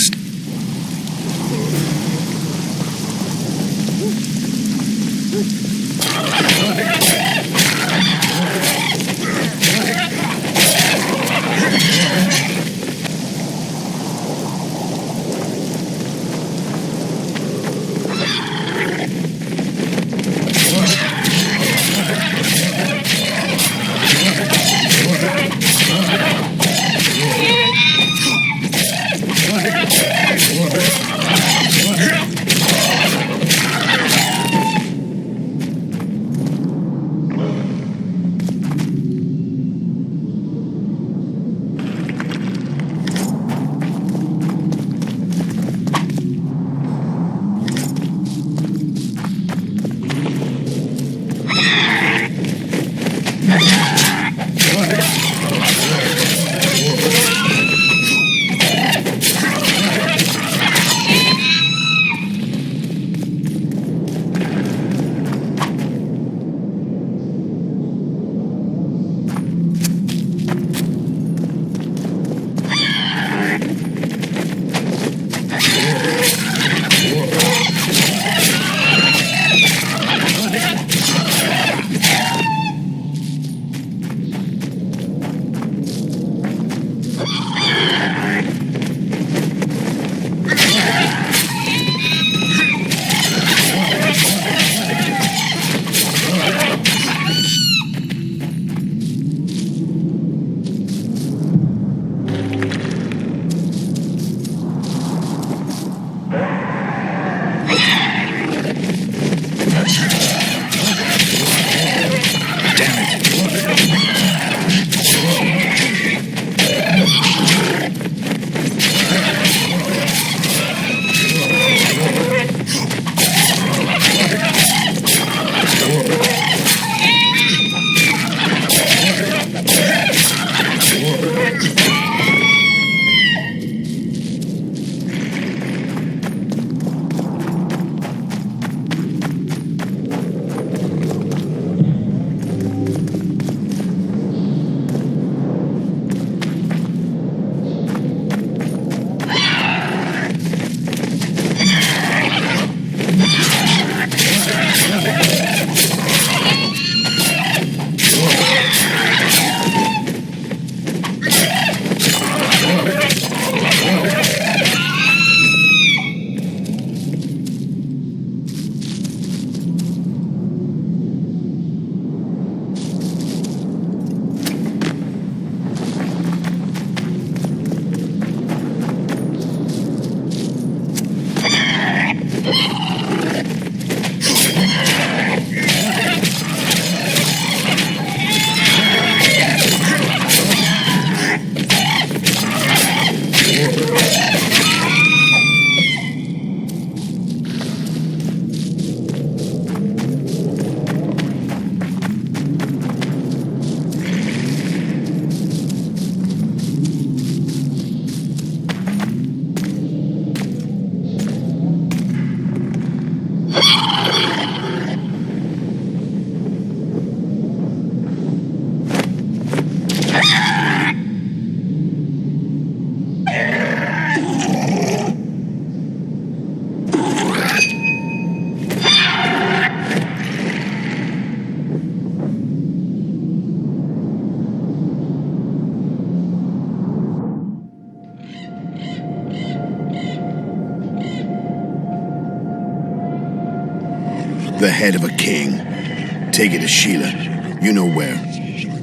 The head of a king. Take it to Sheila. You know where.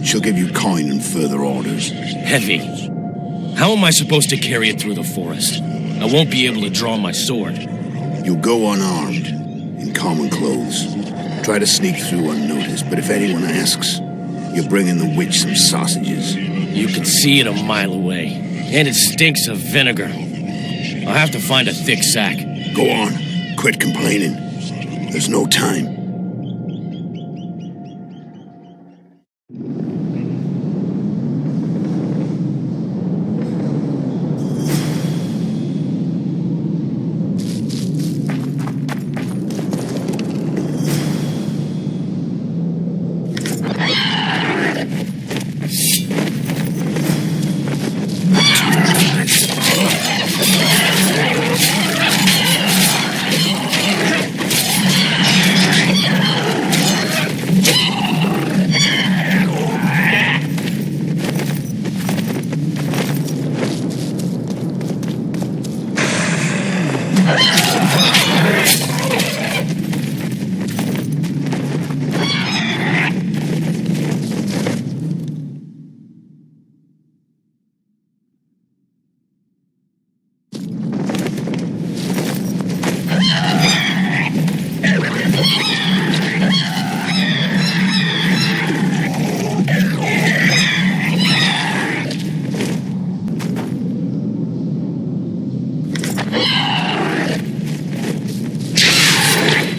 She'll give you coin and further orders. Heavy. How am I supposed to carry it through the forest? I won't be able to draw my sword. You'll go unarmed, in common clothes. Try to sneak through unnoticed, but if anyone asks, you're bringing the witch some sausages. You can see it a mile away, and it stinks of vinegar. I'll have to find a thick sack. Go on. Quit complaining. There's no time.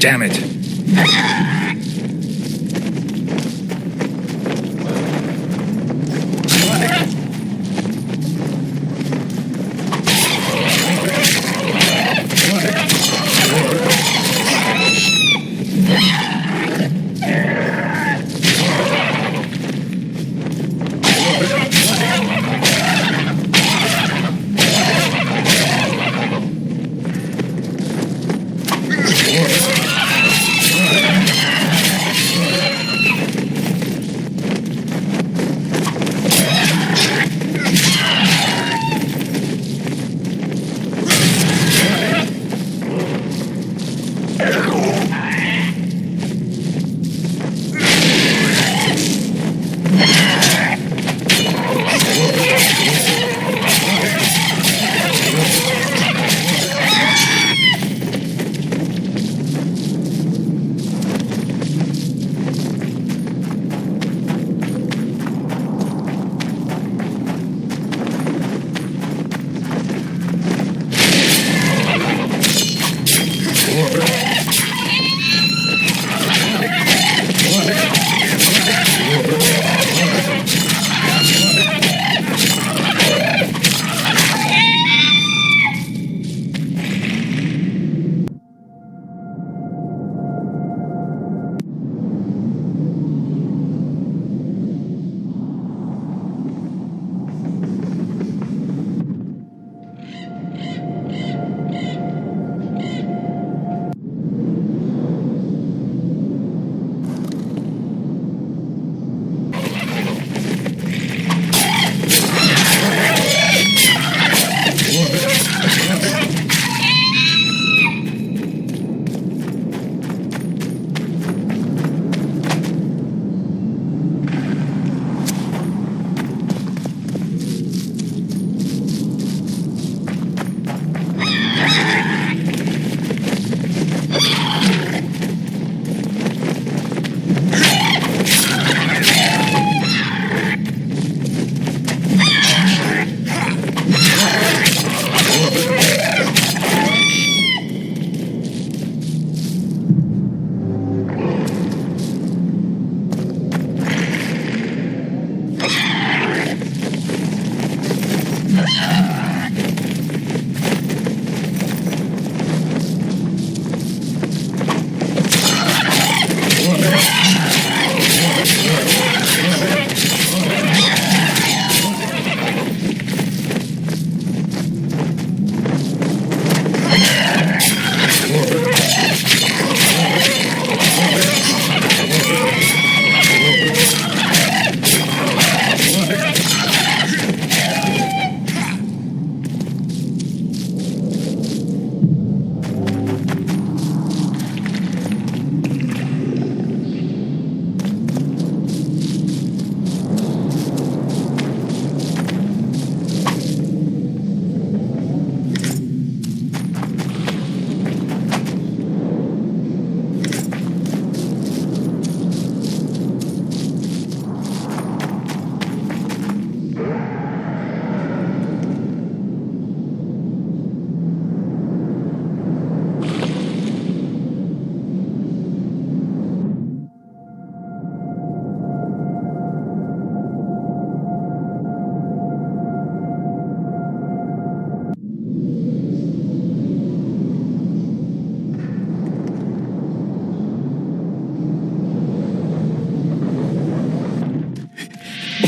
Damn it.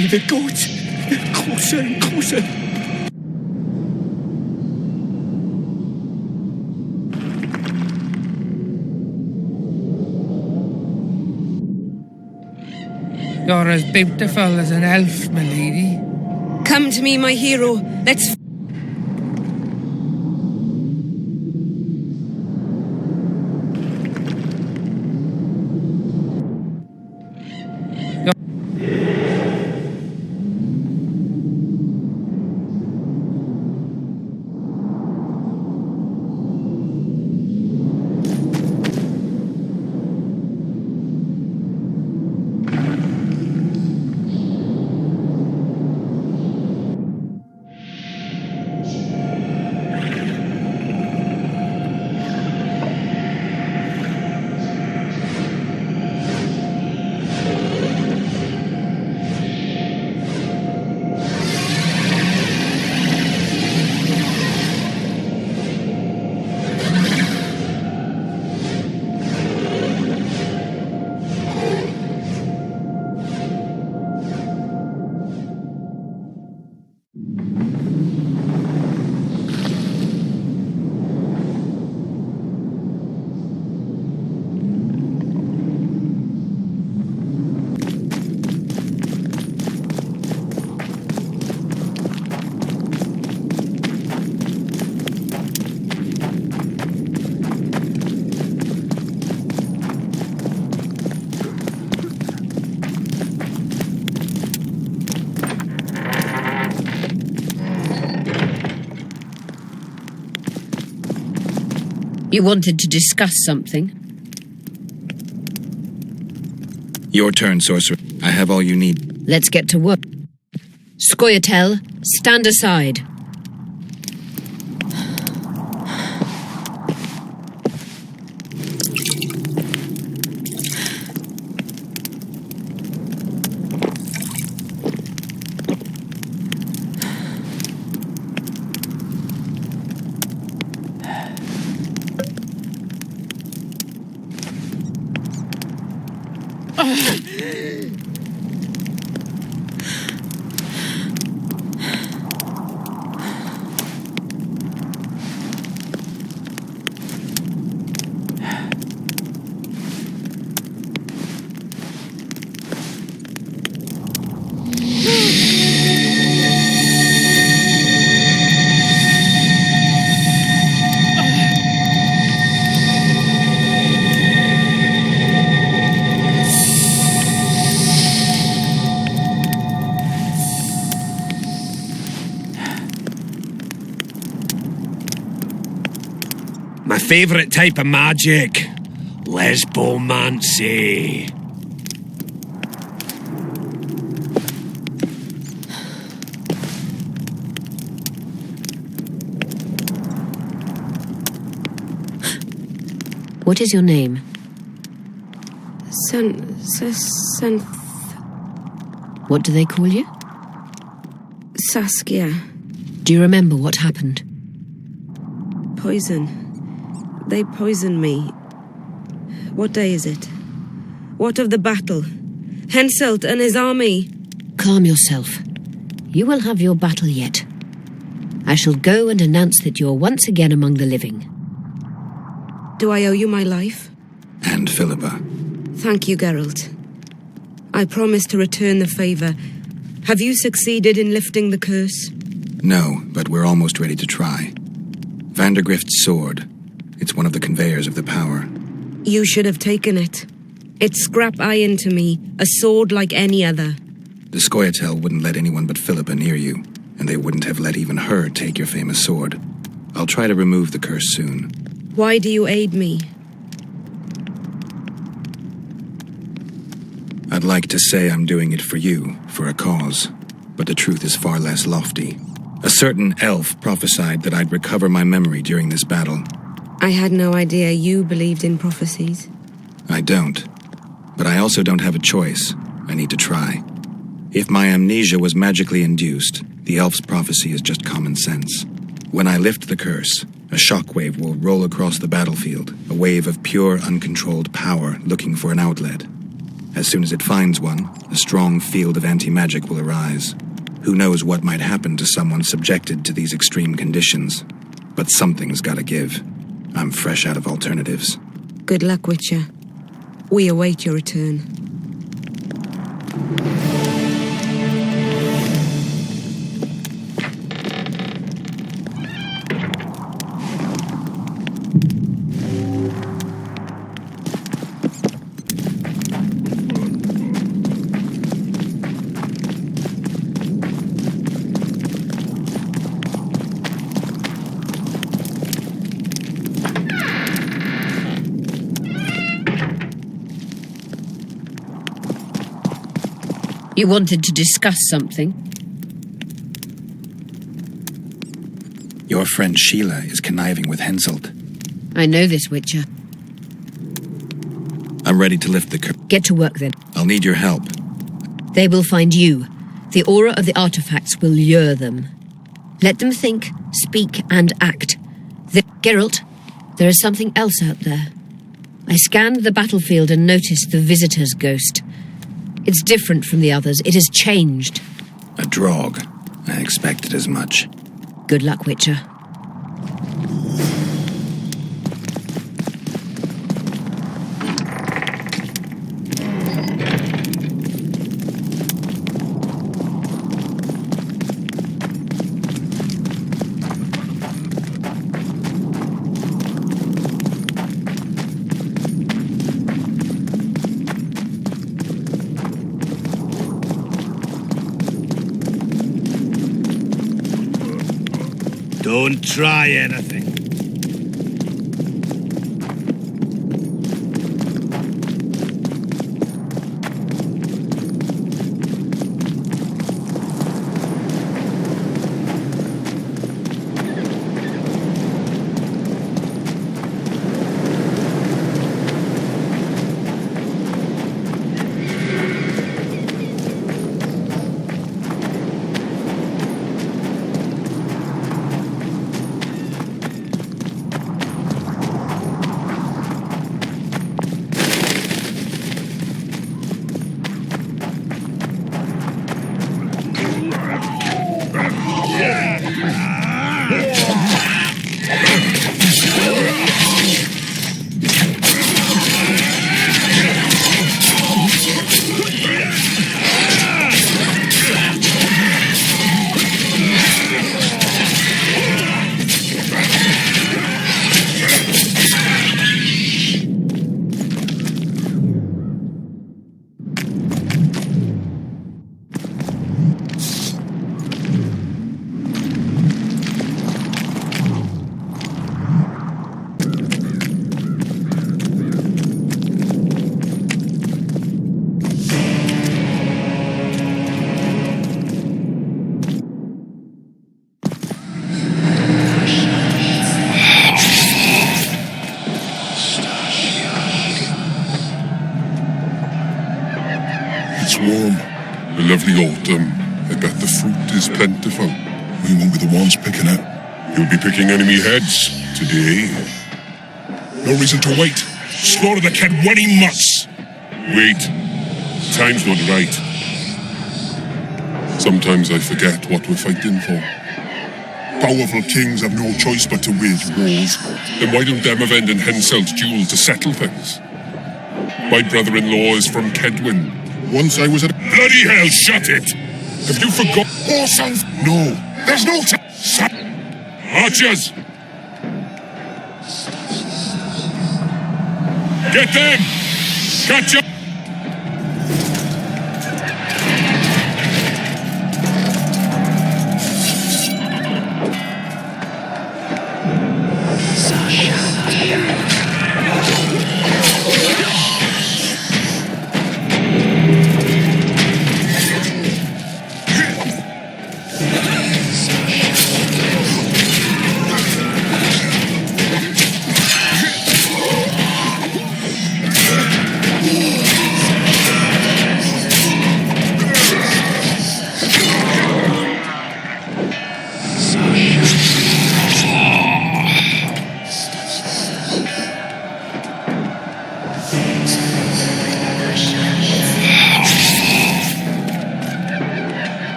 By the goats! They're closer and closer! You're as beautiful as an elf, my lady. Come to me, my hero. Let's... You wanted to discuss something? Your turn, sorcerer. I have all you need. Let's get to work. Scoia'tael, stand aside. My favourite type of magic. Lesbomancy. What is your name? Sen... What do they call you? Saskia. Do you remember what happened? Poison. They poisoned me. What day is it? What of the battle? Henselt and his army. Calm yourself. You will have your battle yet. I shall go and announce that you are once again among the living. Do I owe you my life? And Philippa. Thank you, Geralt. I promise to return the favour. Have you succeeded in lifting the curse? No, but we're almost ready to try. Vandergrift's sword. It's one of the conveyors of the power. You should have taken it. It's scrap iron to me, a sword like any other. The Scoia'tael wouldn't let anyone but Philippa near you, and they wouldn't have let even her take your famous sword. I'll try to remove the curse soon. Why do you aid me? I'd like to say I'm doing it for you, for a cause, but the truth is far less lofty. A certain elf prophesied that I'd recover my memory during this battle. I had no idea you believed in prophecies. I don't. But I also don't have a choice. I need to try. If my amnesia was magically induced, the elf's prophecy is just common sense. When I lift the curse, a shockwave will roll across the battlefield, a wave of pure, uncontrolled power looking for an outlet. As soon as it finds one, a strong field of anti-magic will arise. Who knows what might happen to someone subjected to these extreme conditions? But something's gotta give. I'm fresh out of alternatives. Good luck, Witcher. We await your return. You wanted to discuss something? Your friend Sheila is conniving with Henselt. I know this, Witcher. I'm ready to lift the curse. Get to work then. I'll need your help. They will find you. The aura of the artifacts will lure them. Let them think, speak, and act. Geralt, there is something else out there. I scanned the battlefield and noticed the visitor's ghost. It's different from the others. It has changed. A drog. I expected as much. Good luck, Witcher. Don't try anything. Warm, a lovely autumn. I bet the fruit is plentiful. We won't be the ones picking it. You'll be picking enemy heads today. No reason to wait. Slaughter the kid when he must. Wait. Time's not right. Sometimes I forget what we're fighting for. Powerful kings have no choice but to wage wars. Then why don't Demavend and Henselt duel to settle things? My brother-in-law is from Kedwin. Once I was at... Bloody hell, shut it! Have you forgot... Orsons? No, there's no time... Archers! Get them! Catch up!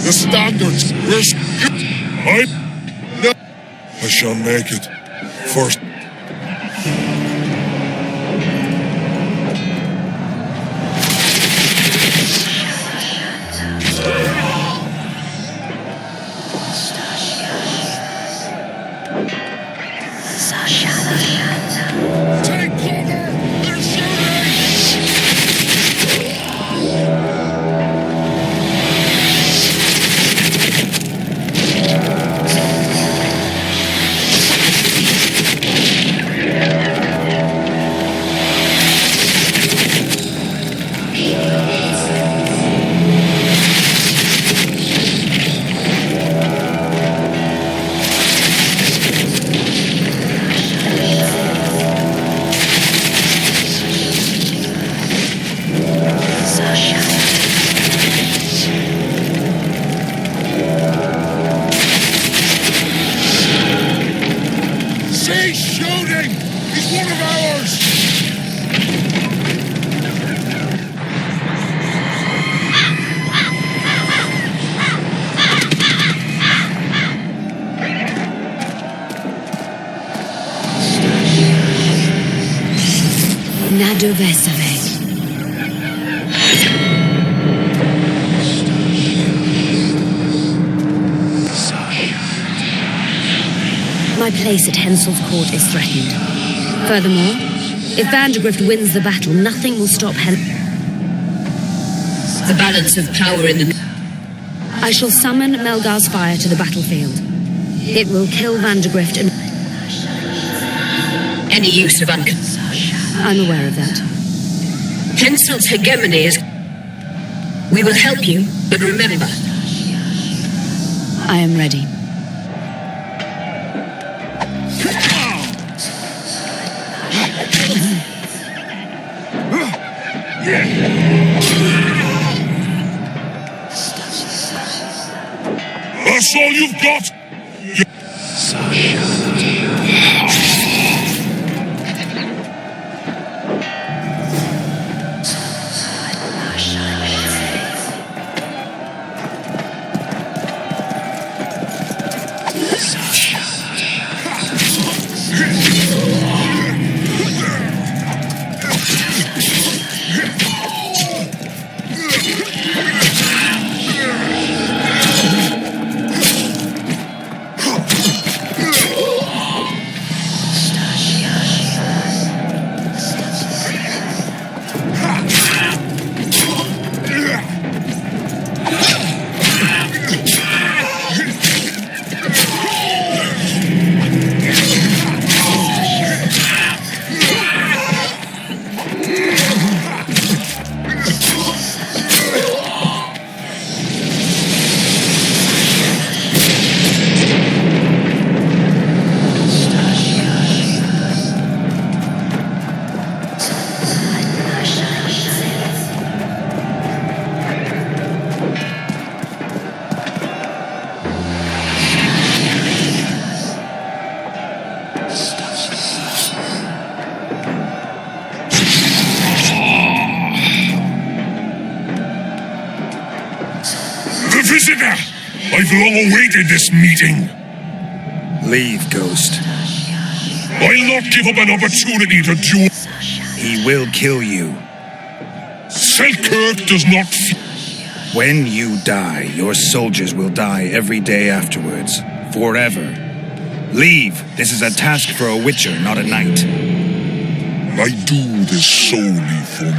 The standards. I shall make it. First. Take cover! They're shooting! Cease shooting! He's one of ours! Nadovesave. My place at Hensel's court is threatened. Furthermore, if Vandergrift wins the battle, nothing will stop the balance of power in the... I shall summon Melgar's fire to the battlefield. It will kill Vandergrift and... Any use of I'm aware of that. Hensel's hegemony is... We will help you, but remember... I am ready. That's all you've got? Visitor! I've long awaited this meeting. Leave, Ghost. I'll not give up an opportunity to duel. He will kill you. Selkirk does not... When you die, your soldiers will die every day afterwards. Forever. Leave. This is a task for a witcher, not a knight. I do this solely for...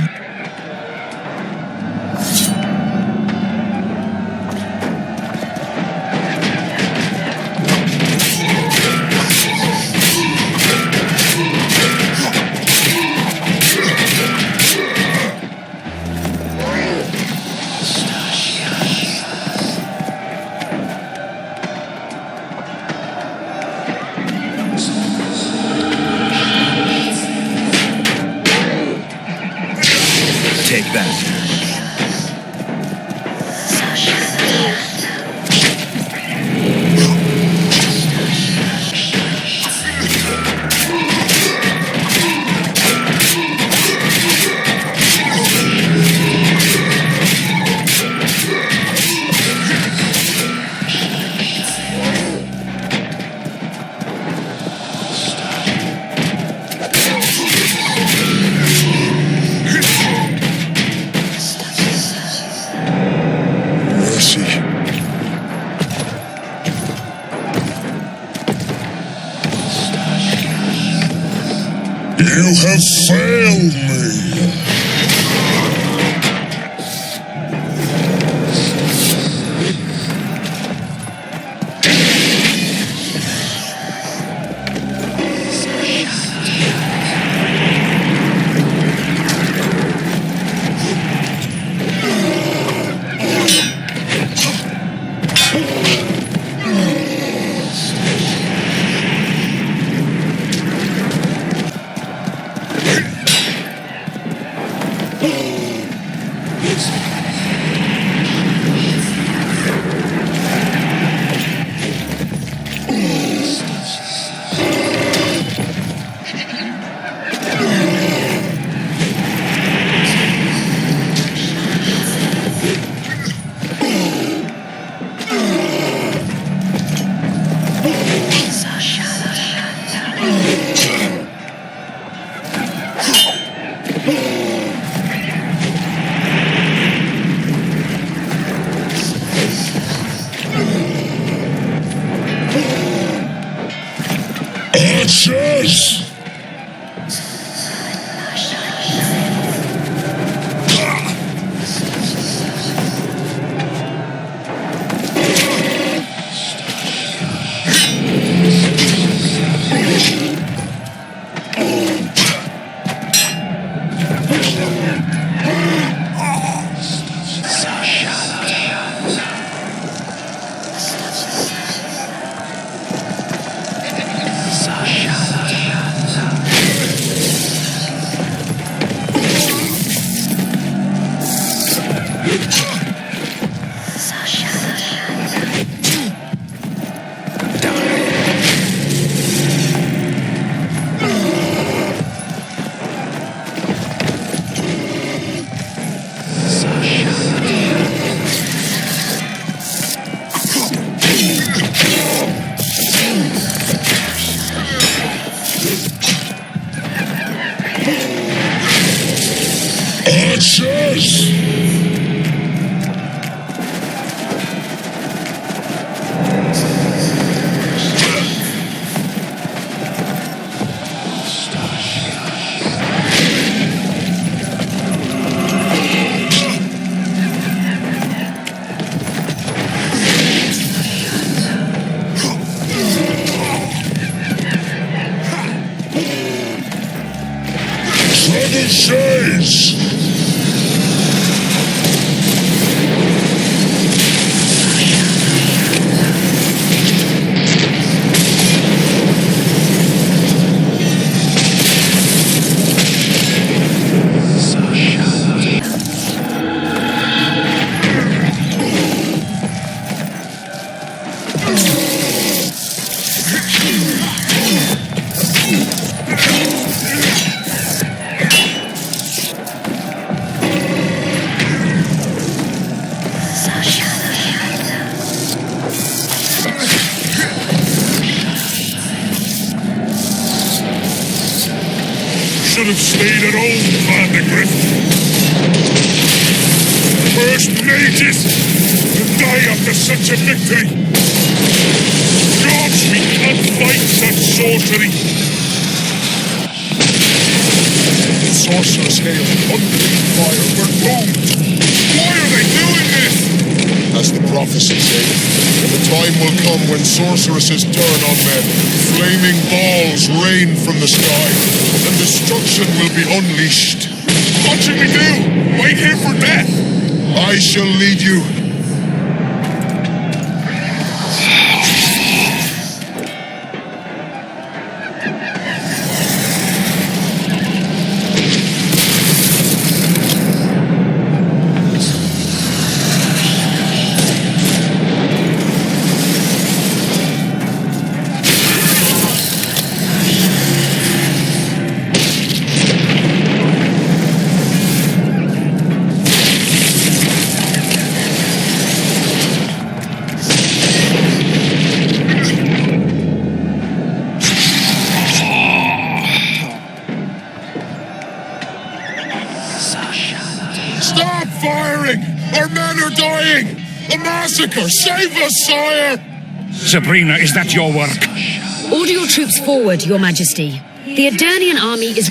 Take that. You have failed me. Archers! Archers! Trebuchets! Should have stayed at home, Vandergrift. First mages to die after such a victory. Gods, we can't fight such sorcery. The sorcerer's hail and unclean fire were doomed. Why are they doing this? As the prophecy said, the time will come when sorceresses turn on men. Flaming balls rain from the sky, and destruction will be unleashed. What should we do? Wait here for death? I shall lead you. Stop firing! Our men are dying! A massacre! Save us, sire! Sabrina, is that your work? Order your troops forward, Your Majesty. The Adernian army is...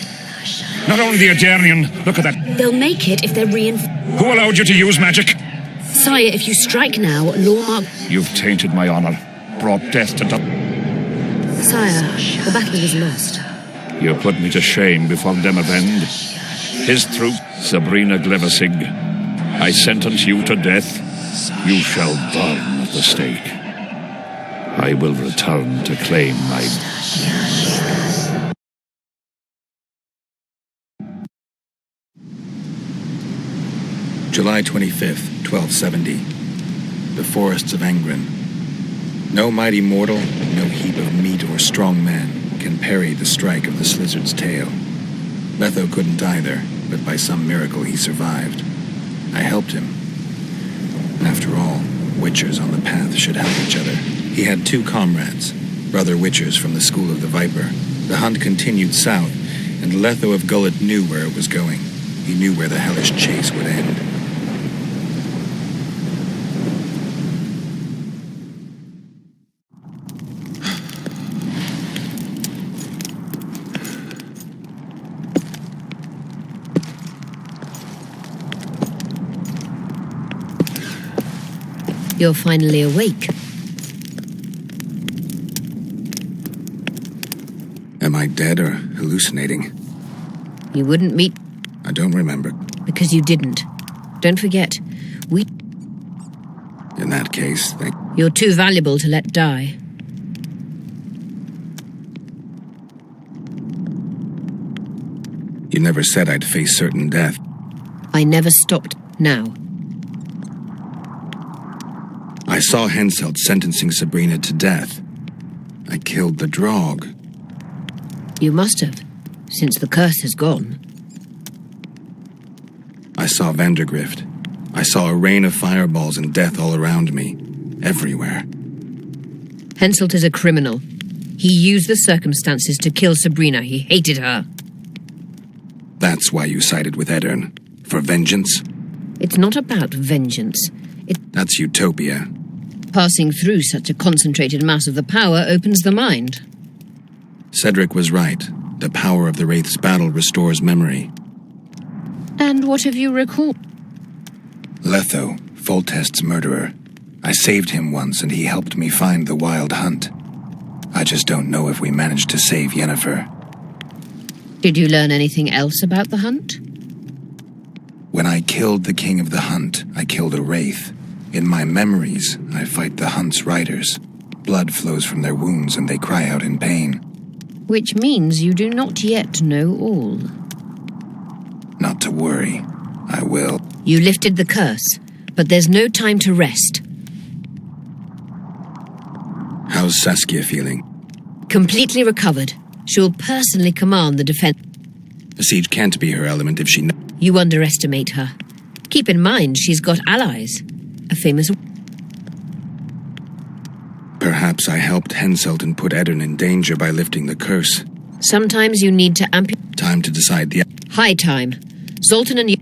Not only the Eternian, look at that. They'll make it if they're reinforced. Who allowed you to use magic? Sire, if you strike now, Lormark... You've tainted my honor, brought death to... Sire, the battle is lost. You put me to shame before Demavend. His troop, Sabrina Glevasig. I sentence you to death. You shall burn at the stake. I will return to claim my... July 25th, 1270. The forests of Angren. No mighty mortal, no heap of meat or strong man can parry the strike of the Slizzard's tail. Letho couldn't either, but by some miracle he survived. I helped him. After all, Witchers on the path should help each other. He had 2 comrades, brother Witchers from the School of the Viper. The hunt continued south, and Letho of Gullet knew where it was going. He knew where the hellish chase would end. You're finally awake. Am I dead or hallucinating? You wouldn't meet... I don't remember. Because you didn't. Don't forget, we... In that case, You're too valuable to let die. You never said I'd face certain death. I never stopped. Now. I saw Henselt sentencing Sabrina to death. I killed the Draug. You must have, since the curse has gone. I saw Vandergrift. I saw a rain of fireballs and death all around me. Everywhere. Henselt is a criminal. He used the circumstances to kill Sabrina. He hated her. That's why you sided with Eddern. For vengeance? It's not about vengeance. That's utopia. Passing through such a concentrated mass of the power opens the mind. Cedric was right. The power of the Wraith's battle restores memory. And what have you recalled? Letho, Foltest's murderer. I saved him once and he helped me find the Wild Hunt. I just don't know if we managed to save Yennefer. Did you learn anything else about the hunt? When I killed the King of the Hunt, I killed a Wraith. In my memories, I fight the Hunt's riders. Blood flows from their wounds and they cry out in pain. Which means you do not yet know all. Not to worry. I will. You lifted the curse, but there's no time to rest. How's Saskia feeling? Completely recovered. She'll personally command the defense. The siege can't be her element if she... You underestimate her. Keep in mind she's got allies. A famous... Perhaps I helped Henselt and put Eddern in danger by lifting the curse. Sometimes you need to Time to decide the... High time. Zoltan and you...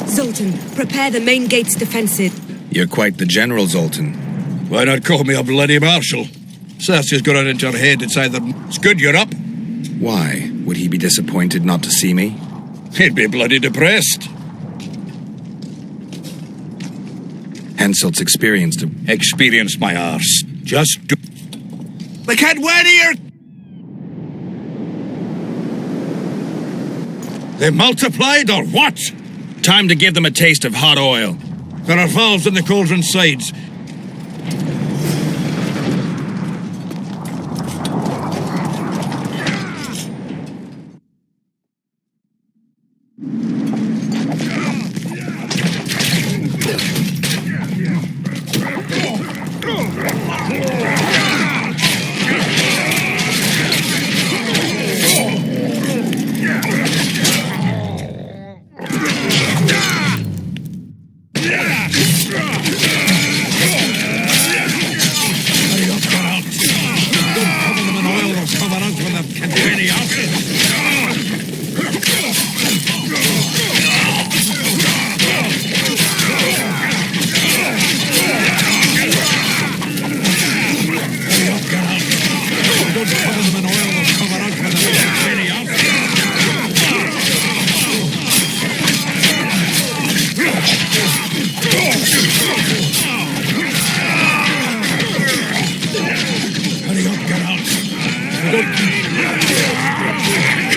Zoltan, prepare the main gate's defensive. You're quite the general, Zoltan. Why not call me a bloody marshal? Saskia's got it into her head. It's either... It's good you're up. Why? Would he be disappointed not to see me? He'd be bloody depressed. Henselt's experienced... Experienced my arse. Just do... They can't win here! They multiplied or what? Time to give them a taste of hot oil. There are valves in the cauldron sides.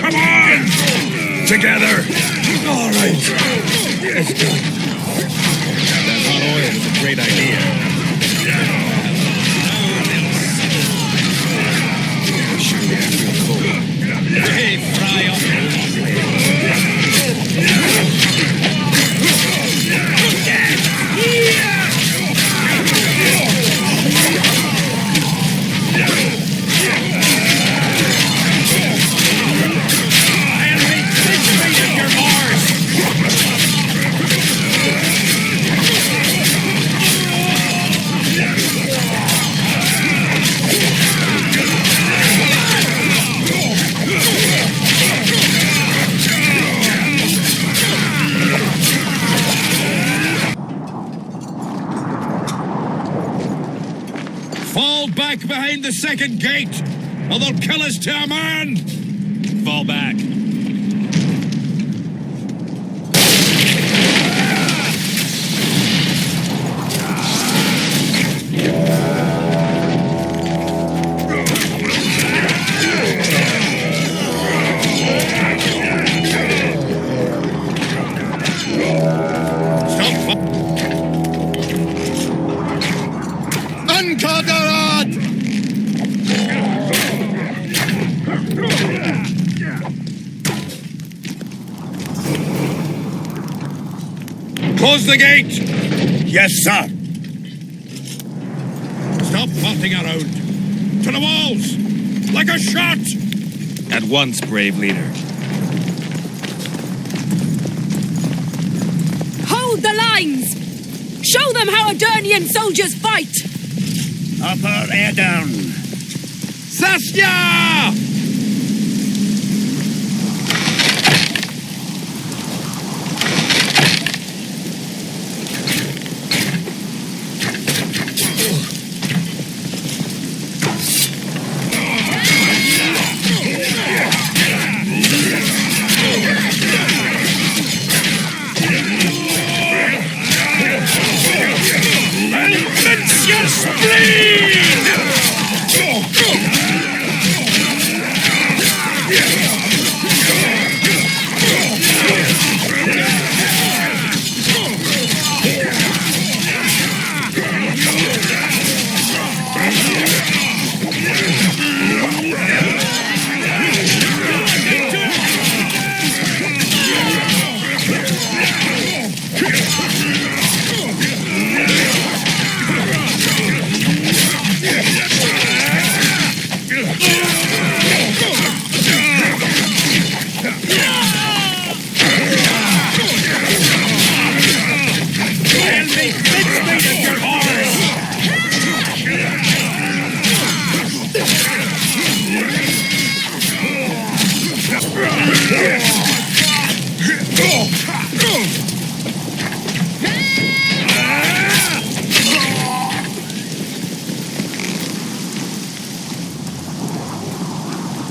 Come on! Together! All right. It's done. That hot oil is a great idea. Hey, fry up. Fall back behind the second gate, or they'll kill us to a man! Fall back. Close the gate! Yes, sir. Stop farting around. To the walls! Like a shot! At once, brave leader. Hold the lines! Show them how Adernian soldiers fight! Upper air down. Saskia!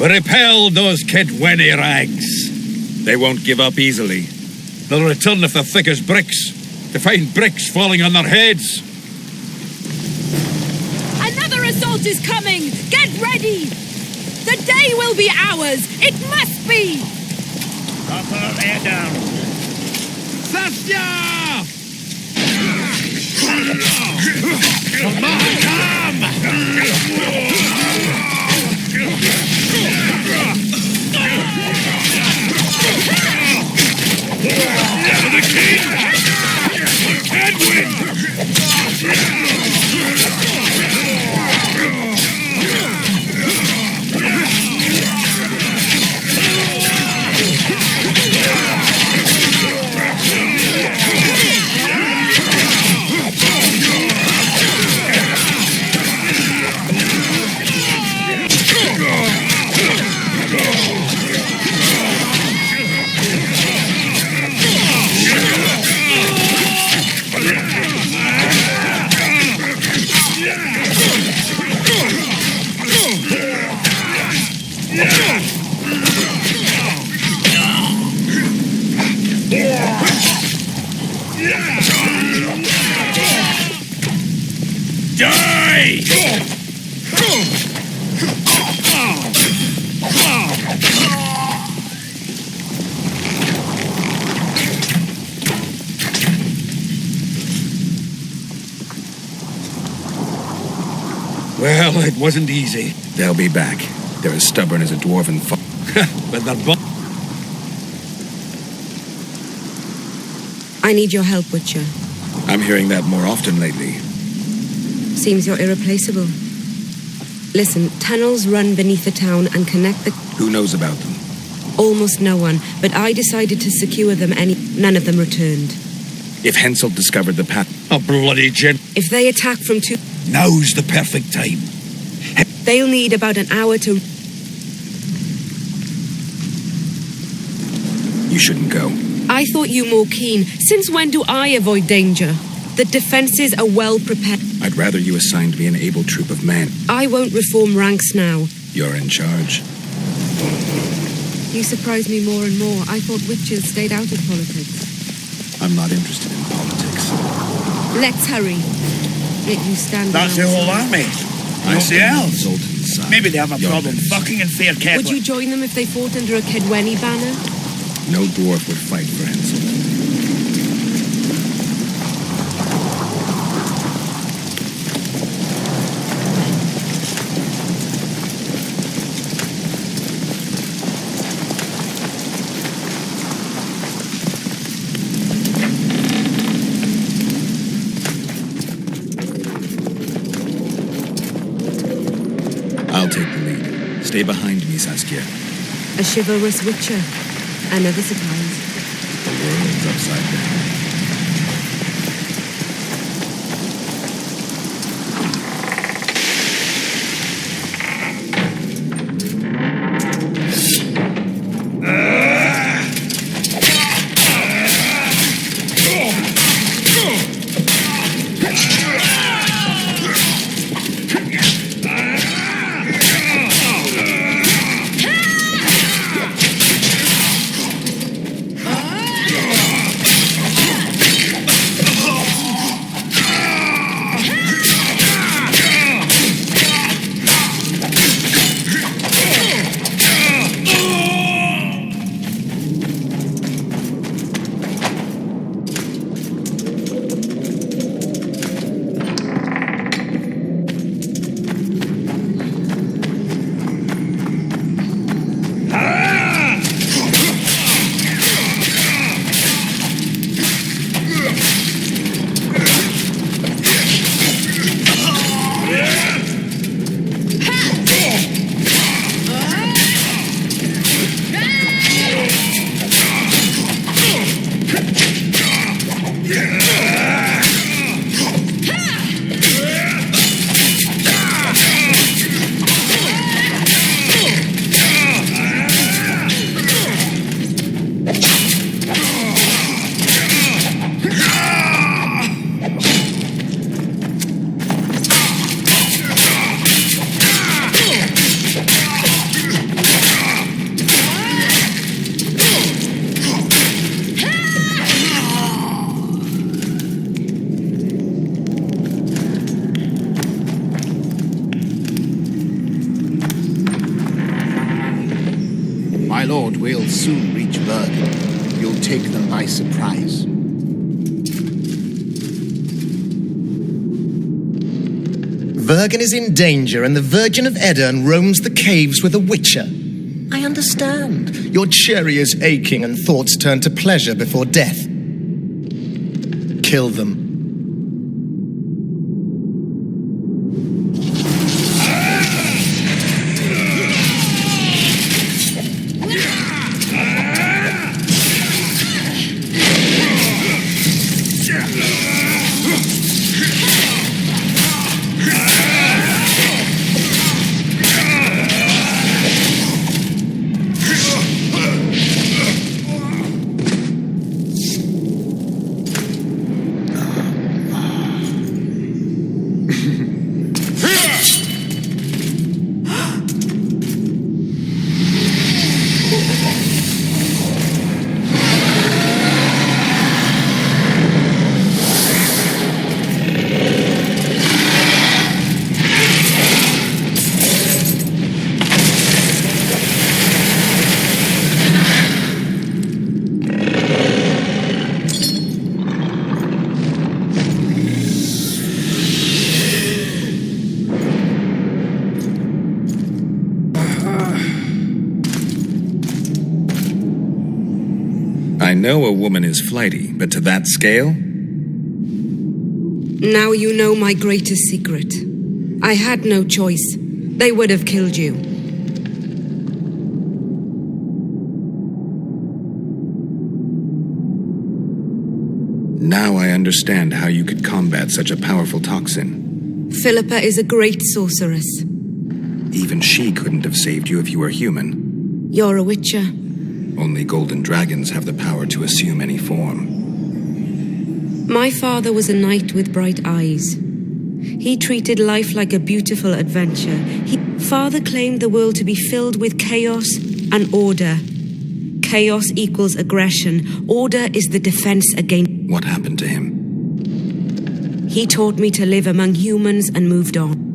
Repel those Kidwenny rags. They won't give up easily. They'll return if they're thick as bricks, to find bricks falling on their heads. Another assault is coming! Get ready! The day will be ours! It must be! Upper air down. Saskia! Come on, come! Well, it wasn't easy. They'll be back. They're as stubborn as a dwarven But they're both... I need your help, Witcher. I'm hearing that more often lately. Seems you're irreplaceable. Listen, tunnels run beneath the town and connect the... Who knows about them? Almost no one, but I decided to secure them none of them returned. If Henselt discovered the path... Oh, bloody gent. If they attack from two... Now's the perfect time. They'll need about an hour to... You shouldn't go. I thought you more keen. Since when do I avoid danger? The defenses are well prepared. I'd rather you assigned me an able troop of men. I won't reform ranks now. You're in charge. You surprise me more and more. I thought witches stayed out of politics. I'm not interested in politics. Let's hurry. Yet you stand... That's the whole army. That's the elves. Maybe they have a problem Yeoman's. fucking in fair Kedwin. Would you join them if they fought under a Kedweni banner? No dwarf would fight for Henselt. I'll take the lead. Stay behind me, Saskia. A chivalrous witcher. Another surprise. The world's upside down. My lord, we'll soon reach Bergen. You'll take them by surprise. Bergen is in danger, and the Virgin of Edirne roams the caves with a witcher. I understand. Your cherry is aching, and thoughts turn to pleasure before death. Kill them. I know a woman is flighty, but to that scale? Now you know my greatest secret. I had no choice. They would have killed you. Now I understand how you could combat such a powerful toxin. Philippa is a great sorceress. Even she couldn't have saved you if you were human. You're a witcher. Only golden dragons have the power to assume any form. My father was a knight with bright eyes. He treated life like a beautiful adventure. Father claimed the world to be filled with chaos and order. Chaos equals aggression. Order is the defense against... What happened to him? He taught me to live among humans and moved on.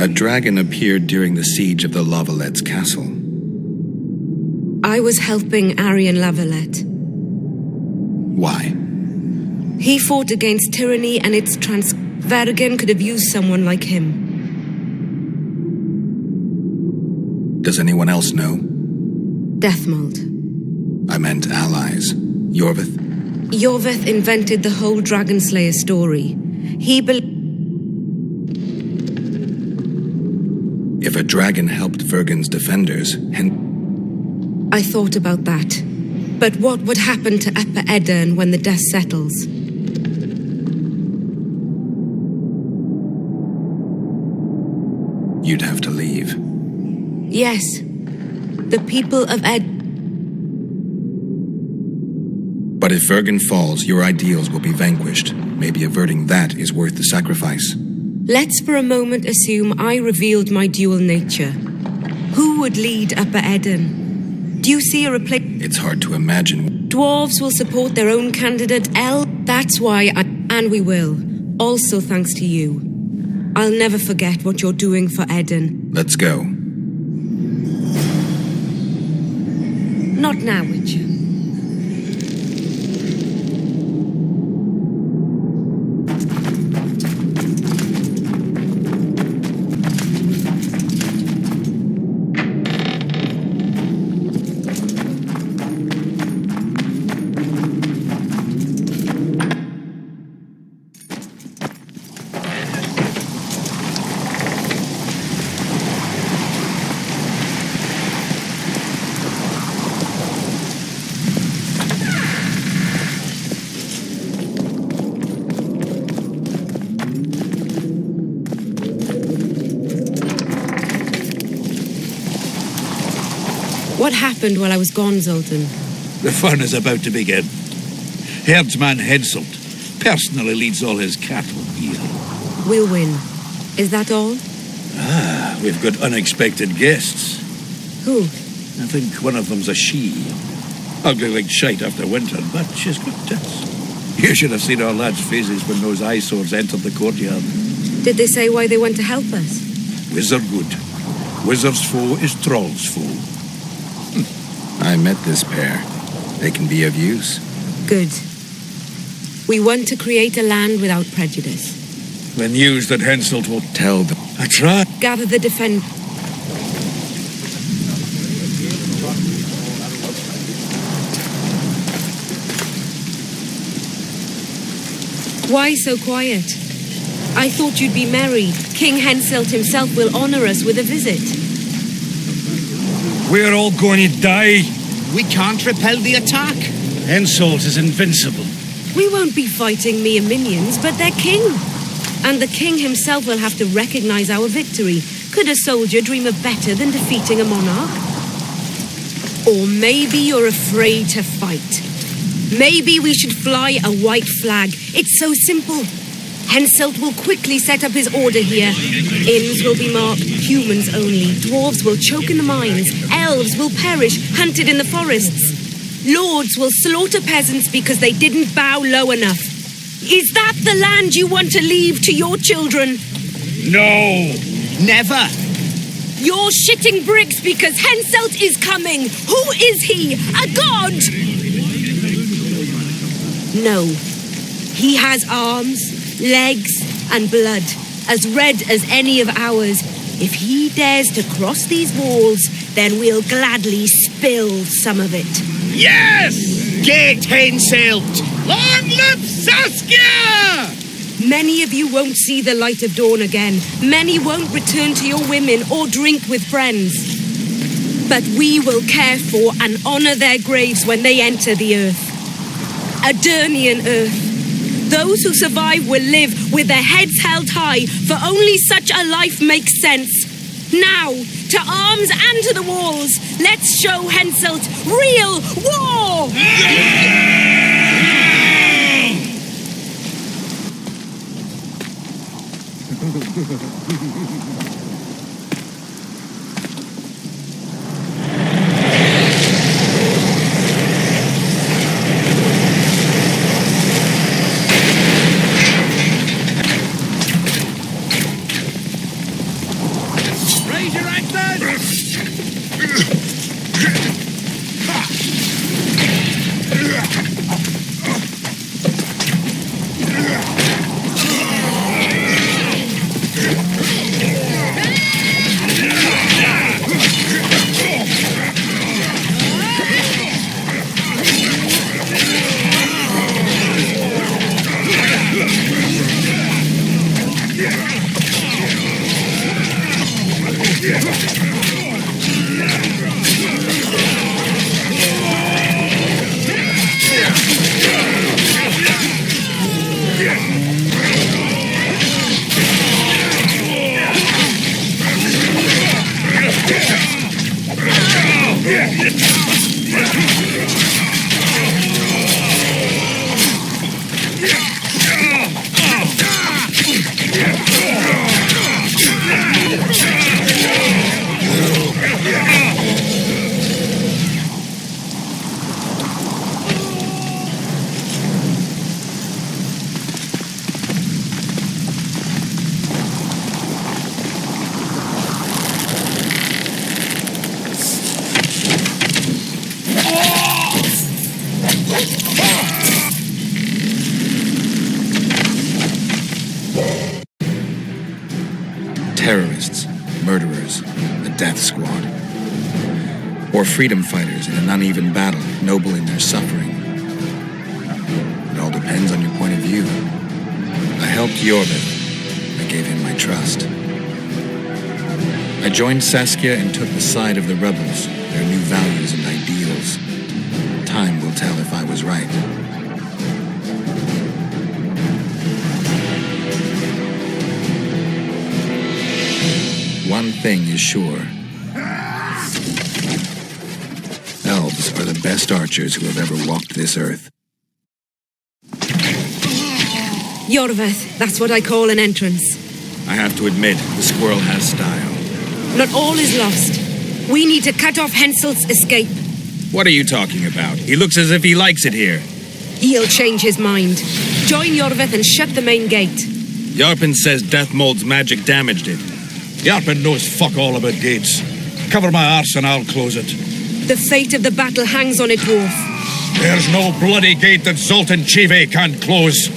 A dragon appeared during the siege of the Lavalettes' castle. I was helping Arian Lavalette. Why? He fought against tyranny and its Vergen could have used someone like him. Does anyone else know? Deathmold. I meant allies. Yorvith? Yorvith invented the whole Dragon Slayer story. If a dragon helped Vergen's defenders, I thought about that. But what would happen to Upper Edirn when the dust settles? You'd have to leave. Yes. The people of But if Vergen falls, your ideals will be vanquished. Maybe averting that is worth the sacrifice. Let's for a moment assume I revealed my dual nature. Who would lead Upper Edirn? Do you see a replacement? It's hard to imagine. Dwarves will support their own candidate, That's why and we will. Also thanks to you. I'll never forget what you're doing for Edirn. Let's go. Not now, Witcher. What happened while I was gone, Zoltan? The fun is about to begin. Herdsman Henselt personally leads all his cattle here. We'll win. Is that all? We've got unexpected guests. Who? I think one of them's a she. Ugly like shite after winter, but she's got tits. You should have seen our lads' faces when those eyesores entered the courtyard. Did they say why they went to help us? Wizard good. Wizard's foe is Troll's foe. I met this pair. They can be of use. Good. We want to create a land without prejudice. The news that Henselt will tell them. I try. Gather the defend. Why so quiet? I thought you'd be merry. King Henselt himself will honor us with a visit. We're all going to die. We can't repel the attack. Henselt is invincible. We won't be fighting mere minions, but their king. And the king himself will have to recognize our victory. Could a soldier dream of better than defeating a monarch? Or maybe you're afraid to fight. Maybe we should fly a white flag. It's so simple. Henselt will quickly set up his order here. Inns will be marked humans only. Dwarves will choke in the mines. Elves will perish, hunted in the forests. Lords will slaughter peasants because they didn't bow low enough. Is that the land you want to leave to your children? No! Never! You're shitting bricks because Henselt is coming. Who is he? A god? No. He has arms, legs, and blood, as red as any of ours. If he dares to cross these walls, then we'll gladly spill some of it. Yes! Get Henselt! Long live Saskia! Many of you won't see the light of dawn again. Many won't return to your women or drink with friends. But we will care for and honour their graves when they enter the earth. Adernian earth. Those who survive will live with their heads held high, for only such a life makes sense. Now, to arms and to the walls, let's show Henselt real war! Raise your axes! Terrorists, murderers, a death squad. Or freedom fighters in an uneven battle, noble in their suffering. It all depends on your point of view. I helped Jorvik. I gave him my trust. I joined Saskia and took the side of the rebels, their new values and ideals. Time will tell if I was right. One thing is sure. Elves are the best archers who have ever walked this earth. Jorvik, that's what I call an entrance. I have to admit, the squirrel has style. Not all is lost. We need to cut off Henselt's escape. What are you talking about? He looks as if he likes it here. He'll change his mind. Join Jorvik and shut the main gate. Yarpen says Deathmold's magic damaged it. Yarpen knows fuck all about gates. Cover my arse and I'll close it. The fate of the battle hangs on it, dwarf. There's no bloody gate that Zoltan Chive can't close.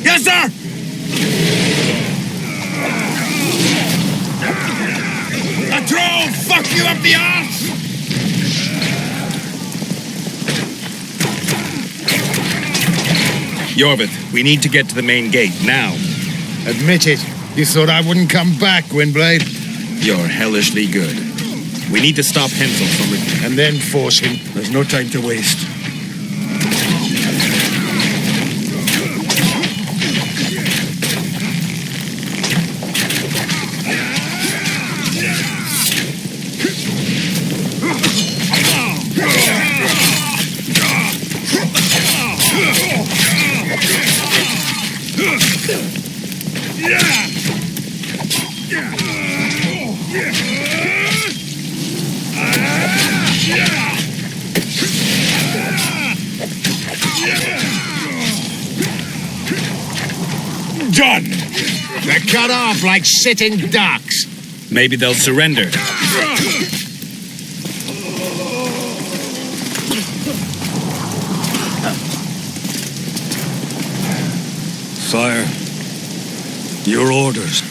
Yes, sir! A troll! Fuck you up the arse! Jorvik, we need to get to the main gate, now. Admit it. You thought I wouldn't come back, Windblade? You're hellishly good. We need to stop Henselt from... And then force him. There's no time to waste. Done! They're cut off like sitting ducks. Maybe they'll surrender. Sire, your orders.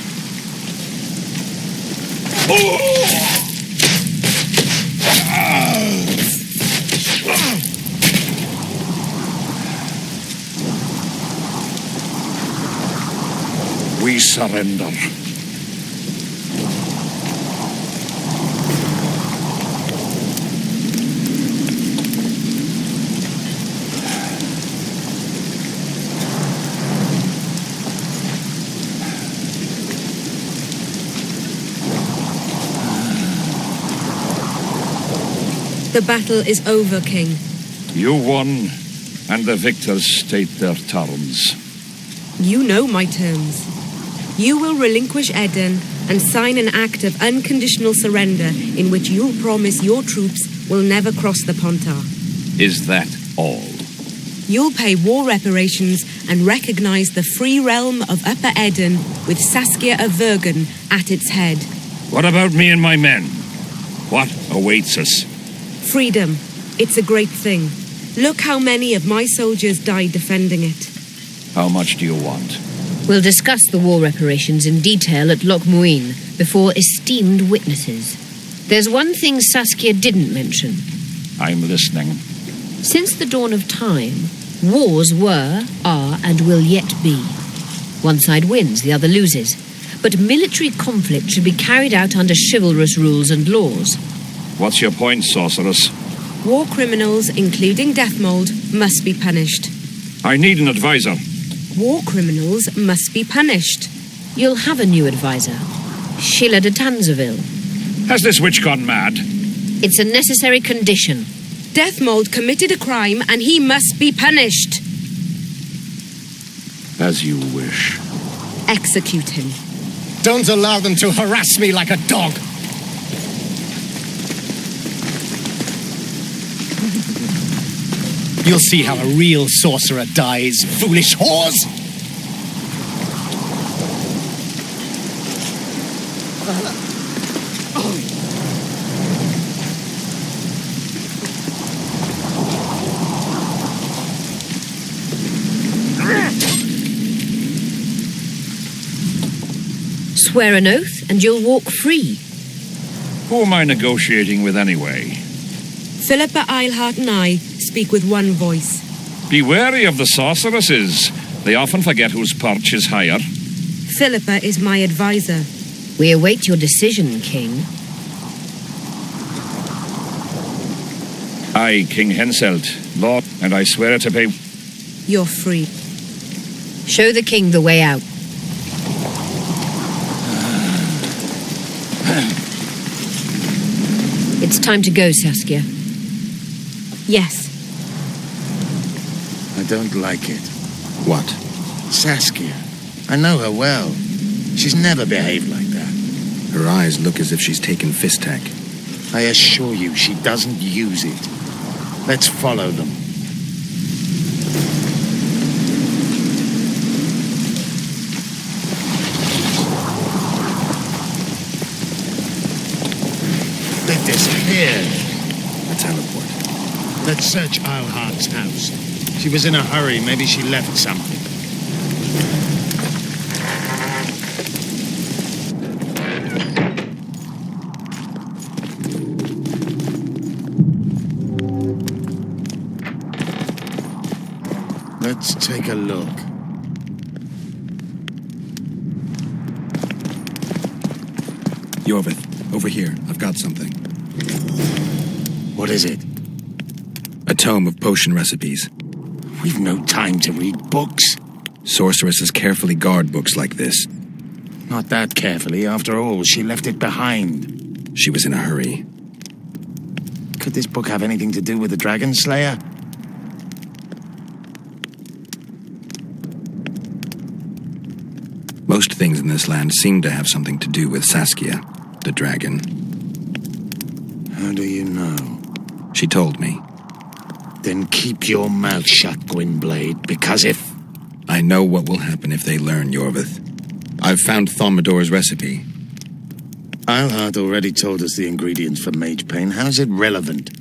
We surrender. The battle is over, King. You won, and the victors state their terms. You know my terms. You will relinquish Eden and sign an act of unconditional surrender in which you'll promise your troops will never cross the Pontar. Is that all? You'll pay war reparations and recognize the free realm of Upper Eden with Saskia of Vergen at its head. What about me and my men? What awaits us? Freedom. It's a great thing. Look how many of my soldiers died defending it. How much do you want? We'll discuss the war reparations in detail at Loch Muin before esteemed witnesses. There's one thing Saskia didn't mention. I'm listening. Since the dawn of time, wars were, are, and will yet be. One side wins, the other loses. But military conflict should be carried out under chivalrous rules and laws. What's your point, sorceress? War criminals, including Deathmold, must be punished. I need an advisor. War criminals must be punished. You'll have a new advisor. Sheila de Tanzeville. Has this witch gone mad? It's a necessary condition. Deathmold committed a crime and he must be punished. As you wish. Execute him. Don't allow them to harass me like a dog. You'll see how a real sorcerer dies, foolish whores! Swear an oath and you'll walk free. Who am I negotiating with anyway? Philippa Eilhart and I speak with one voice. Be wary of the sorceresses. They often forget whose perch is higher. Philippa is my advisor. We await your decision, King. I, King Henselt, Lord, and I swear to pay... You're free. Show the king the way out. It's time to go, Saskia. Yes. I don't like it. What? Saskia. I know her well. She's never behaved like that. Her eyes look as if she's taken Fistak. I assure you, she doesn't use it. Let's follow them. They've disappeared. A teleport. Let's search Eilhart's house. She was in a hurry. Maybe she left something. Let's take a look. Yorvith, over here. I've got something. What is it? A tome of potion recipes. We've no time to read books. Sorceresses carefully guard books like this. Not that carefully. After all, she left it behind. She was in a hurry. Could this book have anything to do with the Dragon Slayer? Most things in this land seem to have something to do with Saskia, the dragon. How do you know? She told me. Then keep your mouth shut, Gwynblade, because if... I know what will happen if they learn, Yorvith. I've found Thaumadour's recipe. Eilhart already told us the ingredients for mage pain. How's it relevant?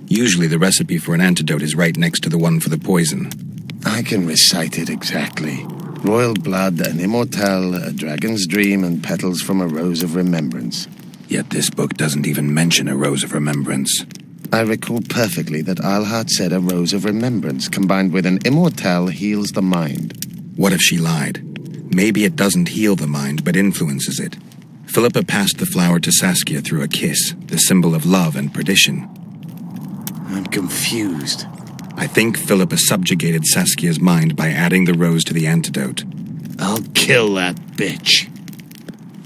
Usually the recipe for an antidote is right next to the one for the poison. I can recite it exactly. Royal blood, an immortal, a dragon's dream, and petals from a rose of remembrance. Yet this book doesn't even mention a rose of remembrance. I recall perfectly that Alhart said a rose of remembrance combined with an immortal heals the mind. What if she lied? Maybe it doesn't heal the mind, but influences it. Philippa passed the flower to Saskia through a kiss, the symbol of love and perdition. I'm confused. I think Philippa subjugated Saskia's mind by adding the rose to the antidote. I'll kill that bitch.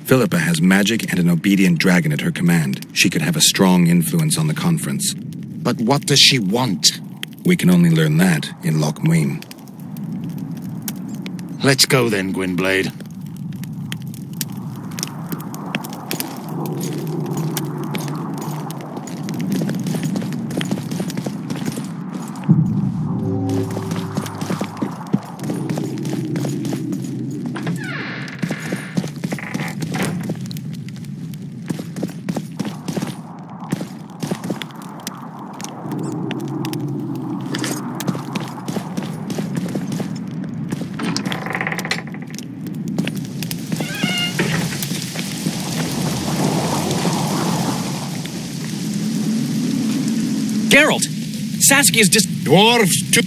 Philippa has magic and an obedient dragon at her command. She could have a strong influence on the conference. But what does she want? We can only learn that in Lochmuin. Let's go then, Gwynblade. Geralt! Saskia's just... Dwarves to...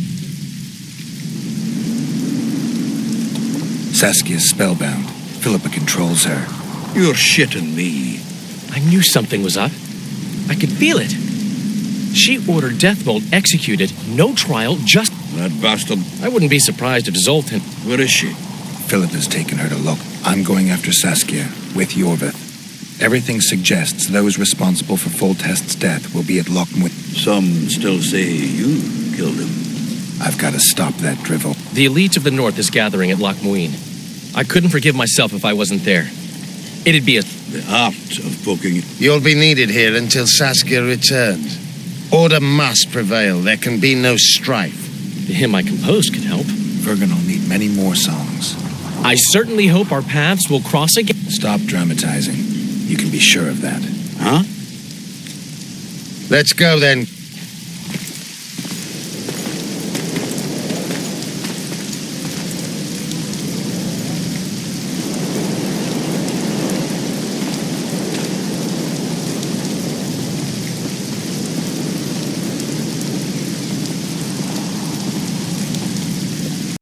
Saskia's spellbound. Philippa controls her. You're shitting me. I knew something was up. I could feel it. She ordered Deathmold executed, no trial, just... That bastard. I wouldn't be surprised if Zoltan... Where is she? Philippa's taken her to look. I'm going after Saskia, with Yorvith. Everything suggests those responsible for Foltest's death will be at Lochmuin. Some still say you killed him. I've got to stop that drivel. The elite of the North is gathering at Lochmuin. I couldn't forgive myself if I wasn't there. It'd be a... The art of poking... You'll be needed here until Saskia returns. Order must prevail. There can be no strife. The hymn I composed could help. Vergen will need many more songs. I certainly hope our paths will cross again. Stop dramatizing. You can be sure of that. Huh? Let's go then.